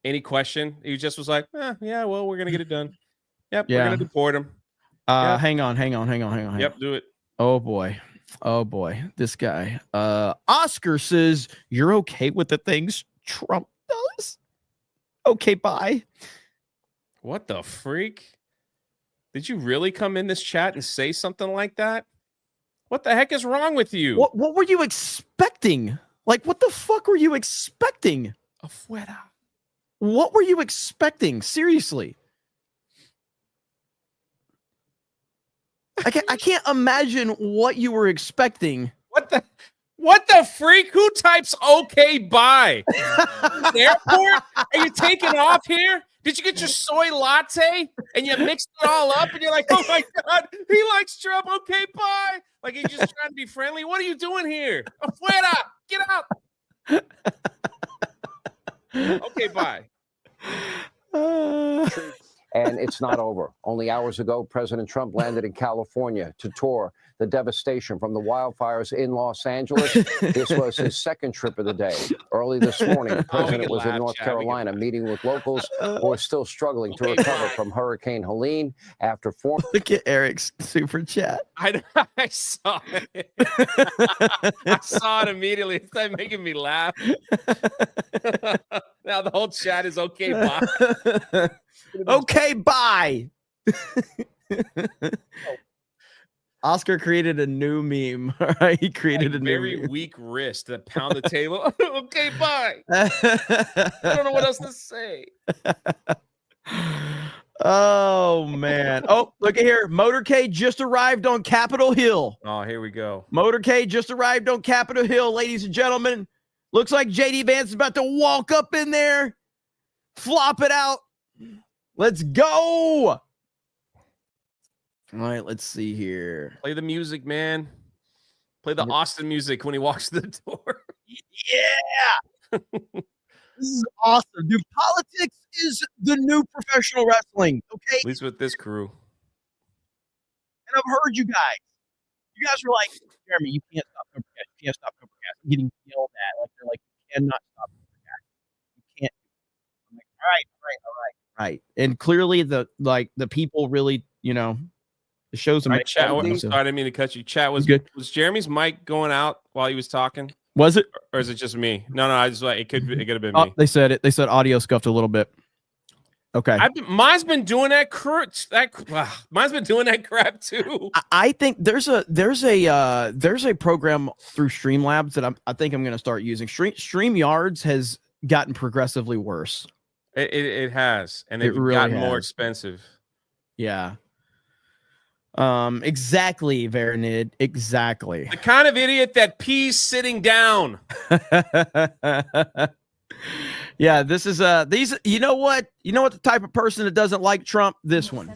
Any question, he just was like, "Yeah, well, we're gonna get it done. Yep, we're Yeah. gonna deport him." Hang on. Yep, do it. Oh boy. This guy. Oscar says you're okay with the things Trump does. Okay, bye. What the freak? Did you really come in this chat and say something like that? What the heck is wrong with you? What were you expecting? Like, what the fuck were you expecting? Afuera. What were you expecting? Seriously. I can't imagine what you were expecting. What the freak? Who types okay bye? The airport? Are you taking off here? Did you get your soy latte and you mixed it all up and you're like, oh my God, he likes Trump. Okay, bye. Like he's just trying to be friendly. What are you doing here? Afuera. Get out. Okay, bye. And it's not over. Only hours ago, President Trump landed in California to tour the devastation from the wildfires in Los Angeles. This was his second trip of the day. Early this morning, the president was in North Carolina meeting with locals who are still struggling to recover from Hurricane Helene after four. Look at Eric's super chat. I saw it. I saw it immediately. It's not making me laugh. Now the whole chat is okay, bye. Okay, bye. Oscar created a new meme. All right, he created a new Very meme. weak wrist that pound the table. Okay, bye. I don't know what else to say. Oh man. Oh, look at here. Motorcade just arrived on Capitol Hill. Oh, here we go. Motorcade just arrived on Capitol Hill, ladies and gentlemen. Looks like JD Vance is about to walk up in there, flop it out. Let's go. All right, let's see here. Play the music, man. Play the Austin music when he walks through the door. Yeah. This is awesome, dude. Politics is the new professional wrestling, okay? At least with this crew. And I've heard you guys. You guys were like, Jeremy, you can't stop CobraCast. You can't stop CobraCast. I'm getting yelled at. Like, they're like, you cannot stop CobraCast. You can't. I'm like, all right. Right. And clearly the people really, the show's All right, amazing. chat. I'm sorry, I didn't mean to cut you. Chat was good. Was Jeremy's mic going out while he was talking? Was it? Or is it just me? No, I just like it could have been Oh, me. they said it. They said audio scuffed a little bit. Okay. Mine's been doing that mine's been doing that crap too. I think there's a program through Streamlabs that I think I'm going to start using. StreamYards has gotten progressively worse. It has, and It they've really gotten more has. expensive. Yeah. Exactly, Veronid. Exactly. The kind of idiot that pees sitting down. Yeah, this is these. You know what the type of person that doesn't like Trump? This one.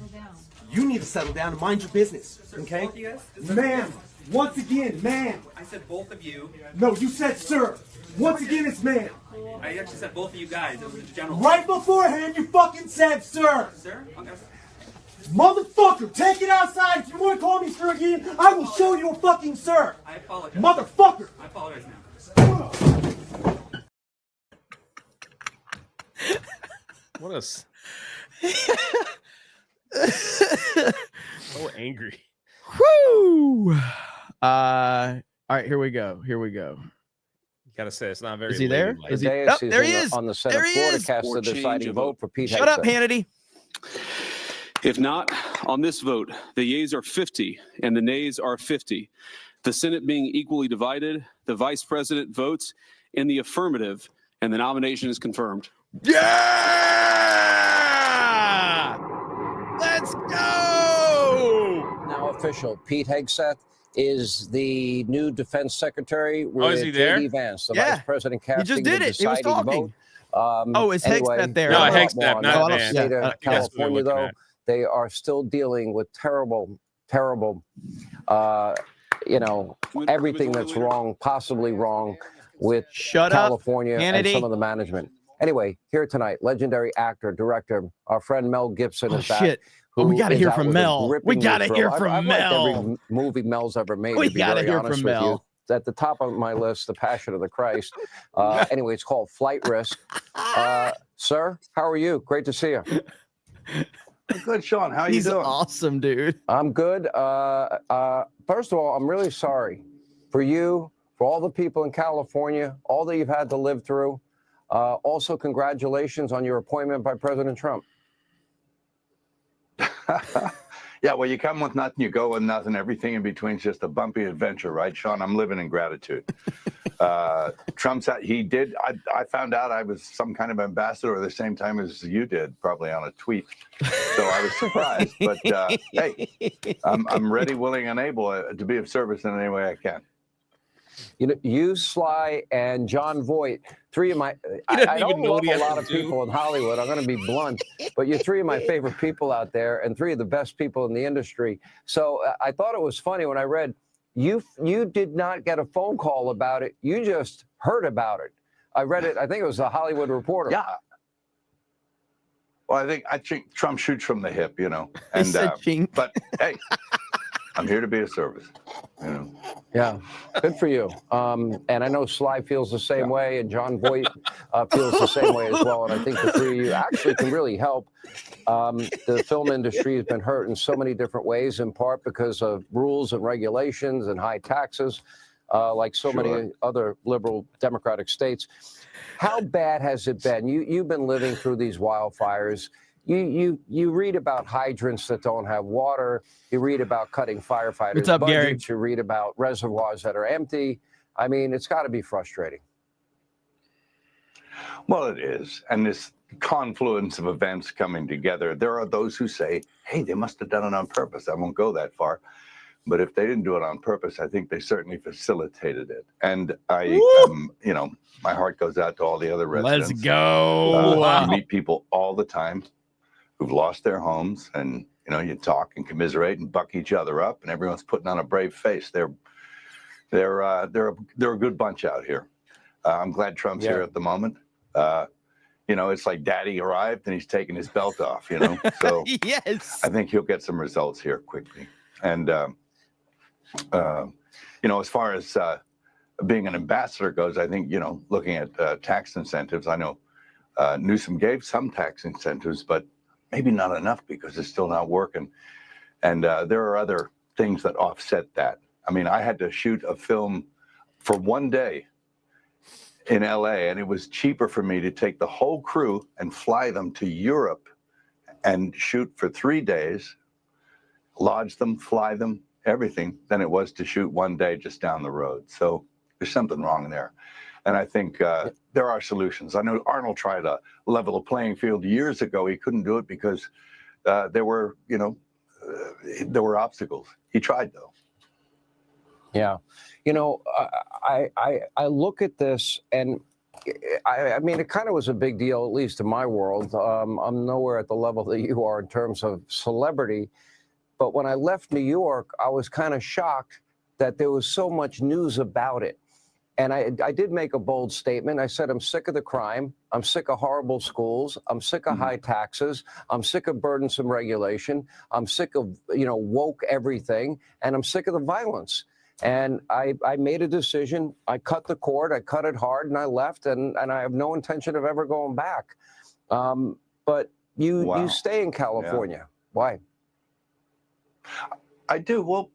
You need to settle down and mind your business, okay? Both of you guys? Ma'am, once again, ma'am. I said both of you. No, you said sir. Once again, it's ma'am. I actually said both of you guys. It was a general. Right beforehand, you fucking said sir. Sir? Okay. Motherfucker, take it outside. If you want to call me sir again, I will show you a fucking sir. I apologize. Motherfucker. I apologize now. What a so angry. Whoo! All right, here we go. You gotta say it's not very. Is he there? ladylike. Is he? Deus Oh, is there he in is. on the Senate There he floor to is. cast the deciding vote for Pete Shut up, Hegseth. Hannity. If not, on this vote, the yeas are 50 and the nays are 50. The Senate being equally divided, the vice president votes in the affirmative, and the nomination is confirmed. Yeah! Let's go! Now official. Pete Hegseth is the new defense secretary with is he there? J.D. Vance, the Yeah. vice president He casting just did the it. He was deciding talking. vote. Is anyway, Hegseth there? there's No, a lot Hegseth, more on not that. Vance. State I of think that's what we're California, looking though, at. they are still dealing with terrible, everything that's wrong, possibly wrong with Shut up, California and Hannity. some of the management. Anyway, here tonight, legendary actor, director, our friend Mel Gibson is back. Shit. Oh, we who gotta is hear out from with a Mel. We gripping new gotta thrill. hear from I've liked Mel. every movie Mel's ever made, We to be gotta very hear honest from with Mel. you. It's at the top of my list, The Passion of the Christ. Anyway, it's called Flight Risk. Sir, how are you? Great to see you. Good, Sean. How are you He's doing? awesome, dude. I'm good. First of all, I'm really sorry for you, for all the people in California, all that you've had to live through. Also, congratulations on your appointment by President Trump. Yeah, well, you come with nothing, you go with nothing. Everything in between is just a bumpy adventure, right, Sean? I'm living in gratitude. Trump's, I found out I was some kind of ambassador at the same time as you did, probably on a tweet. So I was surprised. But hey, I'm ready, willing, and able to be of service in any way I can. You know, you, Sly, and John Voight, three of my. I don't love a lot of people in Hollywood. I'm going to be blunt, but you're three of my favorite people out there, and three of the best people in the industry. So I thought it was funny when I read you did not get a phone call about it. You just heard about it. I read it. I think it was the Hollywood Reporter. Yeah. Well, I think Trump shoots from the hip, And but hey, I'm here to be of service. Yeah, good for you. And I know Sly feels the same way, and John Voight feels the same way as well. And I think the three of you actually can really help. The film industry has been hurt in so many different ways, in part because of rules and regulations and high taxes, like so many other liberal Democratic states. How bad has it been? You've been living through these wildfires. You read about hydrants that don't have water. You read about cutting firefighters' What's up, Gary? budgets. You read about reservoirs that are empty. I mean, it's got to be frustrating. Well, it is. And this confluence of events coming together, there are those who say, hey, they must have done it on purpose. I won't go that far. But if they didn't do it on purpose, I think they certainly facilitated it. And my heart goes out to all the other residents. Let's go. I meet people all the time who've lost their homes, and you talk and commiserate and buck each other up, and everyone's putting on a brave face. They're a good bunch out here. I'm glad Trump's here at the moment. It's like daddy arrived and he's taking his belt off, So yes, I think he'll get some results here quickly. And, as far as being an ambassador goes, I think, looking at tax incentives, I know Newsom gave some tax incentives, but maybe not enough because it's still not working. And there are other things that offset that. I mean, I had to shoot a film for one day in LA, and it was cheaper for me to take the whole crew and fly them to Europe and shoot for 3 days, lodge them, fly them, everything, than it was to shoot one day just down the road. So there's something wrong there. And I think there are solutions. I know Arnold tried to level the playing field years ago. He couldn't do it because there were obstacles. He tried, though. Yeah. I look at this, and I mean, it kind of was a big deal, at least in my world. I'm nowhere at the level that you are in terms of celebrity. But when I left New York, I was kind of shocked that there was so much news about it. And I did make a bold statement. I said, I'm sick of the crime. I'm sick of horrible schools. I'm sick of high taxes. I'm sick of burdensome regulation. I'm sick of, woke everything. And I'm sick of the violence. And I made a decision. I cut the cord. I cut it hard, and I left. And I have no intention of ever going back. But you stay in California. Yeah. Why? I do. Well,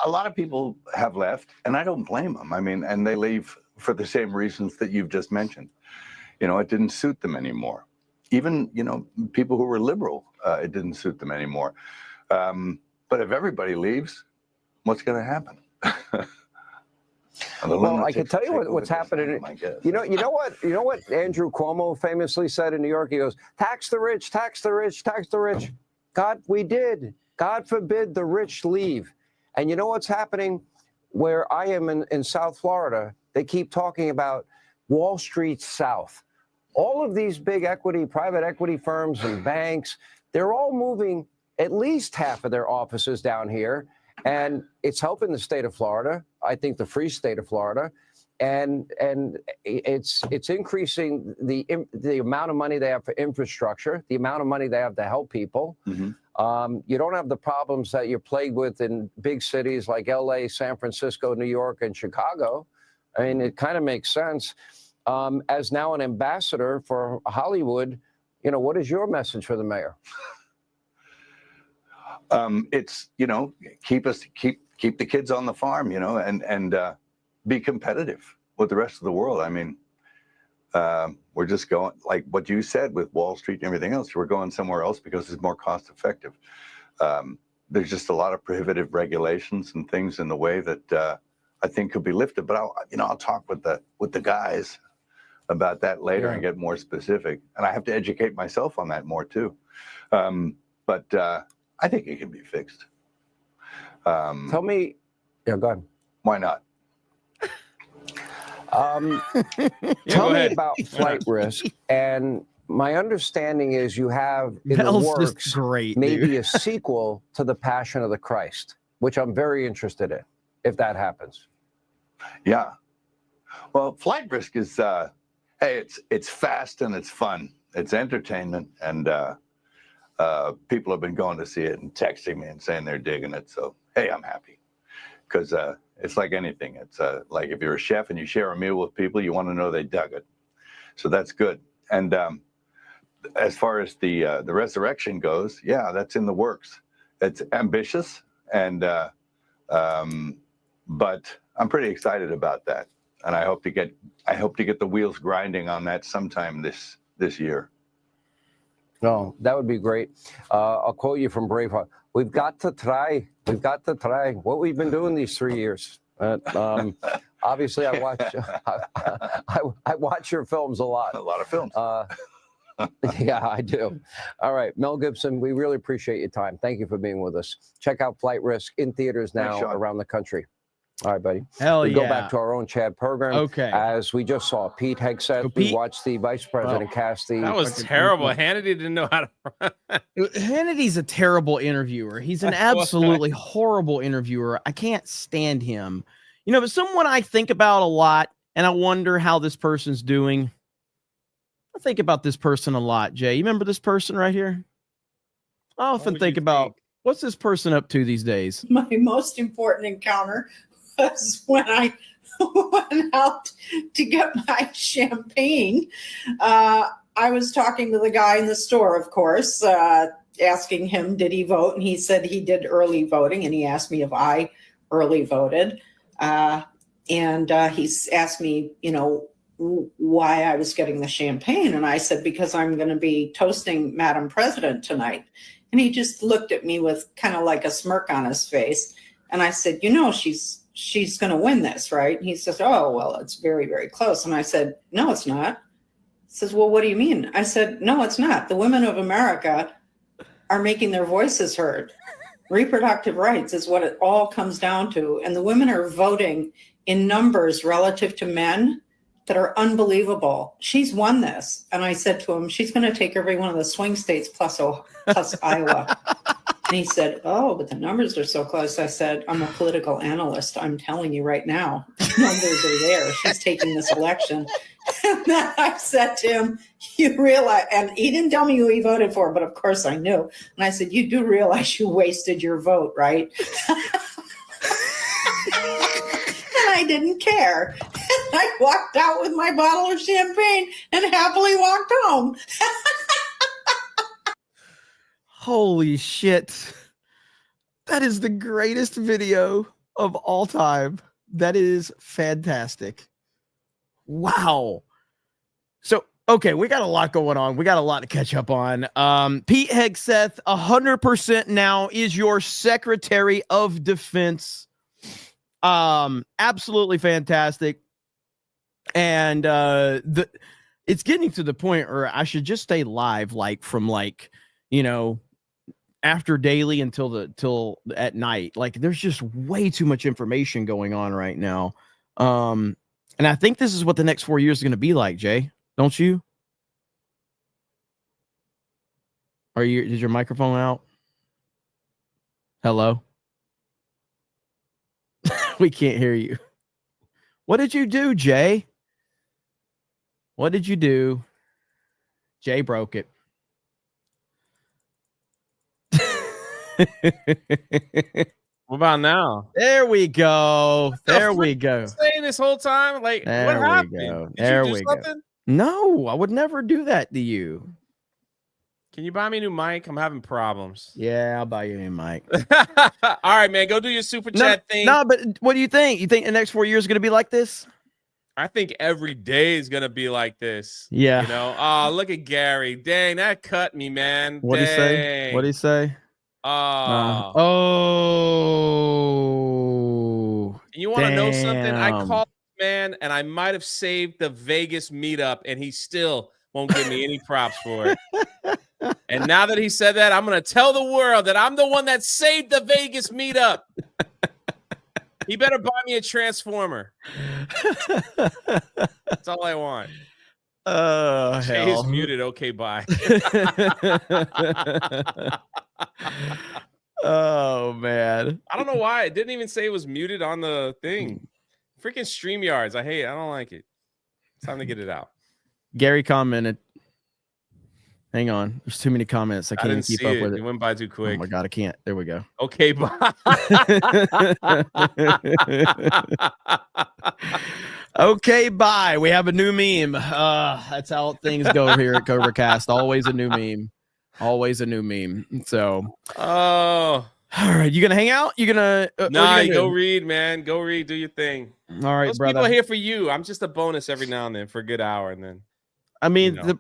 a lot of people have left, and I don't blame them. I mean, and they leave for the same reasons that you've just mentioned. It didn't suit them anymore. Even, people who were liberal, it didn't suit them anymore. But if everybody leaves, what's going to happen? Well, I can tell you what's happening. You know what Andrew Cuomo famously said in New York? He goes, tax the rich, tax the rich, tax the rich. God, we did. God forbid the rich leave. And you know what's happening where I am in South Florida? They keep talking about Wall Street South. All of these big private equity firms and banks, they're all moving at least half of their offices down here. And it's helping the state of Florida, I think the free state of Florida. And it's increasing the amount of money they have for infrastructure, the amount of money they have to help people. Mm-hmm. You don't have the problems that you're plagued with in big cities like LA, San Francisco, New York, and Chicago. I mean, it kind of makes sense. As now an ambassador for Hollywood, what is your message for the mayor? It's, keep the kids on the farm, and be competitive with the rest of the world. I mean, we're just going, like what you said with Wall Street and everything else, we're going somewhere else because it's more cost effective. There's just a lot of prohibitive regulations and things in the way that I think could be lifted. But I'll talk with the guys about that later and get more specific. And I have to educate myself on that more too. But I think it can be fixed. Tell me, go ahead. Why not? Tell me about flight risk. And my understanding is you have in Mel's the works just great, maybe dude. a sequel to The Passion of the Christ, which I'm very interested in, if that happens. Yeah. Well, flight risk is, hey, it's fast and it's fun. It's entertainment, and people have been going to see it and texting me and saying they're digging it. So, hey, I'm happy because it's like anything. It's like if you're a chef and you share a meal with people, you want to know they dug it. So that's good. And as far as the resurrection goes, yeah, that's in the works. It's ambitious, and but I'm pretty excited about that. And I hope to get the wheels grinding on that sometime this year. No, that would be great. I'll quote you from Braveheart. We've got to try what we've been doing these 3 years. Obviously, I watch your films a lot. A lot of films. Yeah, I do. All right, Mel Gibson, we really appreciate your time. Thank you for being with us. Check out Flight Risk in theaters now around the country. All right, buddy. Hell we yeah. Go back to our own Chad program. Okay. As we just saw, Pete Hegseth, we watched the vice president cast the... That was terrible. Hannity didn't know how to... Hannity's a terrible interviewer. He's an absolutely horrible interviewer. I can't stand him. But someone I think about a lot, and I wonder how this person's doing, I think about this person a lot, Jay. You remember this person right here? I often think about what's this person up to these days. My most important encounter was when I went out to get my champagne. I was talking to the guy in the store, of course, asking him, did he vote? And he said he did early voting. And he asked me if I early voted. And he asked me, why I was getting the champagne. And I said, because I'm going to be toasting Madam President tonight. And he just looked at me with kind of like a smirk on his face. And I said, she's going to win this, right? And he says, oh, well, it's very, very close. And I said, no, it's not. He says, well, what do you mean? I said, no, it's not. The women of America are making their voices heard. Reproductive rights is what it all comes down to. And the women are voting in numbers relative to men that are unbelievable. She's won this. And I said to him, she's going to take every one of the swing states plus Iowa. And he said, oh, but the numbers are so close. I said, I'm a political analyst. I'm telling you right now, the numbers are there. She's taking this election. And then I said to him, you realize, and he didn't tell me who he voted for, but of course I knew. And I said, you do realize you wasted your vote, right? And I didn't care. And I walked out with my bottle of champagne and happily walked home. Holy shit. That is the greatest video of all time. That is fantastic. Wow. So, okay, we got a lot going on. We got a lot to catch up on. Pete Hegseth, 100% now is your Secretary of Defense. Absolutely fantastic. And it's getting to the point where I should just stay live, like from after daily till at night. Like there's just way too much information going on right now. And I think this is what the next 4 years is going to be like, Jay. Don't you? Is your microphone out? Hello? We can't hear you. What did you do, Jay? What did you do? Jay broke it. What about now? There we go. There we go. Saying this whole time, like, what happened? Did there you do we something? go. No, I would never do that to you. Can you buy me a new mic? I'm having problems. Yeah, I'll buy you a new mic. All right, man. Go do your super chat thing. No, but what do you think? You think the next 4 years is going to be like this? I think every day is going to be like this. Yeah. Oh, look at Gary. Dang, that cut me, man. What'd he say? What'd he say? Oh. And you want to know something? I called this man, and I might have saved the Vegas meetup, and he still won't give me any props for it. And now that he said that, I'm going to tell the world that I'm the one that saved the Vegas meetup. He better buy me a transformer. That's all I want. Oh, Jay is muted. Okay, bye. Oh, man. I don't know why. It didn't even say it was muted on the thing. Freaking StreamYards. I don't like it. It's time to get it out. Gary commented. Hang on. There's too many comments. I can't even keep up with it. It went by too quick. Oh, my God. I can't. There we go. Okay, bye. Okay, bye. We have a new meme. That's how things go here at CobraCast. Always a new meme. Always a new meme. So, all right. You gonna hang out? You gonna? Nah, go read, man. Go read. Do your thing. All right, Those brother. people are here for you. I'm just a bonus every now and then for a good hour, and then. I mean, the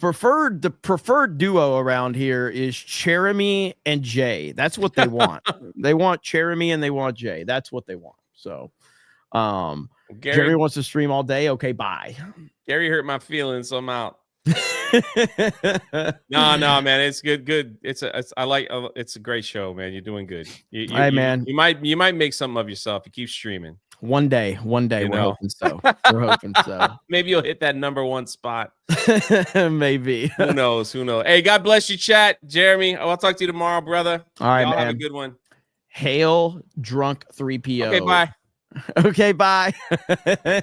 preferred duo around here is Jeremy and Jay. That's what they want. They want Jeremy and they want Jay. That's what they want. So, Jeremy wants to stream all day. Okay, bye. Gary hurt my feelings, so I'm out. No, man, it's good. It's a great show, man. You're doing good. Man, you might make something of yourself. You keep streaming. One day, we're hoping so. We're hoping so. Maybe you'll hit that #1 spot. Maybe. Who knows? Hey, God bless you, chat. Jeremy, I'll talk to you tomorrow, brother. All right, Y'all man. have a good one. Hail drunk 3PO. Okay, bye. Okay, bye.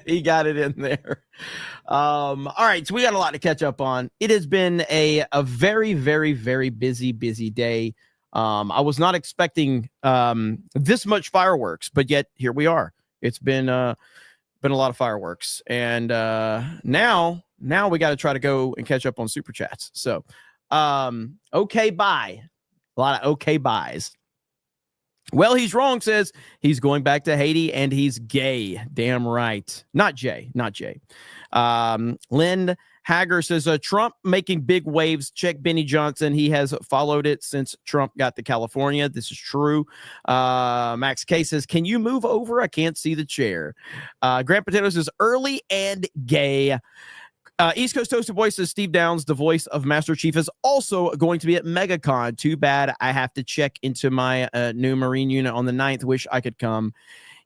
He got it in there. All right, so we got a lot to catch up on. It has been a very, very, very busy day. I was not expecting this much fireworks, but yet here we are. It's been a lot of fireworks, and now we got to try to go and catch up on super chats. So, okay, bye. A lot of okay buys. Well, he's wrong, says he's going back to Haiti and he's gay. Damn right. Not Jay. Lynn Hager says, Trump making big waves. Check Benny Johnson. He has followed it since Trump got to California. This is true. Max K says, can you move over? I can't see the chair. Grant Potato says, early and gay. East Coast Toasted Boy says Steve Downs, the voice of Master Chief, is also going to be at MegaCon. Too bad I have to check into my new Marine unit on the 9th. Wish I could come.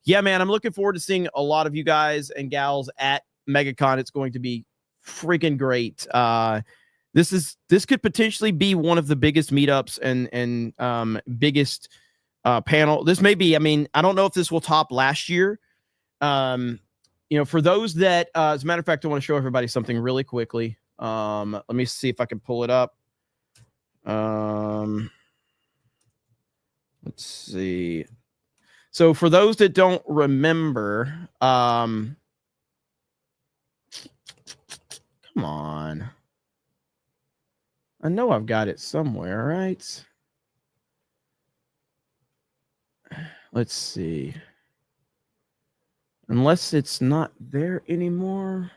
Yeah, man, I'm looking forward to seeing a lot of you guys and gals at MegaCon. It's going to be freaking great. This could potentially be one of the biggest meetups and biggest panel. This may be, I mean, I don't know if this will top last year. For those that, as a matter of fact, I want to show everybody something really quickly. Let me see if I can pull it up. Let's see. So for those that don't remember, come on. I know I've got it somewhere, right? Let's see. Unless it's not there anymore.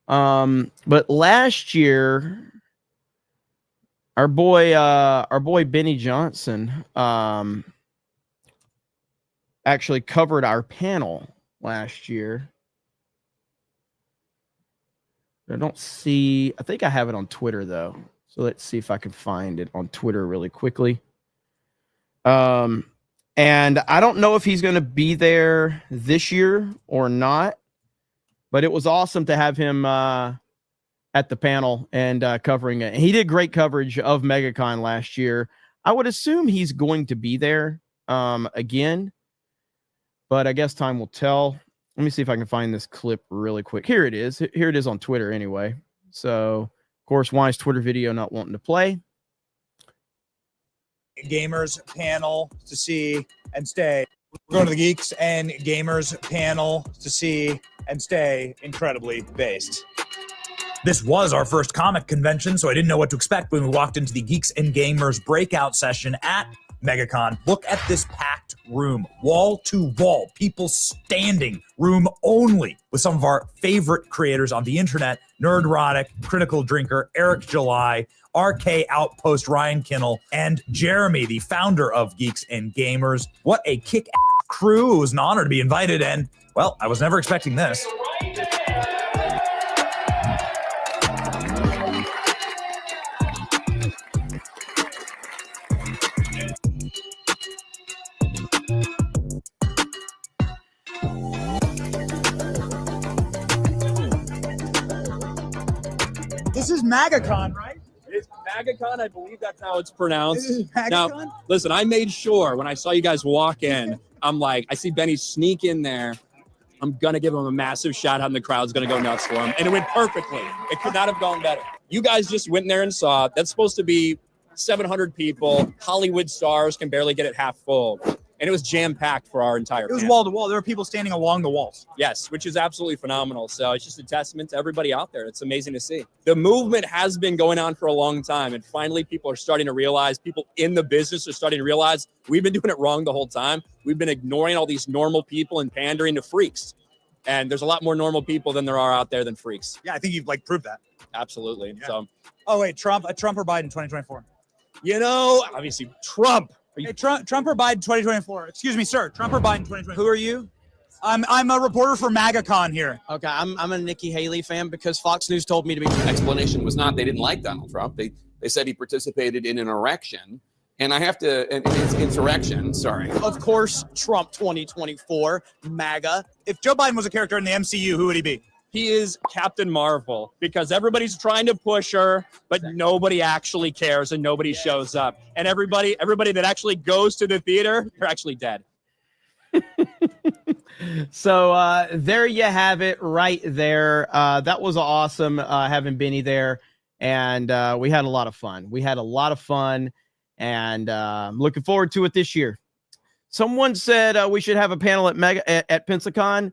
But last year, our boy Benny Johnson actually covered our panel last year. I don't see, I think I have it on Twitter though. So let's see if I can find it on Twitter really quickly. And I don't know if he's going to be there this year or not, but it was awesome to have him at the panel and covering it. He did great coverage of MegaCon last year. I would assume he's going to be there again, but I guess time will tell. Let me see if I can find this clip really quick. Here it is. Here it is on Twitter anyway. So, of course, why is Twitter video not wanting to play? Gamers panel to see and stay. We're going to the Geeks and Gamers panel to see and stay incredibly based. This was our first comic convention, so I didn't know what to expect when we walked into the Geeks and Gamers breakout session at MegaCon. Look at this packed room, wall to wall, people standing, room only, with some of our favorite creators on the internet: Nerdrotic, Critical Drinker, Eric July, RK Outpost, Ryan Kinnell, and Jeremy, the founder of Geeks and Gamers. What a kick-ass crew. It was an honor to be invited, and, well, I was never expecting this. This is MagaCon, right? It's MagaCon, I believe that's how it's pronounced. This is MagaCon? Now, listen, I made sure when I saw you guys walk in, I'm like, I see Benny sneak in there. I'm going to give him a massive shout out and the crowd's going to go nuts for him. And it went perfectly. It could not have gone better. You guys just went in there and saw it. That's supposed to be 700 people. Hollywood stars can barely get it half full. And it was jam-packed for our entire It was panel. wall to wall. There were people standing along the walls. Yes, which is absolutely phenomenal. So it's just a testament to everybody out there. It's amazing to see. The movement has been going on for a long time, and finally people are starting to realize, people in the business are starting to realize we've been doing it wrong the whole time. We've been ignoring all these normal people and pandering to freaks. And there's a lot more normal people than there are out there than freaks. Yeah, I think you've proved that. Absolutely. Yeah. So, oh wait, Trump or Biden 2024? You know, obviously Trump. Hey, Trump or Biden 2024? Excuse me, sir. Trump or Biden 2024? Who are you? I'm a reporter for MagaCon here. Okay, I'm a Nikki Haley fan because Fox News told me to be. Explanation was not they didn't like Donald Trump. They said he participated in an erection. And I have to, and it's insurrection, sorry. Of course, Trump 2024, MAGA. If Joe Biden was a character in the MCU, who would he be? He is Captain Marvel because everybody's trying to push her, but nobody actually cares and nobody shows up. And everybody that actually goes to the theater, they're actually dead. So there you have it right there. That was awesome having Benny there. And we had a lot of fun. And I'm looking forward to it this year. Someone said we should have a panel at Pensacon.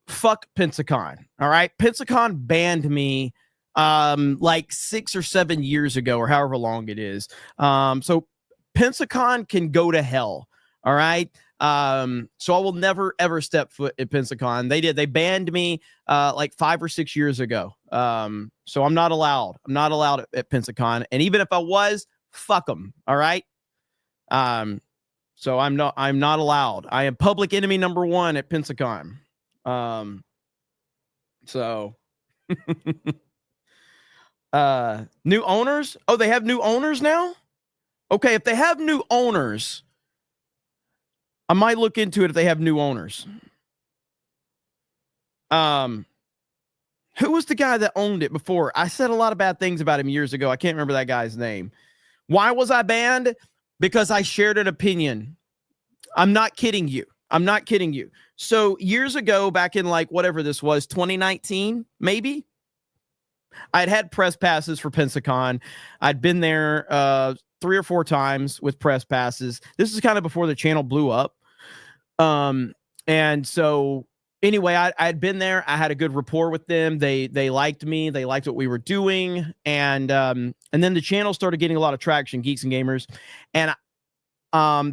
Fuck Pensacon. All right. Pensacon banned me like 6 or 7 years ago, or however long it is. So Pensacon can go to hell. All right. So I will never ever step foot at Pensacon. They banned me like 5 or 6 years ago. So I'm not allowed at Pensacon. And even if I was, fuck them. All right. So I'm not allowed. I am public enemy number 1 at Pensacon. So new owners. Oh, they have new owners now. Okay. If they have new owners, I might look into it if they have new owners. Who was the guy that owned it before? I said a lot of bad things about him years ago. I can't remember that guy's name. Why was I banned? Because I shared an opinion. I'm not kidding you. So years ago, back in like whatever this was, 2019, maybe, I'd had press passes for Pensacon. I'd been there 3 or 4 times with press passes. This is kind of before the channel blew up. And so anyway, I'd been there. I had a good rapport with them. They liked me. They liked what we were doing. And then the channel started getting a lot of traction, Geeks and Gamers. And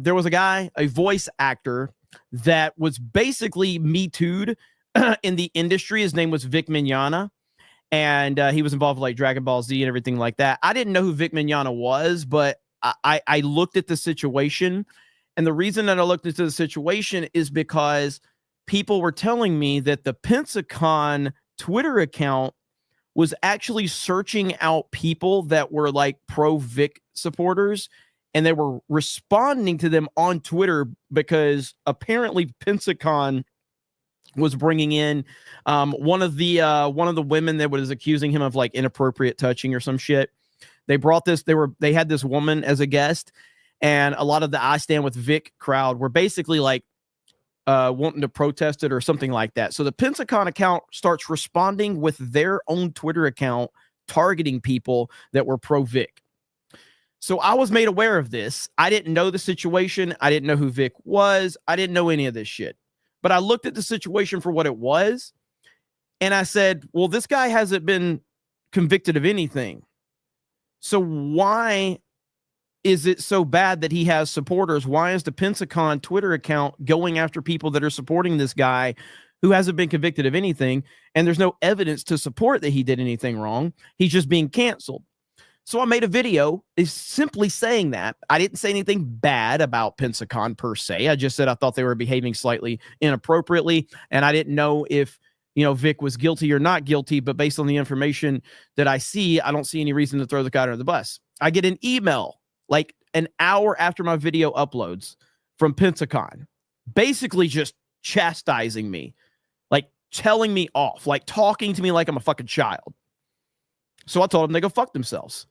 there was a guy, a voice actor, that was basically Me Too'd in the industry. His name was Vic Mignogna. And he was involved with like Dragon Ball Z and everything like that. I didn't know who Vic Mignogna was, but I looked at the situation. And the reason that I looked into the situation is because people were telling me that the Pensacon Twitter account was actually searching out people that were like pro-Vic supporters, and they were responding to them on Twitter because apparently Pensacon was bringing in one of the women that was accusing him of like inappropriate touching or some shit. They brought this. They had this woman as a guest, and a lot of the I Stand With Vic crowd were basically like wanting to protest it or something like that. So the Pensacon account starts responding with their own Twitter account, targeting people that were pro-Vic. So I was made aware of this. I didn't know the situation. I didn't know who Vic was. I didn't know any of this shit. But I looked at the situation for what it was, and I said, well, this guy hasn't been convicted of anything. So why is it so bad that he has supporters? Why is the Pensacon Twitter account going after people that are supporting this guy who hasn't been convicted of anything? And there's no evidence to support that he did anything wrong. He's just being canceled. So I made a video is simply saying that. I didn't say anything bad about Pensacon per se. I just said I thought they were behaving slightly inappropriately, and I didn't know if, you know, Vic was guilty or not guilty, but based on the information that I see, I don't see any reason to throw the guy under the bus. I get an email like an hour after my video uploads from Pensacon, basically just chastising me, like telling me off, like talking to me like I'm a fucking child. So I told them they go fuck themselves.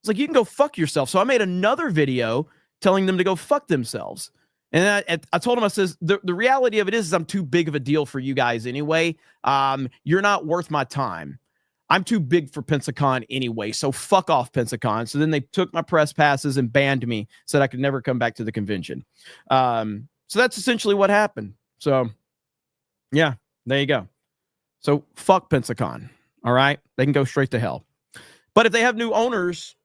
It's like, you can go fuck yourself. So I made another video telling them to go fuck themselves. And I told him, I says, the reality of it is I'm too big of a deal for you guys anyway. You're not worth my time. I'm too big for Pensacon anyway, so fuck off, Pensacon. So then they took my press passes and banned me, said I could never come back to the convention. So that's essentially what happened. So, yeah, there you go. So fuck Pensacon, all right? They can go straight to hell. But if they have new owners,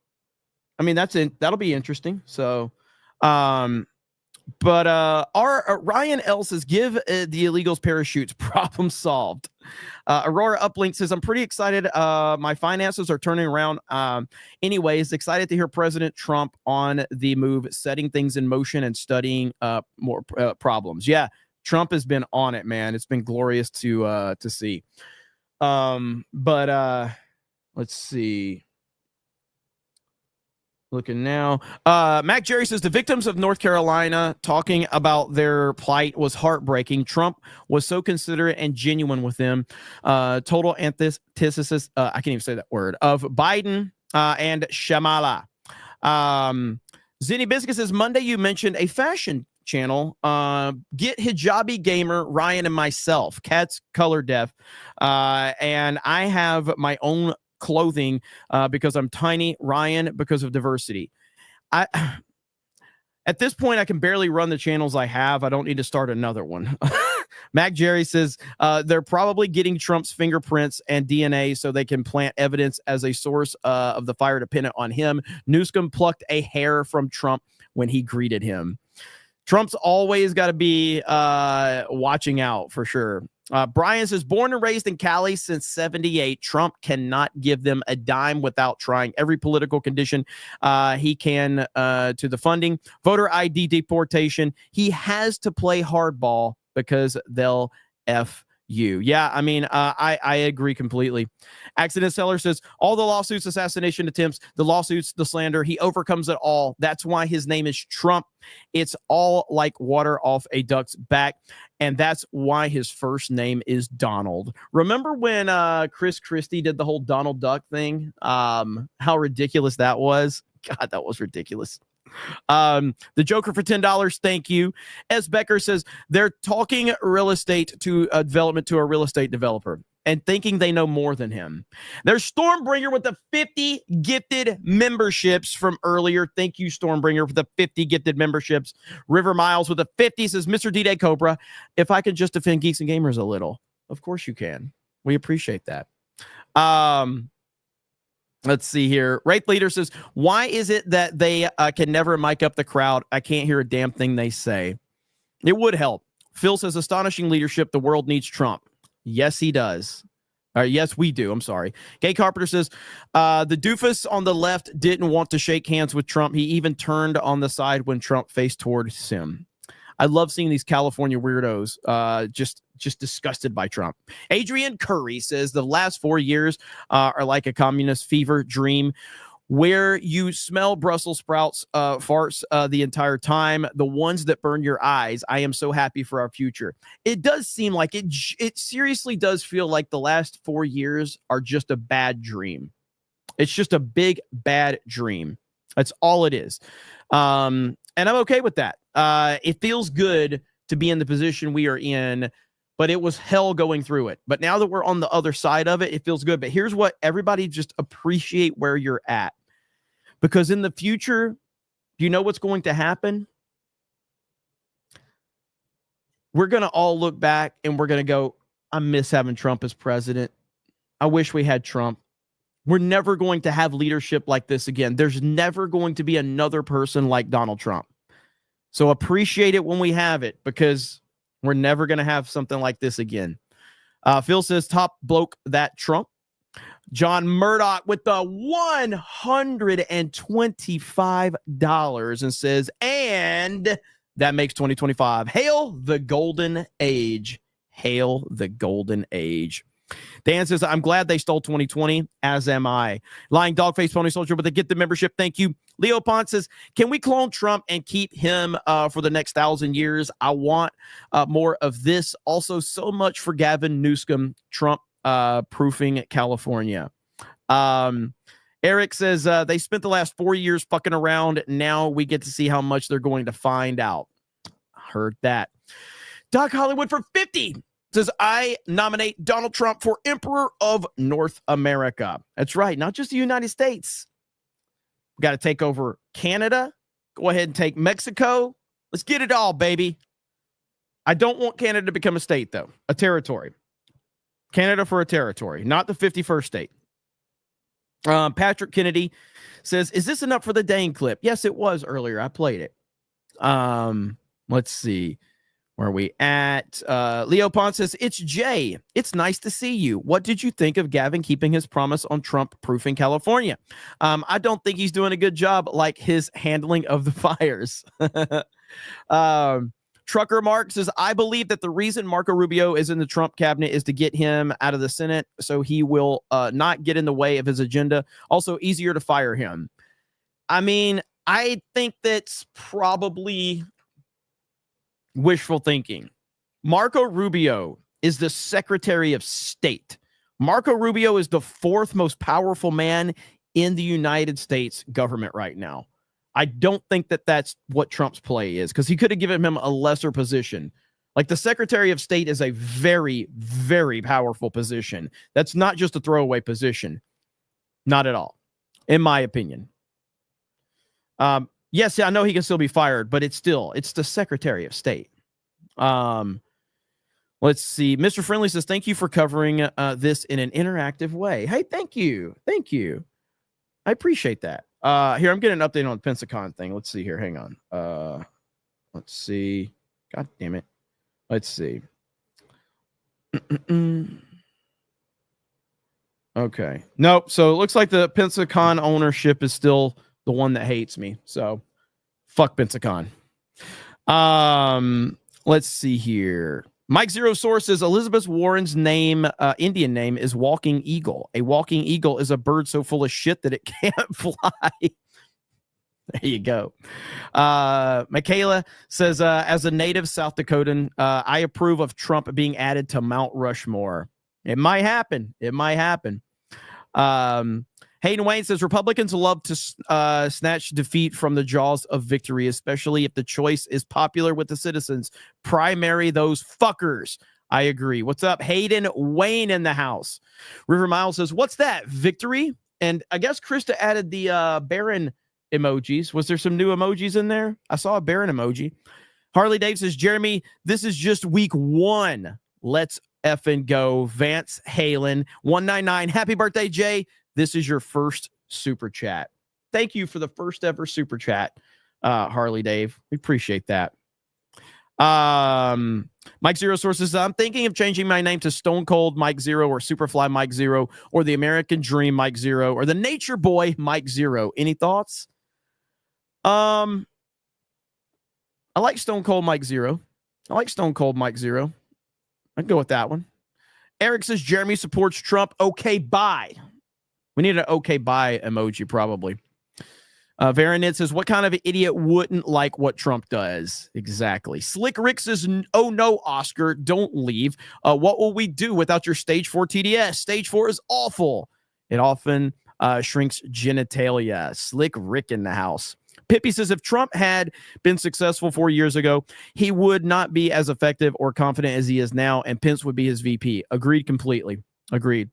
I mean, that'll be interesting. So, but our Ryan L says, give the illegals parachutes. Problem solved. Aurora Uplink says, I'm pretty excited. My finances are turning around. Anyways, excited to hear President Trump on the move, setting things in motion and studying more problems. Yeah, Trump has been on it, man. It's been glorious to see. But let's see. Looking now. Mac Jerry says the victims of North Carolina talking about their plight was heartbreaking. Trump was so considerate and genuine with them. Total antithesis, I can't even say that word, of Biden and Shamala. Zinni Biscuit says Monday you mentioned a fashion channel. Get Hijabi Gamer, Ryan, and myself. Cat's color deaf. And I have my own clothing because I'm tiny. Ryan, because of diversity. At this point, I can barely run the channels I have. I don't need to start another one. Mac Jerry says they're probably getting Trump's fingerprints and DNA so they can plant evidence as a source of the fire dependent on him. Newsom plucked a hair from Trump when he greeted him. Trump's always got to be watching out for sure. Brian says, born and raised in Cali since 78, Trump cannot give them a dime without trying every political condition he can to the funding. Voter ID deportation. He has to play hardball because they'll F you. Yeah, I mean, I agree completely. Accident Seller says, all the lawsuits, assassination attempts, the lawsuits, the slander, he overcomes it all. That's why his name is Trump. It's all like water off a duck's back. And that's why his first name is Donald. Remember when Chris Christie did the whole Donald Duck thing? How ridiculous that was. God, that was ridiculous. The Joker for $10. Thank you. S. Becker says they're talking real estate to development to a real estate developer and thinking they know more than him. There's Stormbringer with the 50 gifted memberships from earlier. Thank you, Stormbringer, for the 50 gifted memberships. River Miles with the 50 says, Mr. D-Day Cobra, if I could just defend Geeks and Gamers a little. Of course you can. We appreciate that. Let's see here. Wraith Leader says, why is it that they can never mic up the crowd? I can't hear a damn thing they say. It would help. Phil says, astonishing leadership. The world needs Trump. Yes, he does. Yes, we do. I'm sorry. Gay Carpenter says, the doofus on the left didn't want to shake hands with Trump. He even turned on the side when Trump faced towards him. I love seeing these California weirdos just disgusted by Trump. Adrian Curry says the last 4 years are like a communist fever dream where you smell Brussels sprouts farts the entire time, the ones that burn your eyes. I am so happy for our future. It does seem like it seriously does feel like the last 4 years are just a bad dream. It's just a big, bad dream. That's all it is. And I'm okay with that. It feels good to be in the position we are in, but it was hell going through it. But now that we're on the other side of it, it feels good. But here's what everybody just appreciate where you're at. Because in the future, do you know what's going to happen? We're going to all look back and we're going to go, I miss having Trump as president. I wish we had Trump. We're never going to have leadership like this again. There's never going to be another person like Donald Trump. So appreciate it when we have it, because we're never going to have something like this again. Phil says, top bloke that Trump. John Murdoch with the $125 and says, and that makes 2025. Hail the golden age. Hail the golden age. Dan says, I'm glad they stole 2020, as am I. Lying Dogface Pony Soldier with a get the membership. Thank you. Leo Pont says, can we clone Trump and keep him for the next 1,000 years? I want more of this. Also, so much for Gavin Newsom, Trump proofing California. Eric says, they spent the last 4 years fucking around. Now we get to see how much they're going to find out. Heard that. Doc Hollywood for 50. Says, I nominate Donald Trump for Emperor of North America. That's right. Not just the United States. We got to take over Canada. Go ahead and take Mexico. Let's get it all, baby. I don't want Canada to become a state, though. A territory. Canada for a territory, not the 51st state. Patrick Kennedy says, is this enough for the Dane clip? Yes, it was earlier. I played it. Let's see. Where are we at? Leo Pont says, it's Jay. It's nice to see you. What did you think of Gavin keeping his promise on Trump proofing California? I don't think he's doing a good job like his handling of the fires. Trucker Mark says, I believe that the reason Marco Rubio is in the Trump cabinet is to get him out of the Senate so he will not get in the way of his agenda. Also, easier to fire him. I mean, I think that's probably wishful thinking. Marco Rubio is the Secretary of State. Marco Rubio is the fourth most powerful man in the United States government right now. I don't think that that's what Trump's play is, because he could have given him a lesser position. Like the Secretary of State is a very, very powerful position. That's not just a throwaway position. Not at all, in my opinion. Yes, I know he can still be fired, but it's the Secretary of State. Let's see. Mr. Friendly says, thank you for covering this in an interactive way. Hey, thank you. Thank you. I appreciate that. Here, I'm getting an update on the Pensacola thing. Let's see here. Hang on. Let's see. God damn it. Let's see. Okay. Nope. So it looks like the Pensacola ownership is still the one that hates me. So fuck Pensacola. Let's see here. Mike Zero Source says Elizabeth Warren's name, Indian name, is Walking Eagle. A walking eagle is a bird so full of shit that it can't fly. There you go. Michaela says, as a native South Dakotan, I approve of Trump being added to Mount Rushmore. It might happen. It might happen. Hayden Wayne says Republicans love to snatch defeat from the jaws of victory, especially if the choice is popular with the citizens. Primary those fuckers. I agree. What's up? Hayden Wayne in the house. River Miles says, what's that? Victory? And I guess Krista added the Baron emojis. Was there some new emojis in there? I saw a Baron emoji. Harley Dave says, Jeremy, this is just week 1. Let's effing go. Vance Halen 199. Happy birthday, Jay. This is your first super chat. Thank you for the first ever super chat, Harley Dave. We appreciate that. Mike Zero Sources, I'm thinking of changing my name to Stone Cold Mike Zero or Superfly Mike Zero or the American Dream Mike Zero or the Nature Boy Mike Zero. Any thoughts? I like Stone Cold Mike Zero. I like Stone Cold Mike Zero. I'd go with that one. Eric says Jeremy supports Trump. Okay, bye. We need an okay bye emoji, probably. Varanit says, what kind of idiot wouldn't like what Trump does? Exactly. Slick Rick says, oh no, Oscar, don't leave. What will we do without your stage 4 TDS? Stage 4 is awful. It often shrinks genitalia. Slick Rick in the house. Pippi says, if Trump had been successful 4 years ago, he would not be as effective or confident as he is now, and Pence would be his VP. Agreed completely. Agreed.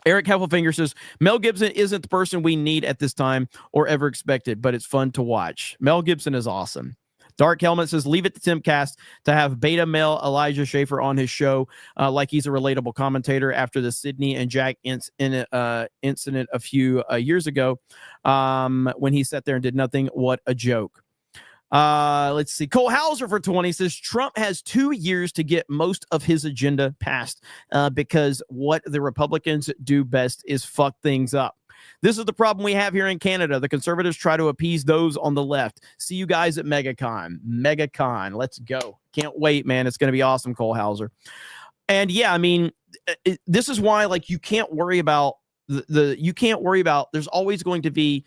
Eric Heffelfinger says, Mel Gibson isn't the person we need at this time or ever expected, but it's fun to watch. Mel Gibson is awesome. Dark Helmet says, leave it to Timcast to have beta male Elijah Schaffer on his show like he's a relatable commentator after the Sydney and Jack incident a few years ago when he sat there and did nothing. What a joke. Let's see. Cole Hauser for 20 says Trump has 2 years to get most of his agenda passed because what the Republicans do best is fuck things up. This is the problem we have here in Canada. The conservatives try to appease those on the left. See you guys at MegaCon. MegaCon. Let's go. Can't wait, man. It's going to be awesome, Cole Hauser. And yeah, I mean, this is why, like, you can't worry about there's always going to be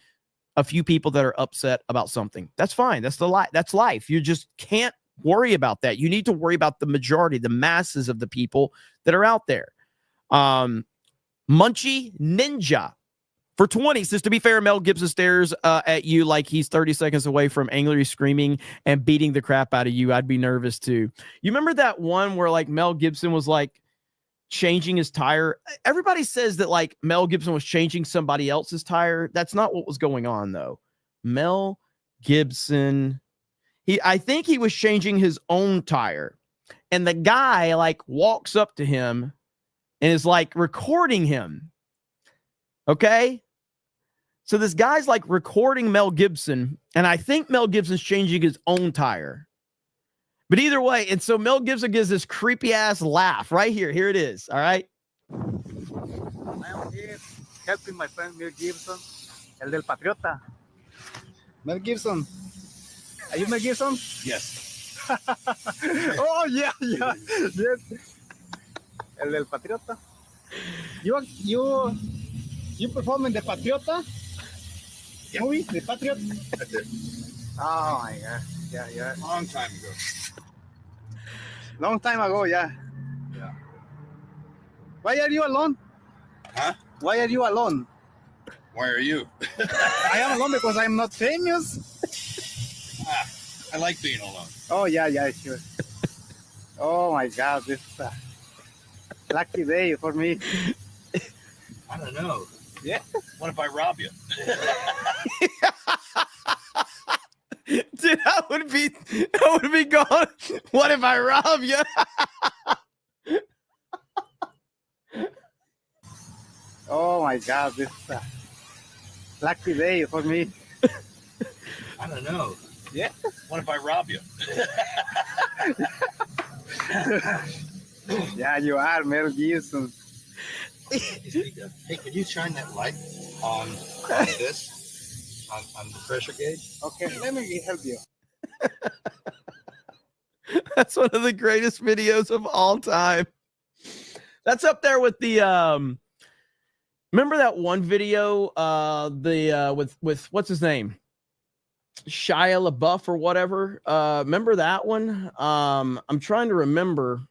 a few people that are upset about something. That's fine. That's that's life. You just can't worry about that. You need to worry about the majority, the masses of the people that are out there. Munchie Ninja for 20 says, to be fair, Mel Gibson stares at you like he's 30 seconds away from angrily screaming and beating the crap out of you. I'd be nervous too. You remember that one where like Mel Gibson was like changing his tire? Everybody says that like Mel Gibson was changing somebody else's tire. That's not what was going on though. Mel Gibson, I think he was changing his own tire, and the guy like walks up to him and is like recording him. Okay. So this guy's like recording Mel Gibson, and I think Mel Gibson's changing his own tire. But either way, and so Mel Gibson gives this creepy ass laugh right here. Here it is. All right. I'm here helping my friend Mel Gibson, el del Patriota. Mel Gibson. Are you Mel Gibson? Yes. Oh, yeah. Yes. El del Patriota. You perform in the Patriota? Yeah. Movie, The Patriot? That's it. Oh, my God. Yeah. Long time ago, yeah. Why are you alone? Huh? Why are you alone? Why are you? I am alone because I'm not famous. I like being alone. Oh, yeah, sure. Oh, my God. This is a lucky day for me. I don't know. Yeah. What if I rob you? Dude, I would be gone. What if I rob you? Oh, my God. This is a lucky day for me. I don't know. Yeah. What if I rob you? Yeah, you are, Mel Gibson. Hey, could you shine that light on this? On the pressure gauge? Okay, let me help you. That's one of the greatest videos of all time. That's up there with the remember that one video with what's his name? Shia LaBeouf or whatever. Remember that one? I'm trying to remember.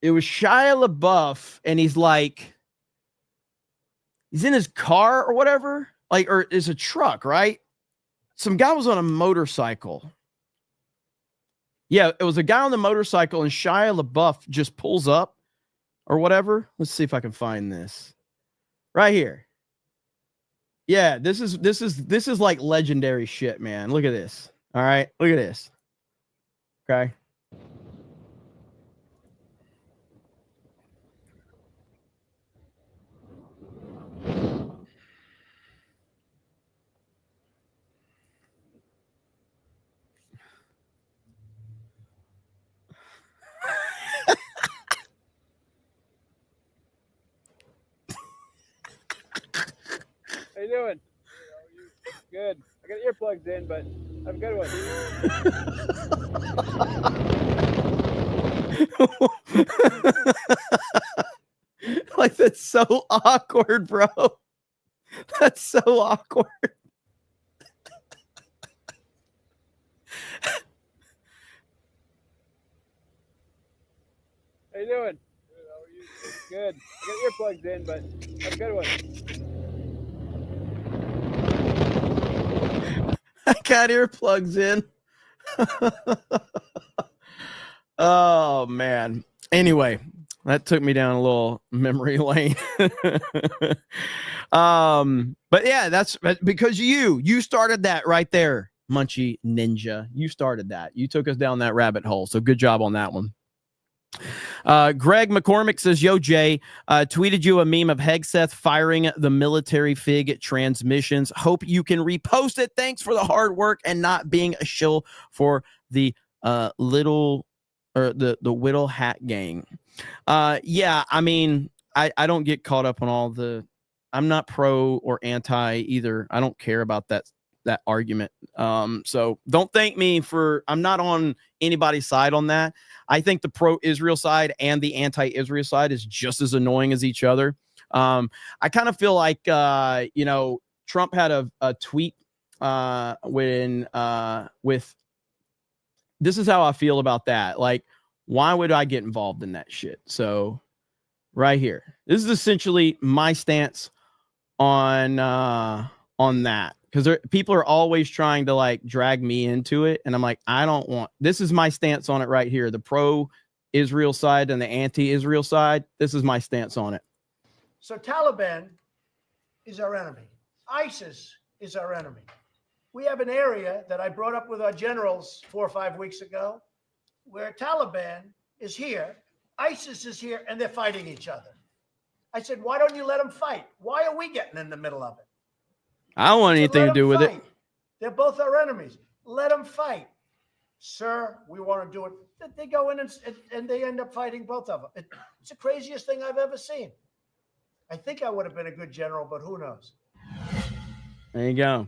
It was Shia LaBeouf, and he's in his car or whatever, or is a truck, right? Some guy was on a motorcycle. Yeah, it was a guy on the motorcycle, and Shia LaBeouf just pulls up or whatever. Let's see if I can find this right here. Yeah, this is like legendary shit, man. Look at this. All right, look at this. Okay. How you doing? Good. I got earplugs in, but have a good one. Like, that's so awkward, bro. That's so awkward. How you doing? Good. How are you? Good. I got earplugs in, but have a good one. I got earplugs in. Oh, man. Anyway, that took me down a little memory lane. But yeah, that's because you started that right there, Munchie Ninja. You started that. You took us down that rabbit hole. So good job on that one. Greg McCormick says, yo, Jay, tweeted you a meme of Hegseth firing the military fig transmissions. Hope you can repost it. Thanks for the hard work and not being a shill for the the Whittle Hat Gang. Yeah, I mean, I don't get caught up on all the, I'm not pro or anti either. I don't care about that argument. So don't thank me for, I'm not on anybody's side on that. I think the pro-Israel side and the anti-Israel side is just as annoying as each other. I kind of feel like, Trump had a tweet with, this is how I feel about that. Like, why would I get involved in that shit? So right here, this is essentially my stance on that. Because people are always trying to like drag me into it. And I'm like, I don't want, this is my stance on it right here. The pro-Israel side and the anti-Israel side. This is my stance on it. So Taliban is our enemy. ISIS is our enemy. We have an area that I brought up with our generals 4 or 5 weeks ago where Taliban is here, ISIS is here, and they're fighting each other. I said, why don't you let them fight? Why are we getting in the middle of it? I don't want anything to do with it. They're both our enemies. Let them fight. Sir, we want to do it. They go in and they end up fighting both of them. It's the craziest thing I've ever seen. I think I would have been a good general, but who knows? There you go.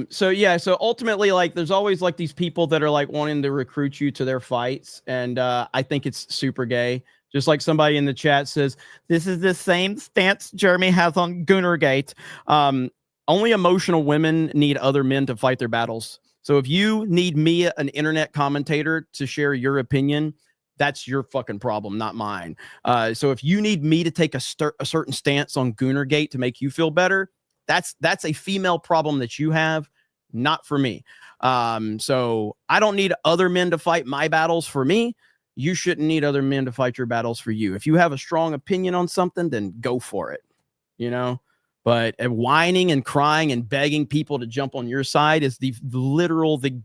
So ultimately, like, there's always like these people that are like wanting to recruit you to their fights. And I think it's super gay. Just like somebody in the chat says, this is the same stance Jeremy has on Goonergate. Only emotional women need other men to fight their battles. So if you need me, an internet commentator, to share your opinion, That's your fucking problem, not mine. So if you need me to take a certain stance on Goonergate to make you feel better, that's a female problem that you have, not for me. So I don't need other men to fight my battles for me. You shouldn't need other men to fight your battles for you. If you have a strong opinion on something, then go for it, you know? But whining and crying and begging people to jump on your side is the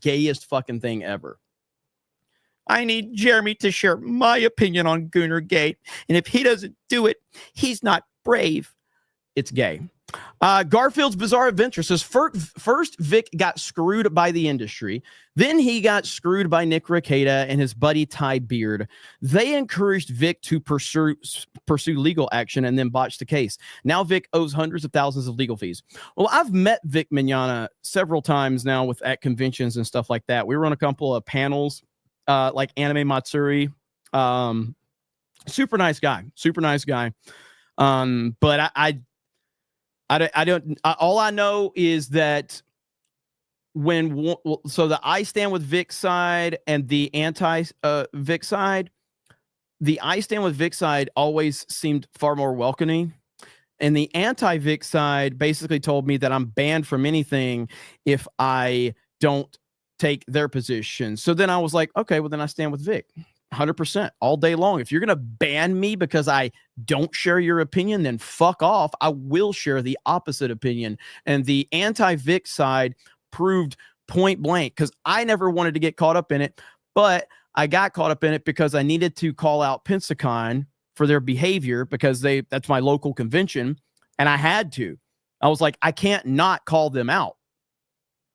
gayest fucking thing ever. I need Jeremy to share my opinion on Goonergate. And if he doesn't do it, he's not brave. It's gay. Garfield's Bizarre Adventure says, first Vic got screwed by the industry. Then he got screwed by Nick Rekieta and his buddy Ty Beard. They encouraged Vic to pursue legal action and then botched the case. Now Vic owes hundreds of thousands of legal fees. Well, I've met Vic Mignogna several times now at conventions and stuff like that. We were on a couple of panels, like Anime Matsuri. Super nice guy. But I don't. All I know is that the I stand with Vic side and the anti Vic side, the I stand with Vic side always seemed far more welcoming, and the anti Vic side basically told me that I'm banned from anything if I don't take their position. So then I was like, okay, well then I stand with Vic. 100% all day long. If you're going to ban me because I don't share your opinion, then fuck off. I will share the opposite opinion. And the anti-Vic side proved point blank, because I never wanted to get caught up in it, but I got caught up in it because I needed to call out Pensacola for their behavior, because that's my local convention, and I had to. I was like, I can't not call them out.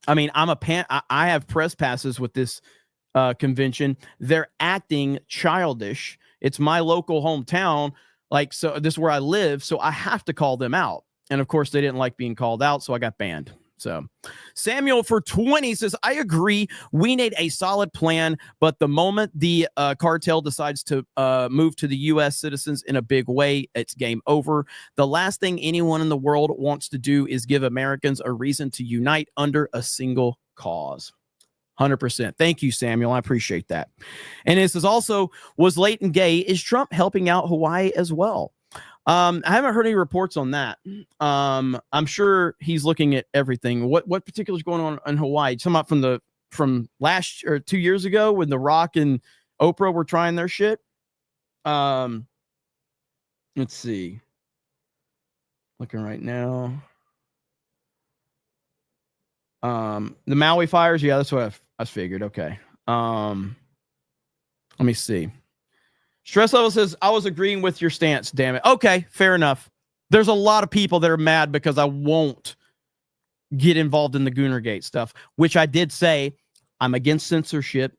I mean, I have press passes with this convention. They're acting childish. It's my local hometown. Like, so this is where I live. So I have to call them out. And of course they didn't like being called out. So I got banned. So Samuel for 20 says, I agree. We need a solid plan. But the moment the cartel decides to move to the U.S. citizens in a big way, it's game over. The last thing anyone in the world wants to do is give Americans a reason to unite under a single cause. 100%. Thank you, Samuel. I appreciate that. And this is also, was Leighton gay? Is Trump helping out Hawaii as well? I haven't heard any reports on that. I'm sure he's looking at everything. What particular is going on in Hawaii? Some up from last or 2 years ago when The Rock and Oprah were trying their shit. Let's see. Looking right now. The Maui fires. Yeah, that's what I figured. Okay. Let me see. Stress level says, I was agreeing with your stance. Damn it. Okay. Fair enough. There's a lot of people that are mad because I won't get involved in the Goonergate stuff, which I did say I'm against censorship.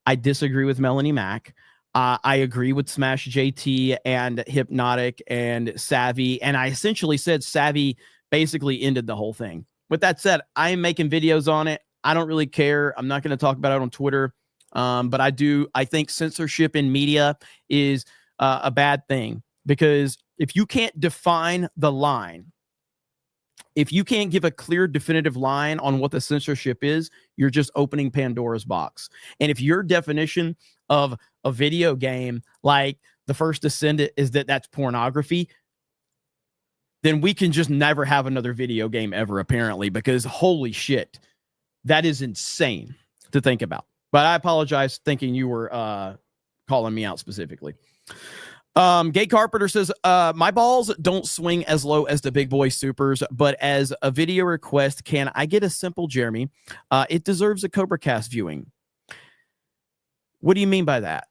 I disagree with Melanie Mack. I agree with Smash JT and Hypnotic and Savvy. And I essentially said Savvy basically ended the whole thing. With that said, I am making videos on it. I don't really care. I'm not going to talk about it on Twitter. But I think censorship in media is a bad thing, because if you can't define the line, if you can't give a clear, definitive line on what the censorship is, you're just opening Pandora's box. And if your definition of a video game, like The First Descendant, is that's pornography, then we can just never have another video game ever, apparently, because holy shit, that is insane to think about. But I apologize thinking you were calling me out specifically. Gay Carpenter says, my balls don't swing as low as the big boy supers, but as a video request, can I get a simple Jeremy? It deserves a Cobra Cast viewing. What do you mean by that?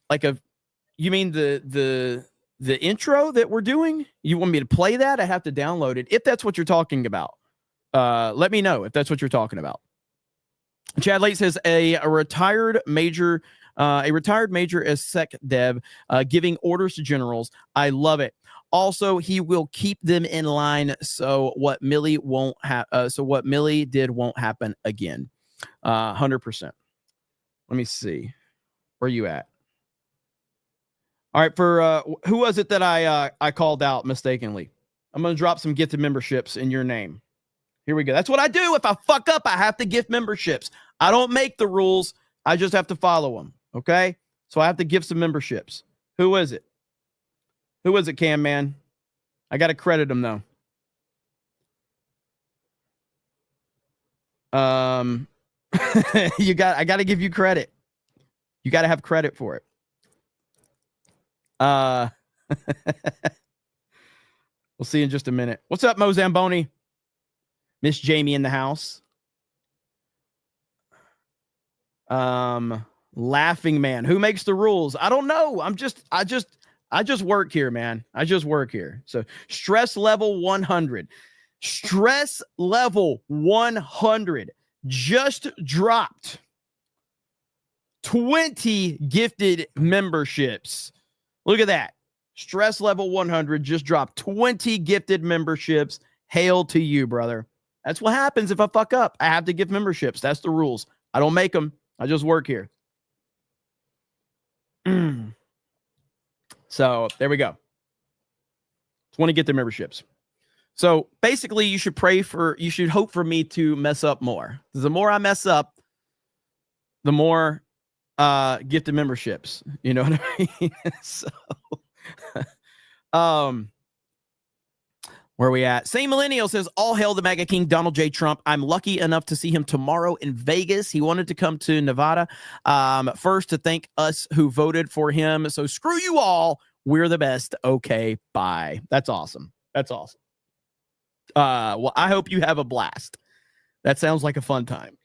You mean the intro that we're doing? You want me to play that? I have to download it. If that's what you're talking about, let me know if that's what you're talking about. Chad Late says a retired major as sec dev, giving orders to generals. I love it. Also, he will keep them in line. So what Millie did won't happen again. 100%. Let me see. Where are you at? All right. For who was it that I called out mistakenly? I'm going to drop some gifted memberships in your name. Here we go. That's what I do. If I fuck up, I have to gift memberships. I don't make the rules. I just have to follow them. Okay. So I have to give some memberships. Who is it? Who is it, Cam Man? I got to credit him though. I got to give you credit. You got to have credit for it. We'll see in just a minute. What's up, Mo Zamboni? Miss Jamie in the house. Laughing Man. Who makes the rules? I don't know. I just work here, man. I just work here. So stress level 100. Stress level 100 just dropped 20 gifted memberships. Look at that. Stress level 100 just dropped 20 gifted memberships. Hail to you, brother. That's what happens if I fuck up. I have to give memberships. That's the rules. I don't make them. I just work here. So there we go. 20 get the memberships. So basically you should hope for me to mess up more. The more I mess up, the more gifted memberships. You know what I mean? So where are we at? Same Millennial says, all hail the MAGA King, Donald J. Trump. I'm lucky enough to see him tomorrow in Vegas. He wanted to come to Nevada first to thank us who voted for him. So screw you all. We're the best. Okay, bye. That's awesome. That's awesome. Well, I hope you have a blast. That sounds like a fun time.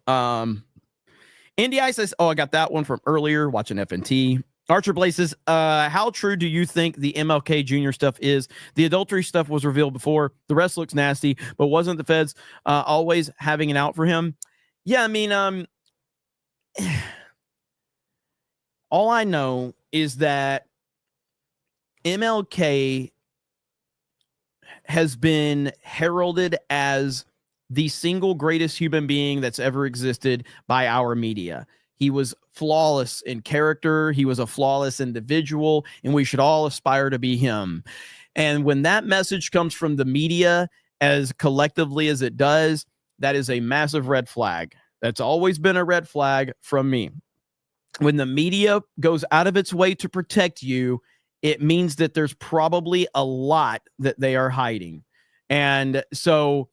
NDI says, oh, I got that one from earlier watching FNT. Archer Blaze says, how true do you think the MLK Jr. stuff is? The adultery stuff was revealed before. The rest looks nasty, but wasn't the feds always having an out for him? Yeah, I mean, all I know is that MLK has been heralded as the single greatest human being that's ever existed by our media. He was flawless in character. He was a flawless individual, and we should all aspire to be him. And when that message comes from the media as collectively as it does, that is a massive red flag. That's always been a red flag from me. When the media goes out of its way to protect you, it means that there's probably a lot that they are hiding. And so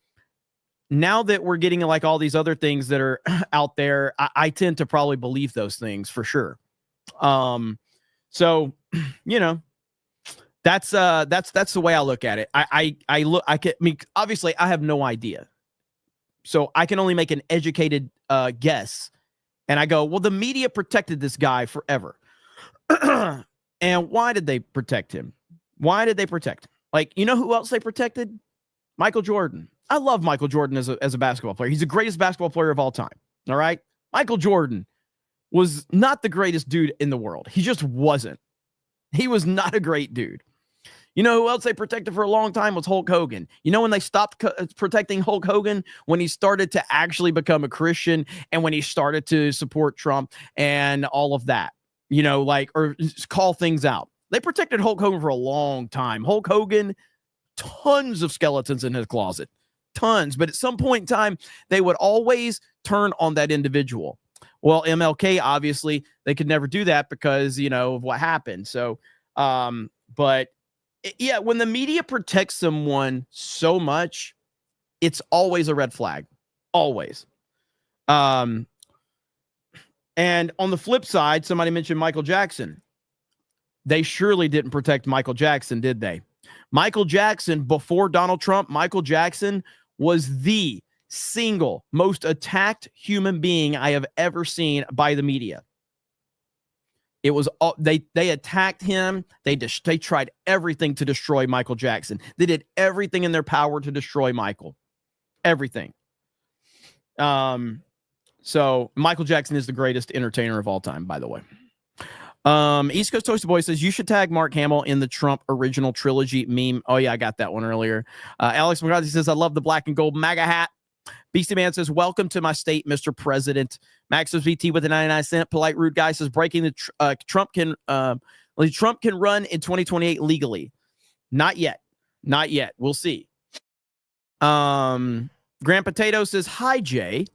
now that we're getting like all these other things that are out there, I tend to probably believe those things for sure. So, you know, that's the way I look at it. I mean, obviously I have no idea. So I can only make an educated guess. And I go, well, the media protected this guy forever. And why did they protect him? Why did they protect him? Like, you know who else they protected? Michael Jordan. I love Michael Jordan as a basketball player. He's the greatest basketball player of all time. All right. Michael Jordan was not the greatest dude in the world. He just wasn't. He was not a great dude. You know who else they protected for a long time was Hulk Hogan. You know when they stopped protecting Hulk Hogan? When he started to actually become a Christian and when he started to support Trump and all of that, you know, like, or call things out. They protected Hulk Hogan for a long time. Hulk Hogan, tons of skeletons in his closet. Tons. But at some point in time, they would always turn on that individual. Well, MLK, obviously, they could never do that because, you know, of what happened. So, but yeah, when the media protects someone so much, it's always a red flag. Always. And on the flip side, somebody mentioned Michael Jackson. They surely didn't protect Michael Jackson, did they? Michael Jackson, before Donald Trump, Michael Jackson was the single most attacked human being I have ever seen by the media. It was they attacked him. They tried everything to destroy Michael Jackson. They did everything in their power to destroy Michael. Everything. So Michael Jackson is the greatest entertainer of all time, by the way. East Coast Toaster Boy says you should tag Mark Hamill in the Trump original trilogy meme. Oh yeah, I got that one earlier. Alex McCarthy says I love the black and gold MAGA hat. Beastie Man says welcome to my state, Mr. President. Maxos VT with a 99-cent. Polite Rude Guy says breaking the Trump can run in 2028 legally. Not yet. We'll see. Grand Potato says hi Jay.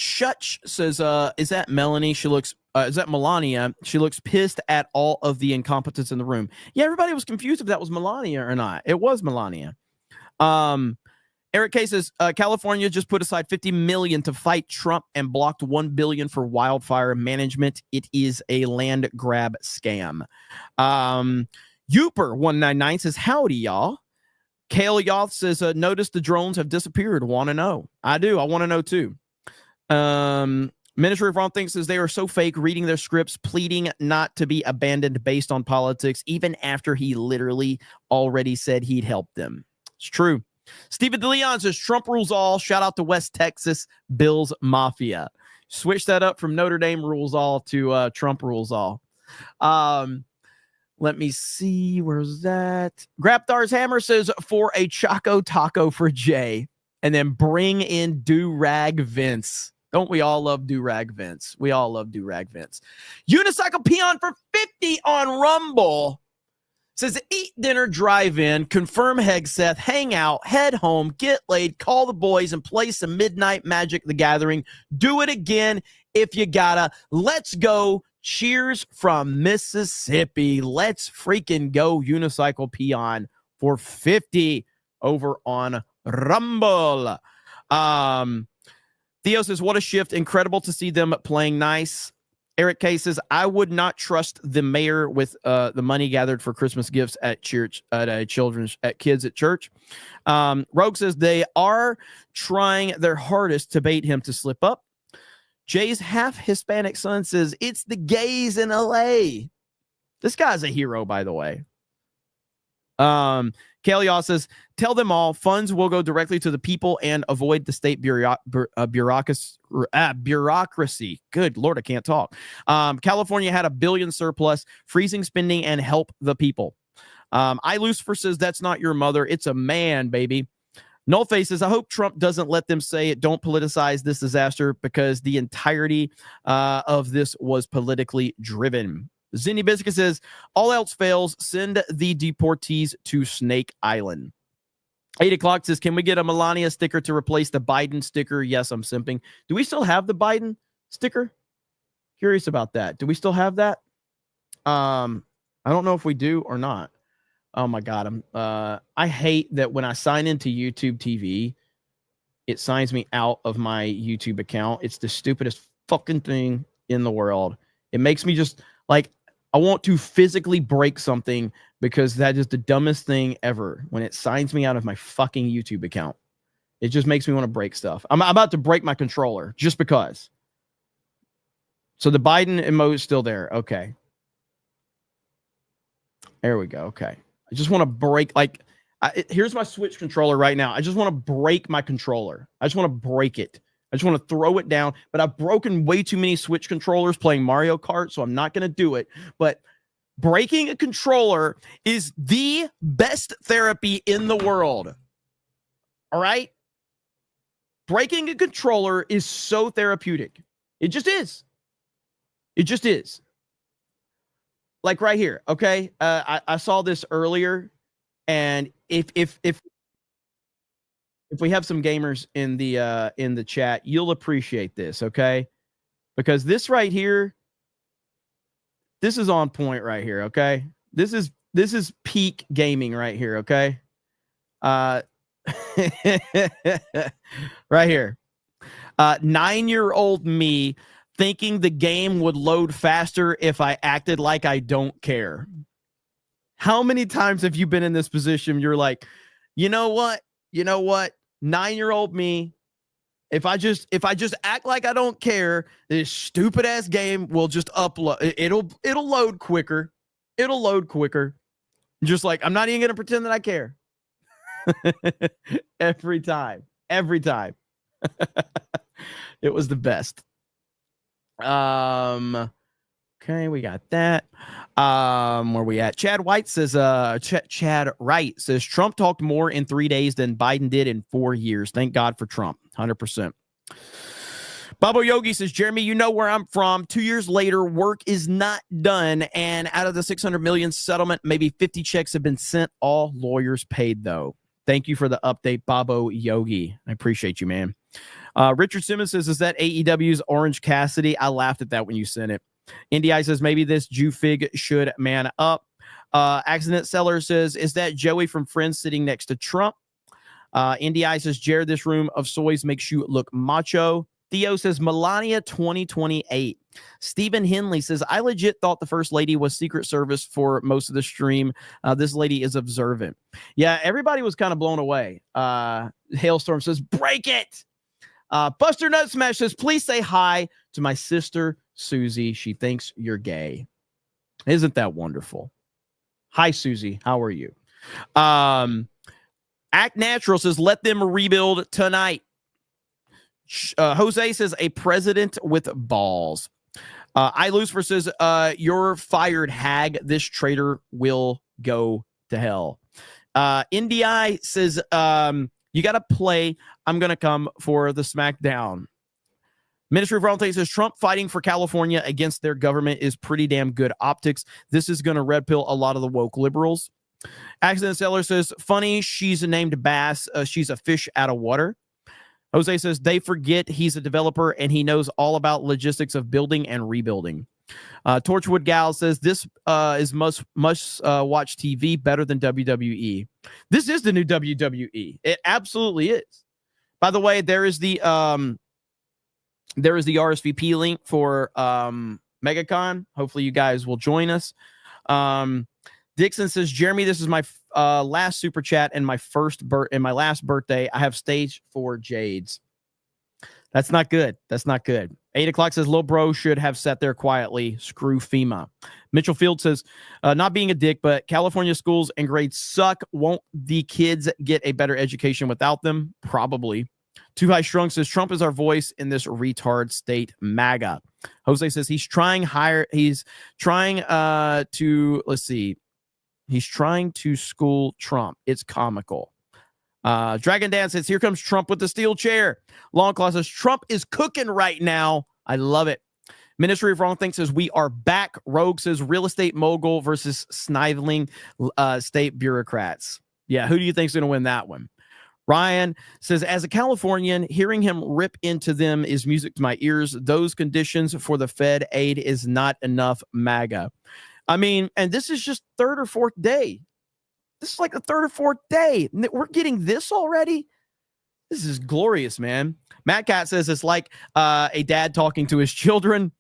Shutch says, is that Melanie? Is that Melania? She looks pissed at all of the incompetence in the room. Yeah, everybody was confused if that was Melania or not. It was Melania. Eric K says, California just put aside $50 million to fight Trump and blocked $1 billion for wildfire management. It is a land grab scam. Youper199 says, howdy, y'all. Kale Yoth says, notice the drones have disappeared. Want to know? I do. I want to know too. Ministry of Wrong Things says they are so fake, reading their scripts, pleading not to be abandoned based on politics, even after he literally already said he'd help them. It's true. Stephen DeLeon says Trump rules all. Shout out to West Texas Bills Mafia. Switch that up from Notre Dame rules all to Trump rules all. Let me see. Where's that? Graptar's Hammer says for a Choco Taco for Jay, and then bring in Do-Rag Vince. Don't we all love Do-Rag Vince? We all love Do-Rag Vince. Unicycle Peon for 50 on Rumble. Says eat dinner, drive in, confirm Hegseth, hang out, head home, get laid, call the boys, and play some Midnight Magic the Gathering. Do it again if you gotta. Let's go. Cheers from Mississippi. Let's freaking go, Unicycle Peon for 50 over on Rumble. Theo says, what a shift. Incredible to see them playing nice. Eric K says, I would not trust the mayor with the money gathered for Christmas gifts at church, at kids at church. Rogue says they are trying their hardest to bait him to slip up. Jay's half Hispanic son says, it's the gays in LA. This guy's a hero, by the way. Kale says, tell them all funds will go directly to the people and avoid the state bureaucracy. Good Lord, I can't talk. California had $1 billion surplus, freezing spending and help the people. Lucifer says, that's not your mother. It's a man, baby. Nullface says, I hope Trump doesn't let them say it. Don't politicize this disaster because the entirety of this was politically driven. Zinni Biscuit says, all else fails, send the deportees to Snake Island. 8 o'clock says, can we get a Melania sticker to replace the Biden sticker? Yes, I'm simping. Do we still have the Biden sticker? Curious about that. Do we still have that? I don't know if we do or not. Oh my God. I hate that when I sign into YouTube TV, it signs me out of my YouTube account. It's the stupidest fucking thing in the world. It makes me just like, I want to physically break something because that is the dumbest thing ever when it signs me out of my fucking YouTube account. It just makes me want to break stuff. I'm about to break my controller just because. So the Biden emoji is still there. Okay. There we go. Okay. I just want to break, here's my Switch controller right now. I just want to break my controller. I just want to break it. I just want to throw it down, but I've broken way too many Switch controllers playing Mario Kart, so I'm not going to do it. But breaking a controller is the best therapy in the world. All right? Breaking a controller is so therapeutic. It just is. It just is. Like right here, okay? I saw this earlier, and if we have some gamers in the chat, you'll appreciate this, okay? Because this right here, this is on point right here, okay? This is peak gaming right here, okay? Right here. 9-year-old me thinking the game would load faster if I acted like I don't care. How many times have you been in this position? You're like, you know what? 9-year-old me, if I just act like I don't care, this stupid ass game will just upload. It'll load quicker. It'll load quicker. Just like, I'm not even gonna pretend that I care. Every time. It was the best. Okay, we got that. Where we at? Chad White says, Chad Wright says, Trump talked more in 3 days than Biden did in 4 years. Thank God for Trump. 100%. Babo Yogi says, Jeremy, you know where I'm from. 2 years later, work is not done. And out of the 600 million settlement, maybe 50 checks have been sent. All lawyers paid, though. Thank you for the update, Babo Yogi. I appreciate you, man. Richard Simmons says, is that AEW's Orange Cassidy? I laughed at that when you sent it. NDI says, maybe this Jew fig should man up. Accident Seller says, is that Joey from Friends sitting next to Trump? NDI says, Jared, this room of soys makes you look macho. Theo says, Melania 2028. Stephen Henley says, I legit thought the first lady was Secret Service for most of the stream. This lady is observant. Yeah, everybody was kind of blown away. Hailstorm says, break it. Buster Nut Smash says, please say hi to my sister, Susie. She thinks you're gay. Isn't that wonderful? Hi, Susie. How are you? Act Natural says, let them rebuild tonight. Jose says, a president with balls. Lucifer says, you're fired, hag. This traitor will go to hell. NDI says, you got to play. I'm going to come for the SmackDown. Ministry of Roundtable says, Trump fighting for California against their government is pretty damn good optics. This is going to red pill a lot of the woke liberals. Accident Seller says, funny, she's named Bass. She's a fish out of water. Jose says, they forget he's a developer and he knows all about logistics of building and rebuilding. Torchwood Gal says, this is must watch TV, better than WWE. This is the new WWE. It absolutely is. By the way, there is the RSVP link for MegaCon. Hopefully you guys will join us. Dixon says, Jeremy, this is my last super chat and my last birthday. I have stage 4 jades. That's not good. That's not good. 8 o'clock says, Lil Bro should have sat there quietly. Screw FEMA. Mitchell Field says, not being a dick, but California schools and grades suck. Won't the kids get a better education without them? Probably. Too High Strung says, Trump is our voice in this retard state, MAGA. Jose says he's trying to school Trump. It's comical. Dragon Dan says, here comes Trump with the steel chair. Longclaw says, Trump is cooking right now. I love it. Ministry of Wrong Thing says, we are back. Rogue says, real estate mogul versus sniveling state bureaucrats. Yeah, who do you think's going to win that one? Ryan says, as a Californian, hearing him rip into them is music to my ears. Those conditions for the Fed aid is not enough, MAGA. I mean, and this is just third or fourth day. This is like the third or fourth day. We're getting this already. This is glorious, man. Matt Cat says it's like a dad talking to his children.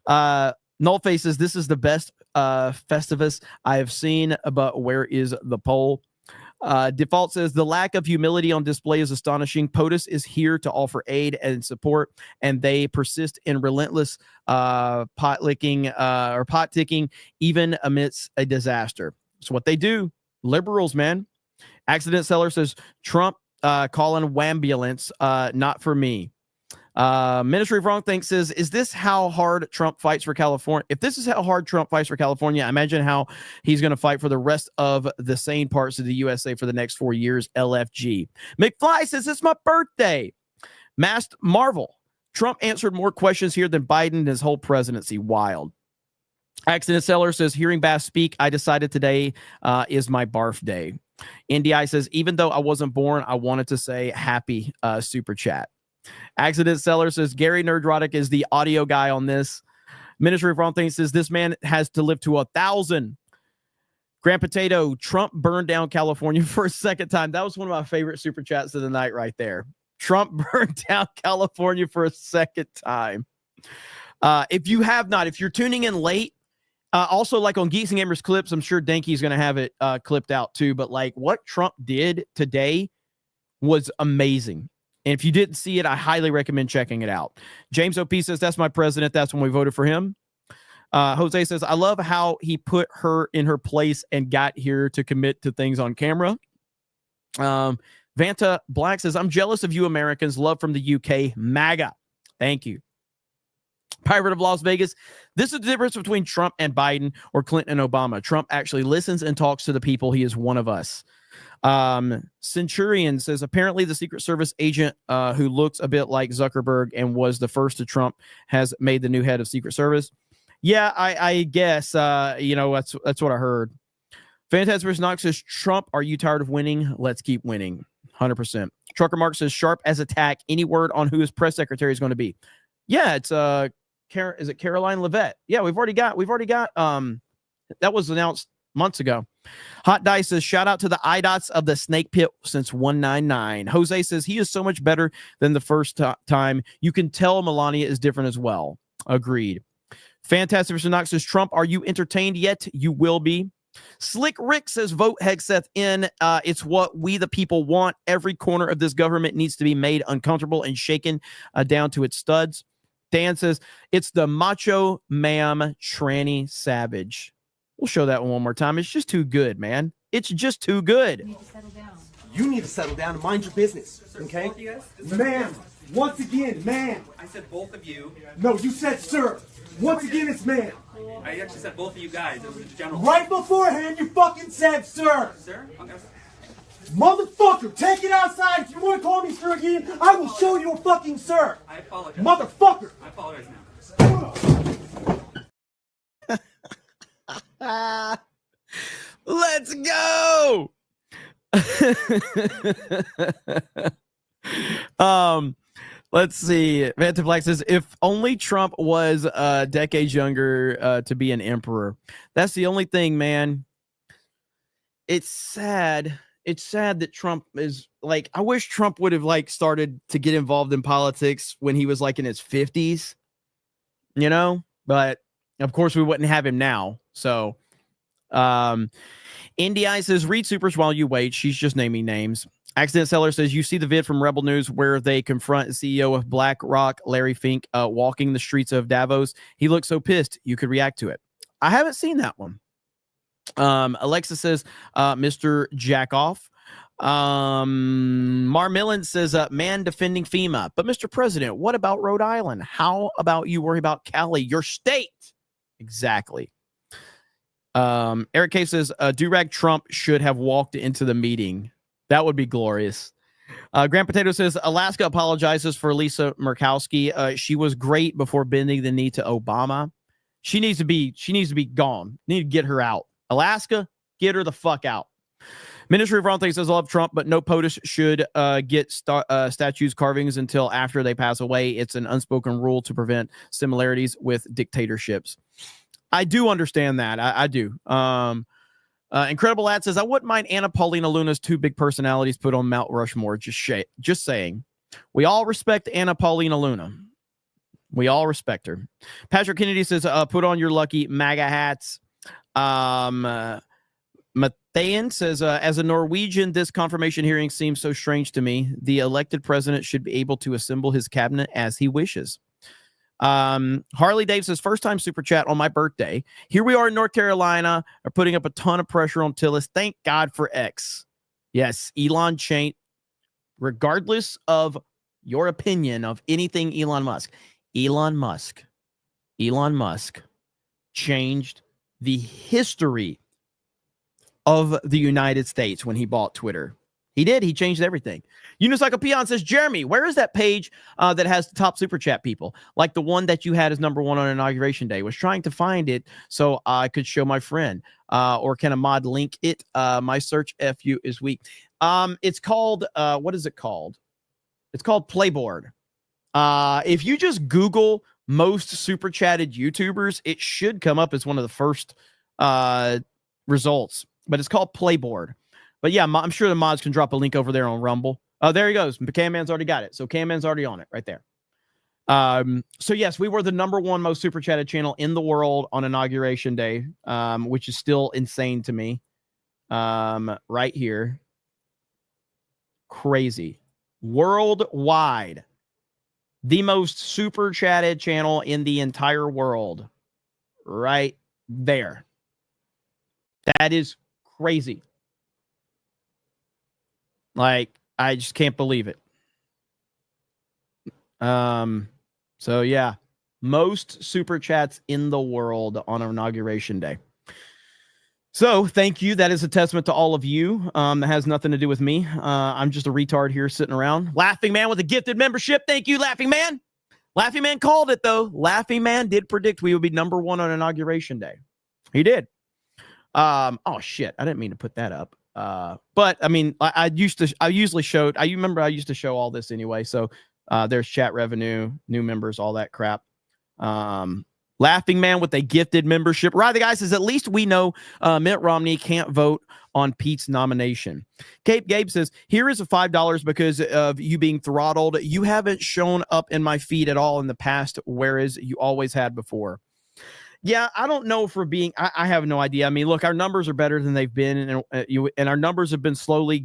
Nullface says this is the best Festivus I have seen, but where is the poll? Default says the lack of humility on display is astonishing. POTUS is here to offer aid and support, and they persist in relentless pot licking or pot ticking, even amidst a disaster. It's what they do. Liberals, man. Accident Seller says Trump calling wambulance, not for me. Ministry of Wrong Thing says, is this how hard Trump fights for California? If this is how hard Trump fights for California, imagine how he's going to fight for the rest of the sane parts of the USA for the next 4 years. LFG. McFly says, it's my birthday. Masked Marvel. Trump answered more questions here than Biden in his whole presidency. Wild. Accident Seller says, hearing Bass speak, I decided today is my barf day. NDI says, even though I wasn't born, I wanted to say happy super chat. Accident Seller says, Gary Nerdrotic is the audio guy on this. Ministry of Wrong Things says, this man has to live to 1,000. Grand Potato, Trump burned down California for a second time. That was one of my favorite super chats of the night right there. Trump burned down California for a second time. If you're tuning in late, also like on Geeks and Gamers clips, I'm sure Danky's going to have it clipped out too. But like what Trump did today was amazing. And if you didn't see it, I highly recommend checking it out. James OP says, that's my president. That's when we voted for him. Jose says, I love how he put her in her place and got here to commit to things on camera. Vanta Black says, I'm jealous of you Americans. Love from the UK. MAGA. Thank you. Pirate of Las Vegas. This is the difference between Trump and Biden or Clinton and Obama. Trump actually listens and talks to the people. He is one of us. Centurion says, apparently the Secret Service agent who looks a bit like Zuckerberg and was the first to Trump has made the new head of Secret Service. Yeah, I guess, that's what I heard. Phantasmus Knox says, Trump, are you tired of winning? Let's keep winning. 100%. Trucker Mark says, sharp as attack. Any word on who his press secretary is going to be? Yeah, it's is it Caroline Leavitt? Yeah, we've already got that was announced months ago. Hot Dice says, shout out to the IDOTs of the snake pit since 199. Jose says, he is so much better than the first time. You can tell Melania is different as well. Agreed. Fantastic Mr. Knox says, Trump, are you entertained yet? You will be. Slick Rick says, vote Hegseth in. It's what we the people want. Every corner of this government needs to be made uncomfortable and shaken down to its studs. Dan says, it's the macho ma'am tranny savage. We'll show that one more time. It's just too good, man. It's just too good. You need to settle down and mind your business, okay? Both of you guys? Ma'am, once again, ma'am. I said both of you. No, you said sir. Once again, it's ma'am. I actually said both of you guys. It was a general. Right beforehand, you fucking said sir. Sir? Okay. Motherfucker, take it outside. If you want to call me sir again, I will show you a fucking sir. I apologize. Motherfucker. I apologize now. Let's go. Let's see. Vantaflex says, if only Trump was decades younger to be an emperor. That's the only thing, man. It's sad. It's sad that Trump is like, I wish Trump would have like started to get involved in politics when he was like in his 50s, you know, but of course we wouldn't have him now. So, Indy Eye says, read supers while you wait. She's just naming names. Accident Seller says, you see the vid from Rebel News where they confront CEO of BlackRock, Larry Fink, walking the streets of Davos. He looks so pissed. You could react to it. I haven't seen that one. Alexa says, Mr. Jackoff. Marmillan says, man defending FEMA. But Mr. President, what about Rhode Island? How about you worry about Cali, your state? Exactly. Eric K says, Durag Trump should have walked into the meeting. That would be glorious. Grand Potato says, Alaska apologizes for Lisa Murkowski. She was great before bending the knee to Obama. She needs to be gone. Need to get her out. Alaska, get her the fuck out. Ministry of Wrong Things says, love Trump, but no POTUS should get statues carvings until after they pass away. It's an unspoken rule to prevent similarities with dictatorships. I do understand that. I do. Incredible Lad says, I wouldn't mind Anna Paulina Luna's two big personalities put on Mount Rushmore. Just saying. We all respect Anna Paulina Luna. We all respect her. Patrick Kennedy says, put on your lucky MAGA hats. Mathayan says, as a Norwegian, this confirmation hearing seems so strange to me. The elected president should be able to assemble his cabinet as he wishes. Harley Dave says, first time super chat on my birthday. Here we are in North Carolina, are putting up a ton of pressure on Tillis. Thank God for X. Yes, Elon changed, regardless of your opinion of anything Elon Musk changed the history of the United States when he bought Twitter. He did. He changed everything. Unicycle Peon says, Jeremy, where is that page that has the top super chat people? Like the one that you had as number one on Inauguration Day. Was trying to find it so I could show my friend. Or can a mod link it? My search FU is weak. It's called, what is it called? It's called Playboard. If you just Google most super chatted YouTubers, it should come up as one of the first results. But it's called Playboard. But yeah, I'm sure the mods can drop a link over there on Rumble. Oh, there he goes. Cam-Man's already got it. So Cam-Man's already on it right there. So yes, we were the number one most super chatted channel in the world on Inauguration Day, which is still insane to me. Right here. Crazy. Worldwide. The most super chatted channel in the entire world. Right there. That is crazy. Like, I just can't believe it. So yeah, most super chats in the world on Inauguration Day. So thank you. That is a testament to all of you. That has nothing to do with me. I'm just a retard here sitting around. Laughing Man with a gifted membership. Thank you, Laughing Man. Laughing Man called it though. Laughing Man did predict we would be number one on Inauguration Day. He did. Oh shit. I didn't mean to put that up. But I mean, I used to show all this anyway. So there's chat revenue, new members, all that crap. Laughing Man with a gifted membership. Right, the guy says, at least we know Mitt Romney can't vote on Pete's nomination. Gabe says, here is a $5 because of you being throttled. You haven't shown up in my feed at all in the past, whereas you always had before. Yeah, I don't know for being, I have no idea. I mean, look, our numbers are better than they've been, and our numbers have been slowly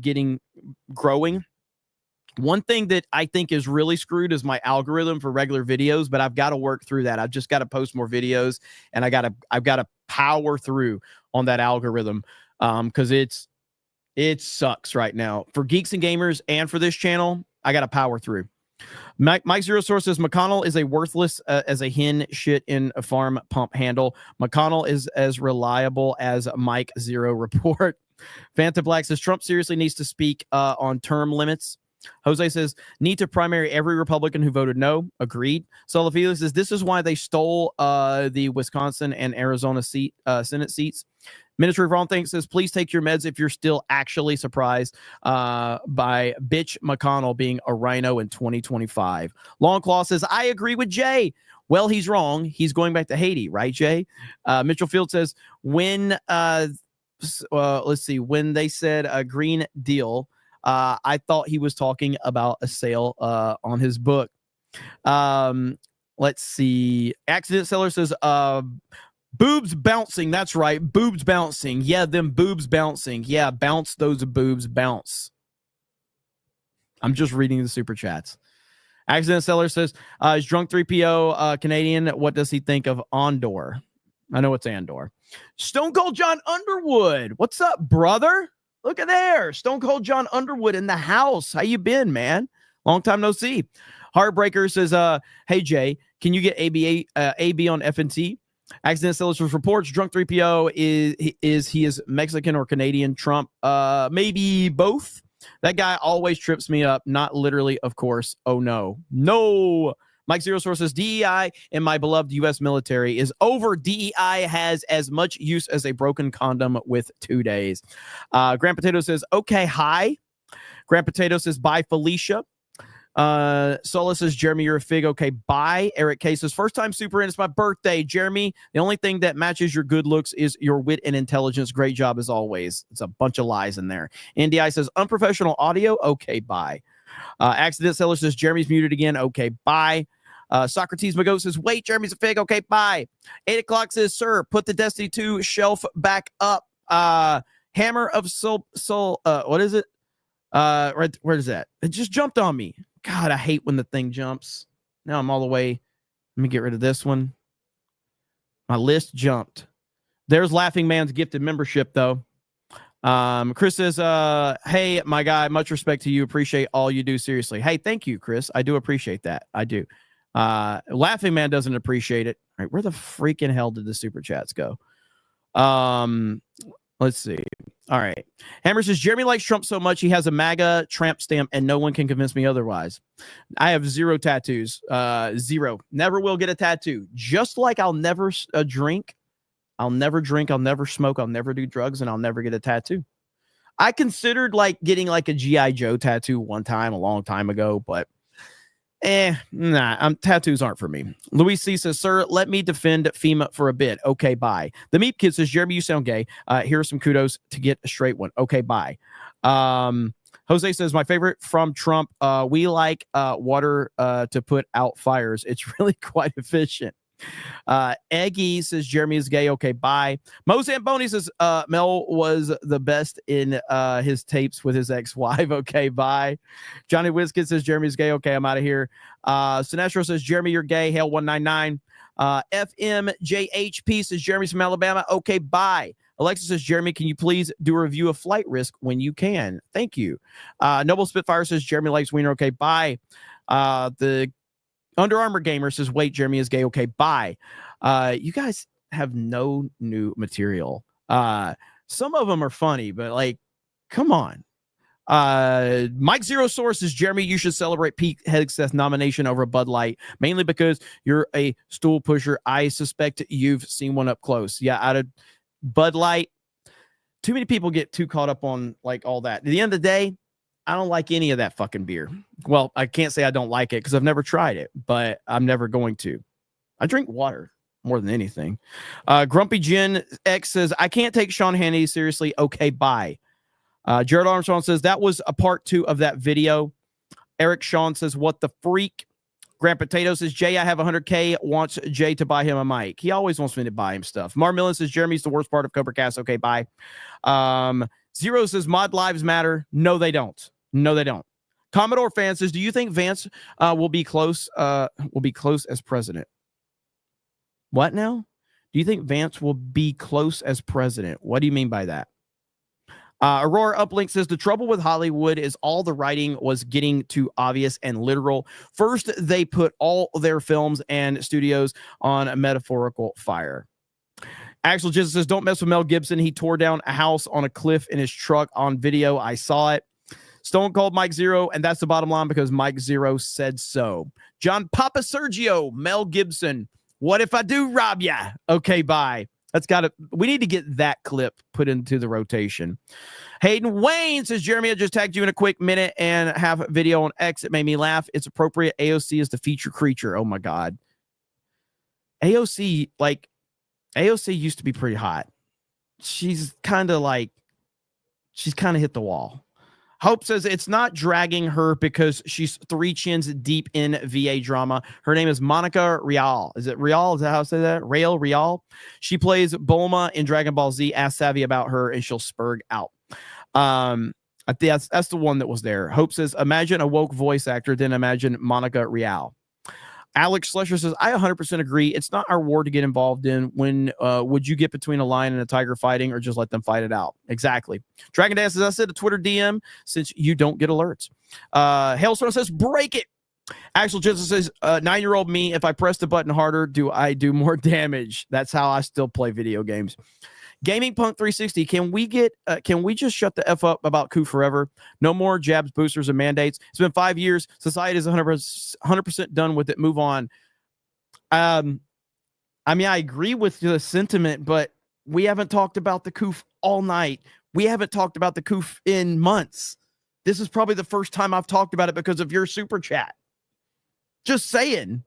growing. One thing that I think is really screwed is my algorithm for regular videos, but I've got to work through that. I've just got to post more videos, and I've got to power through on that algorithm because it sucks right now for Geeks and Gamers and for this channel. I got to power through. Mike Zero Source says McConnell is a worthless as a hen shit in a farm pump handle. McConnell is as reliable as Mike Zero report. Phantom Black says Trump seriously needs to speak on term limits. Jose says need to primary every Republican who voted no. Agreed. Solifila says this is why they stole the Wisconsin and Arizona Senate seats. Ministry of Wrong Thing says please take your meds if you're still actually surprised by bitch McConnell being a rhino in 2025. Longclaw says I agree with Jay. Well, he's wrong. He's going back to Haiti, right, Jay? Mitchell Field says when let's see, when they said a Green Deal, I thought he was talking about a sale on his book. Let's see. Accident Seller says boobs bouncing. That's right. Boobs bouncing. Yeah, them boobs bouncing. Yeah, bounce those boobs. Bounce. I'm just reading the super chats. Accident Seller says, is Drunk 3PO Canadian? What does he think of Andor? I know it's Andor. Stone Cold John Underwood. What's up, brother? Look at there. Stone Cold John Underwood in the house. How you been, man? Long time no see. Heartbreaker says, hey, Jay, can you get AB on FNT? Accident Sellers reports Drunk 3PO is Mexican or Canadian. Trump, maybe both. That guy always trips me up. Not literally, of course. Oh, no. No. Mike Zero Source says DEI in my beloved U.S. military is over. DEI has as much use as a broken condom with 2 days. Grand Potato says, okay, hi. Grand Potato says, bye, Felicia. Sola says, Jeremy, you're a fig. Okay, bye. Eric K says, first time super in. It's my birthday, Jeremy. The only thing that matches your good looks is your wit and intelligence. Great job as always. It's a bunch of lies in there. NDI says, unprofessional audio. Okay, bye. Accident Seller says, Jeremy's muted again. Okay, bye. Socrates Mago says, wait, Jeremy's a fig. Okay, bye. 8 o'clock says, sir, put the Destiny 2 shelf back up. Hammer of Soul, what is it? Right, where is that? It just jumped on me. God, I hate when the thing jumps. Now I'm all the way. Let me get rid of this one. My list jumped. There's Laughing Man's gifted membership, though. Chris says, hey, my guy, much respect to you. Appreciate all you do. Seriously. Hey, thank you, Chris. I do appreciate that. I do. Laughing Man doesn't appreciate it. All right, where the freaking hell did the super chats go? Let's see. All right. Hammer says, Jeremy likes Trump so much he has a MAGA tramp stamp and no one can convince me otherwise. I have 0 tattoos. 0. Never will get a tattoo. Just like I'll never drink. I'll never drink. I'll never smoke. I'll never do drugs. And I'll never get a tattoo. I considered like getting like a G.I. Joe tattoo one time a long time ago, but tattoos aren't for me. Luis C says, sir, let me defend FEMA for a bit. Okay, bye. The Meep Kid says, Jeremy, you sound gay. Here are some kudos to get a straight one. Okay, bye. Jose says, my favorite from Trump, we like water to put out fires. It's really quite efficient. Eggy says, Jeremy is gay. Okay, bye. Mo Zamboni says, Mel was the best in his tapes with his ex-wife. Okay, bye. Johnny Whiskey says, Jeremy is gay. Okay, I'm out of here. Sinestro says, Jeremy, you're gay. Hail 199. FMJHP says, Jeremy's from Alabama. Okay, bye. Alexa says, Jeremy, can you please do a review of Flight Risk when you can? Thank you. Noble Spitfire says, Jeremy likes wiener. Okay, bye. The Under Armour Gamer says, wait, Jeremy is gay. Okay, bye. You guys have no new material. Some of them are funny, but like, come on. Mike Zero Source says, Jeremy, you should celebrate Pete Hegseth nomination over Bud Light, mainly because you're a stool pusher. I suspect you've seen one up close. Yeah, out of Bud Light, too many people get too caught up on like all that. At the end of the day, I don't like any of that fucking beer. Well, I can't say I don't like it because I've never tried it, but I'm never going to. I drink water more than anything. Grumpy Jen X says, I can't take Sean Hannity seriously. Okay, bye. Jared Armstrong says, that was a part 2 of that video. Eric Sean says, what the freak? Grand Potato says, Jay, I have 100K, wants Jay to buy him a mic. He always wants me to buy him stuff. Mar Millen says, Jeremy's the worst part of Cobra Cast. Okay, bye. Zero says, mod lives matter. No, they don't. No, they don't. Commodore Fan says, do you think Vance will be close as president? What now? Do you think Vance will be close as president? What do you mean by that? Aurora Uplink says, the trouble with Hollywood is all the writing was getting too obvious and literal. First, they put all their films and studios on a metaphorical fire. Axel Jesus says, don't mess with Mel Gibson. He tore down a house on a cliff in his truck on video. I saw it. Stone Cold Mike Zero, and that's the bottom line because Mike Zero said so. John Papa Sergio, Mel Gibson. What if I do rob ya? Okay, bye. We need to get that clip put into the rotation. Hayden Wayne says, Jeremy, I just tagged you in a quick minute and have a video on X. It made me laugh. It's appropriate. AOC is the feature creature. Oh my God. AOC used to be pretty hot. She's kind of hit the wall. Hope says it's not dragging her because she's 3 chins deep in VA drama. Her name is Monica Rial. Is it Rial? Is that how I say that? Rial. She plays Bulma in Dragon Ball Z. Ask Savvy about her and she'll spurg out. I think that's the one that was there. Hope says, imagine a woke voice actor, then imagine Monica Rial. Alex Slusher says, I 100% agree. It's not our war to get involved in. When would you get between a lion and a tiger fighting or just let them fight it out? Exactly. Dragon Dance says, I said a Twitter DM since you don't get alerts. Hailstorm says, break it. Axel Jensen says, 9-year-old me, if I press the button harder, do I do more damage? That's how I still play video games. Gaming Punk 360, can we just shut the F up about coup forever? No more jabs, boosters, and mandates. It's been 5 years. Society is 100% done with it. Move on. I mean, I agree with the sentiment, but we haven't talked about the coup all night. We haven't talked about the coup in months. This is probably the first time I've talked about it because of your super chat. Just saying.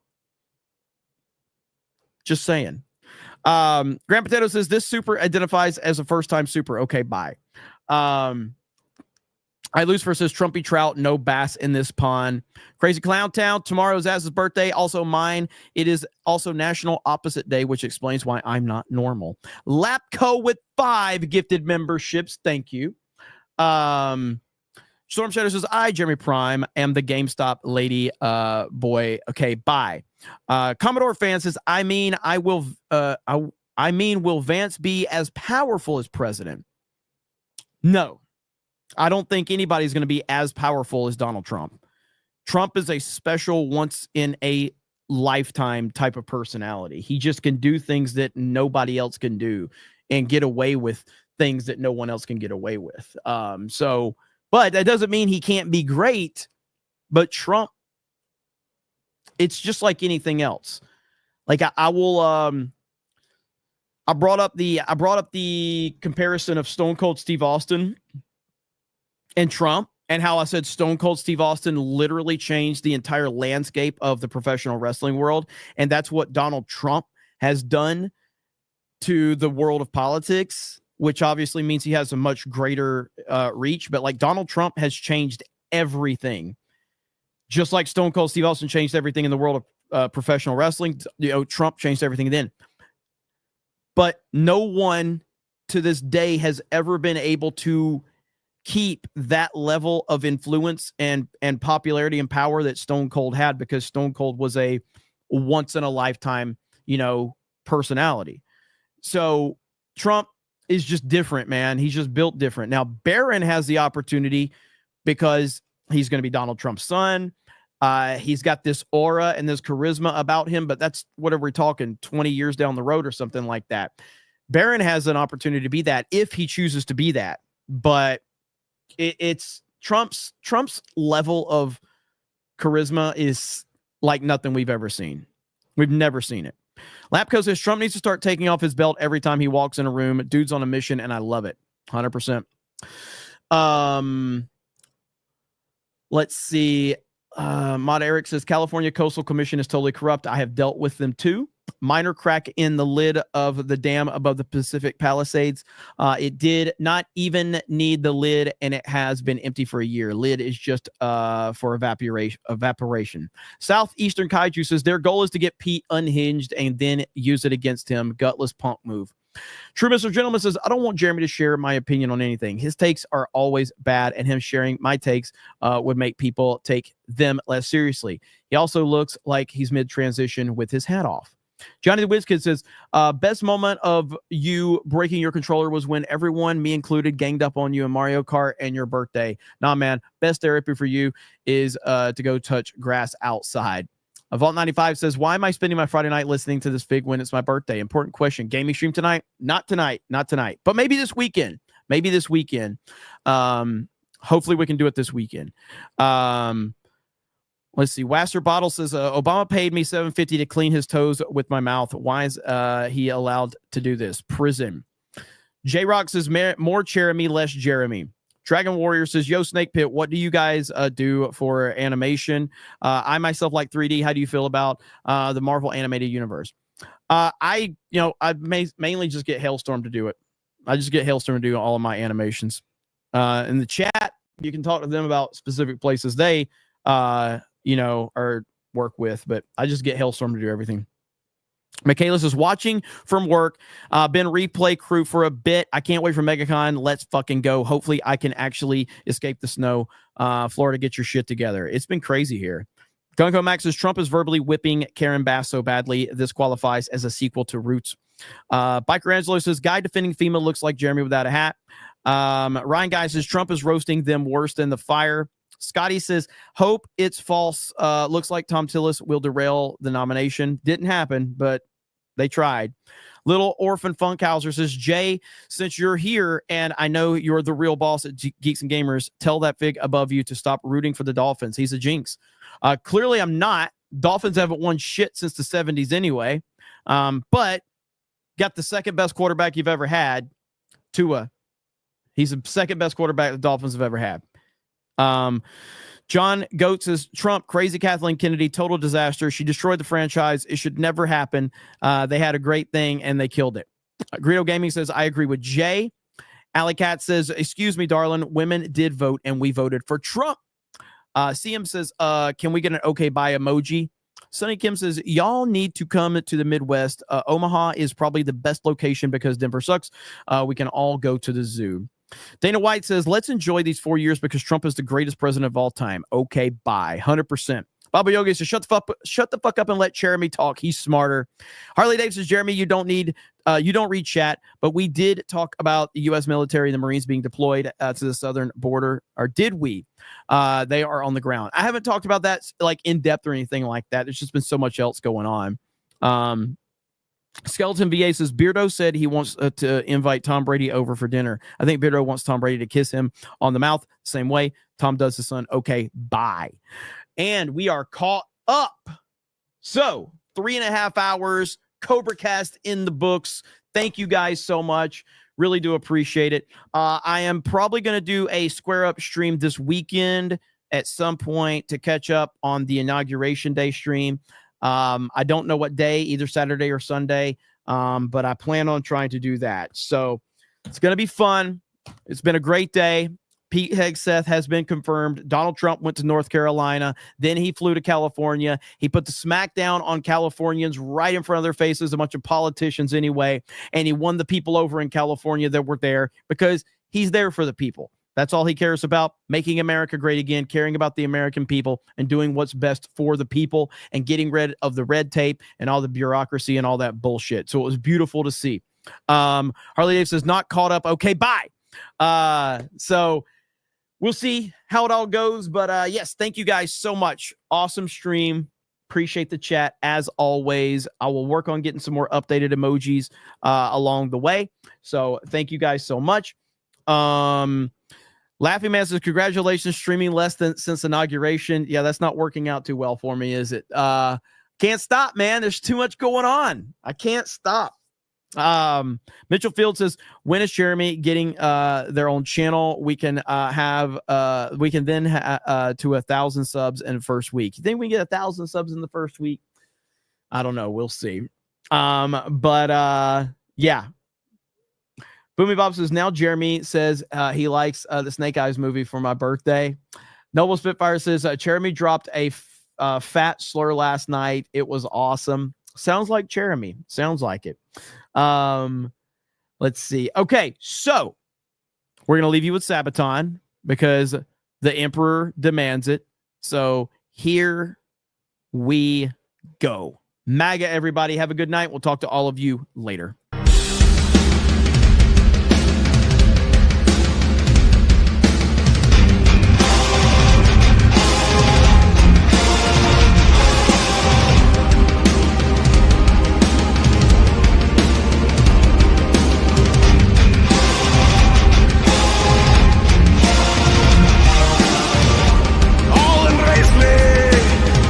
Grand Potato says this super identifies as a first-time super. Okay, bye. I lose versus Trumpy Trout. No bass in this pond. Crazy Clown Town. Tomorrow's Az's birthday. Also mine. It is also National Opposite Day, which explains why I'm not normal. Lapco with 5 gifted memberships. Thank you. Storm Shadow says, I, Jeremy Prime, am the GameStop lady boy. Okay, bye. Commodore Fan says, will Vance be as powerful as president? No. I don't think anybody's going to be as powerful as Donald Trump. Trump is a special once in a lifetime type of personality. He just can do things that nobody else can do and get away with things that no one else can get away with. But that doesn't mean he can't be great. But Trump, it's just like anything else. Like I brought up the comparison of Stone Cold Steve Austin and Trump, and how I said Stone Cold Steve Austin literally changed the entire landscape of the professional wrestling world. And that's what Donald Trump has done to the world of politics, which obviously means he has a much greater reach. But like Donald Trump has changed everything, just like Stone Cold Steve Austin changed everything in the world of professional wrestling. Trump changed everything then. But no one to this day has ever been able to keep that level of influence and popularity and power that Stone Cold had, because Stone Cold was a once in a lifetime, personality. So Trump is just different, man. He's just built different. Now, Barron has the opportunity because he's going to be Donald Trump's son. He's got this aura and this charisma about him, but that's whatever we're talking 20 years down the road or something like that. Barron has an opportunity to be that if he chooses to be that, but it's Trump's level of charisma is like nothing we've ever seen. We've never seen it. Lapco says Trump needs to start taking off his belt every time he walks in a room. Dude's on a mission, and I love it. 100%. Let's see. Mod Eric says California Coastal Commission is totally corrupt. I have dealt with them too. Minor crack in the lid of the dam above the Pacific Palisades. It did not even need the lid, and it has been empty for a year. Lid is just for evaporation. Southeastern Kaiju says their goal is to get Pete unhinged and then use it against him. Gutless punk move. True Mr. Gentleman says, I don't want Jeremy to share my opinion on anything. His takes are always bad, and him sharing my takes would make people take them less seriously. He also looks like he's mid-transition with his hat off. Johnny the WizKid says, best moment of you breaking your controller was when everyone, me included, ganged up on you in Mario Kart and your birthday. Nah, man, best therapy for you is to go touch grass outside. Vault 95 says, why am I spending my Friday night listening to this fig when it's my birthday? Important question. Gaming stream tonight? Not tonight. But maybe this weekend. Hopefully we can do it this weekend. Let's see. Wasser Bottle says, Obama paid me $750 to clean his toes with my mouth. Why is he allowed to do this? Prison. J-Rock says, more Jeremy, less Jeremy. Dragon Warrior says, yo, Snake Pit, what do you guys do for animation? I myself like 3D. How do you feel about the Marvel animated universe? I mainly just get Hailstorm to do it. I just get Hailstorm to do all of my animations. In the chat, you can talk to them about specific places they, or work with, but I just get Hailstorm to do everything. Michaelis is watching from work. Been replay crew for a bit. I can't wait for MegaCon. Let's fucking go. Hopefully I can actually escape the snow. Florida, get your shit together. It's been crazy here. Gunko Max says Trump is verbally whipping Karen Bass so badly this qualifies as a sequel to Roots. Biker Angelo says guy defending FEMA looks like Jeremy without a hat. Ryan Guy says Trump is roasting them worse than the fire. Scotty says, hope it's false. Looks like Tom Tillis will derail the nomination. Didn't happen, but they tried. Little Orphan Funkhauser says, Jay, since you're here and I know you're the real boss at Geeks and Gamers, tell that fig above you to stop rooting for the Dolphins. He's a jinx. Clearly I'm not. Dolphins haven't won shit since the 70s anyway. But got the second best quarterback you've ever had, Tua. He's the second best quarterback the Dolphins have ever had. John Goat says Trump, crazy Kathleen Kennedy, total disaster. She destroyed the franchise. It should never happen. They had a great thing and they killed it. Greedo Gaming says, I agree with Jay. Alley Cat says, excuse me, darling. Women did vote and we voted for Trump. CM says, can we get an okay bye emoji? Sonny Kim says, y'all need to come to the Midwest. Omaha is probably the best location because Denver sucks. We can all go to the zoo. Dana White says, let's enjoy these 4 years because Trump is the greatest president of all time. Okay, bye. 100%. Baba Yogi says, shut the fuck up and let Jeremy talk. He's smarter. Harley Davis says, Jeremy, you don't read chat, but we did talk about the U.S. military and the Marines being deployed to the southern border, or did we? They are on the ground. I haven't talked about that like in depth or anything like that. There's just been so much else going on. Skeleton VA says Beardo said he wants to invite Tom Brady over for dinner. I think Beardo wants Tom Brady to kiss him on the mouth the same way Tom does his son. Okay, bye. And we are caught up. So 3.5 hours, Cobra Cast in the books. Thank you guys so much. Really do appreciate it. I am probably going to do a Square Up stream this weekend at some point to catch up on the Inauguration Day stream. I don't know what day, either Saturday or Sunday, but I plan on trying to do that. So it's going to be fun. It's been a great day. Pete Hegseth has been confirmed. Donald Trump went to North Carolina. Then he flew to California. He put the smackdown on Californians right in front of their faces, a bunch of politicians anyway, and he won the people over in California that were there because he's there for the people. That's all he cares about, making America great again, caring about the American people and doing what's best for the people and getting rid of the red tape and all the bureaucracy and all that bullshit. So it was beautiful to see. Harley Davidson is not caught up. Okay, bye. So we'll see how it all goes. But yes, thank you guys so much. Awesome stream. Appreciate the chat as always. I will work on getting some more updated emojis along the way. So thank you guys so much. Laughing Man says, congratulations, streaming less than since inauguration. Yeah, that's not working out too well for me, is it? Can't stop, man. There's too much going on. I can't stop. Mitchell Field says, when is Jeremy getting their own channel? We can then to 1,000 subs in the first week. You think we can get 1,000 subs in the first week? I don't know. We'll see. But yeah. Boomy Bob says, now Jeremy says he likes the Snake Eyes movie for my birthday. Noble Spitfire says, Jeremy dropped a fat slur last night. It was awesome. Sounds like Jeremy. Sounds like it. Let's see. Okay, so we're gonna leave you with Sabaton because the Emperor demands it. So here we go. MAGA, everybody. Have a good night. We'll talk to all of you later.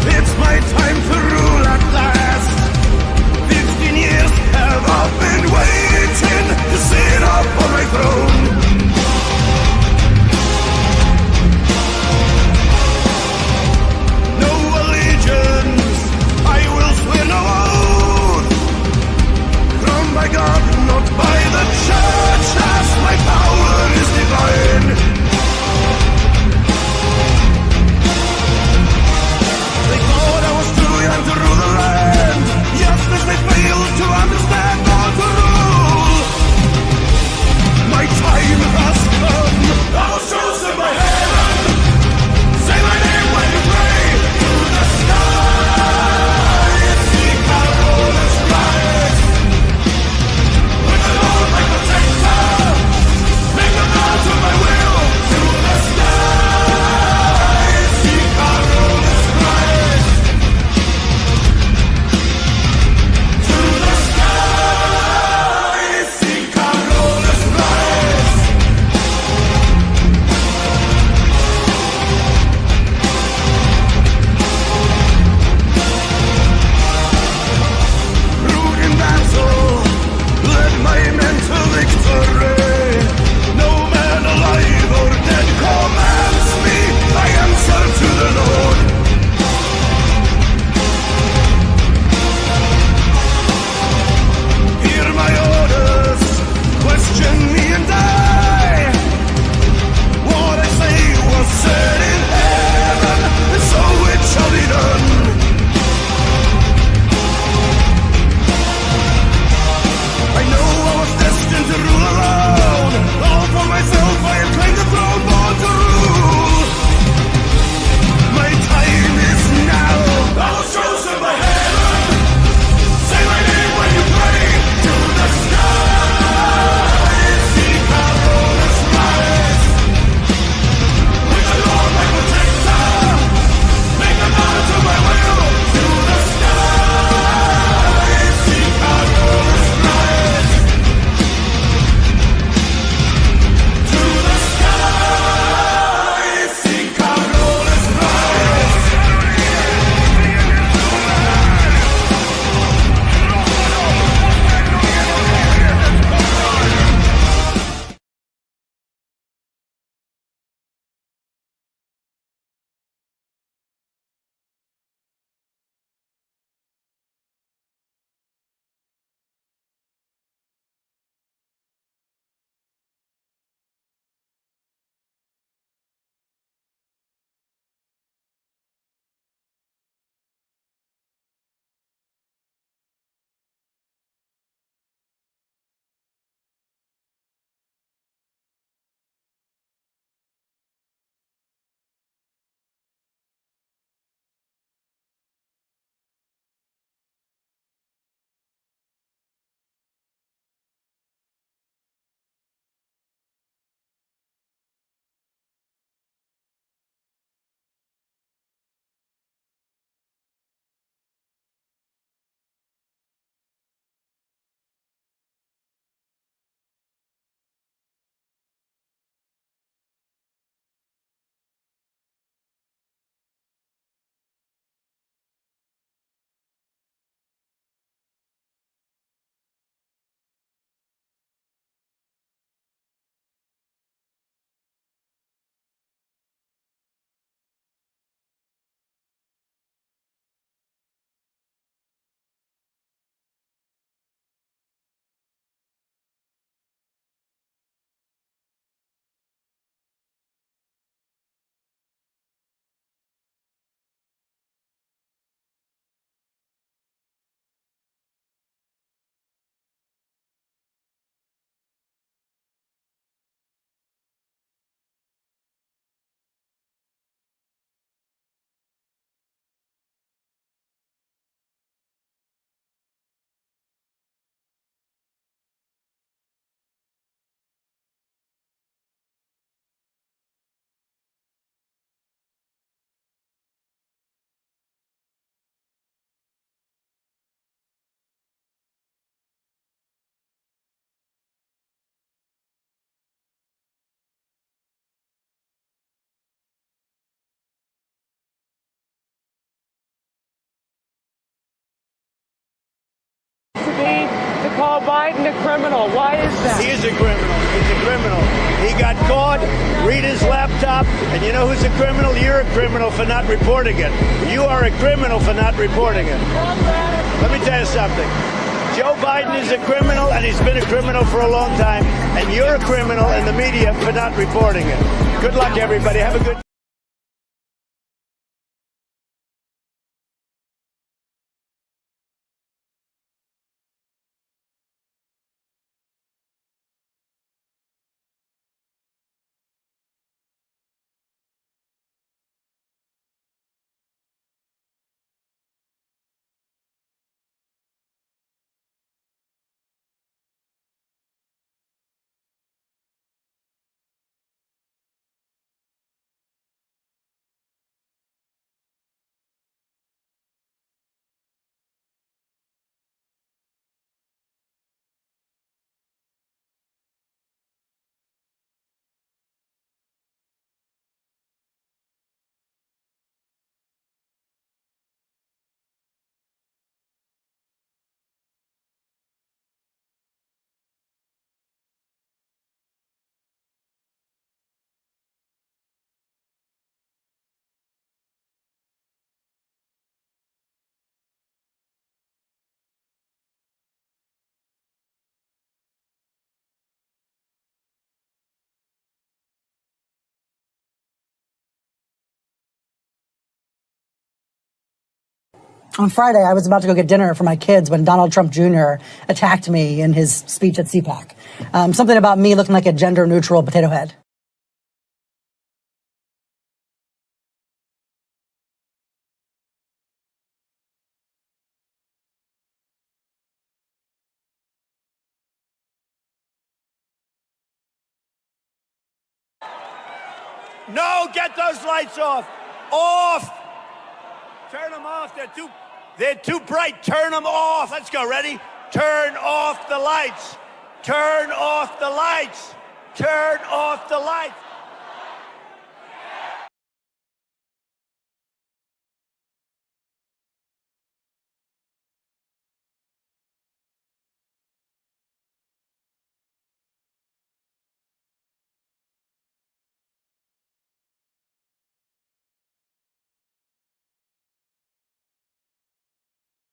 It's my time to rule at last. 15 years have all been call Biden a criminal. Why is that? He is a criminal. He's a criminal. He got caught. Read his laptop. And you know who's a criminal? You're a criminal for not reporting it. You are a criminal for not reporting it. Let me tell you something. Joe Biden is a criminal, and he's been a criminal for a long time. And you're a criminal in the media for not reporting it. Good luck, everybody. Have a good On Friday, I was about to go get dinner for my kids when Donald Trump Jr. attacked me in his speech at CPAC. Something about me looking like a gender-neutral potato head. No, get those lights off. Off. Turn them off. They're too bright. Turn them off. Let's go. Ready? Turn off the lights. Turn off the lights. Turn off the lights.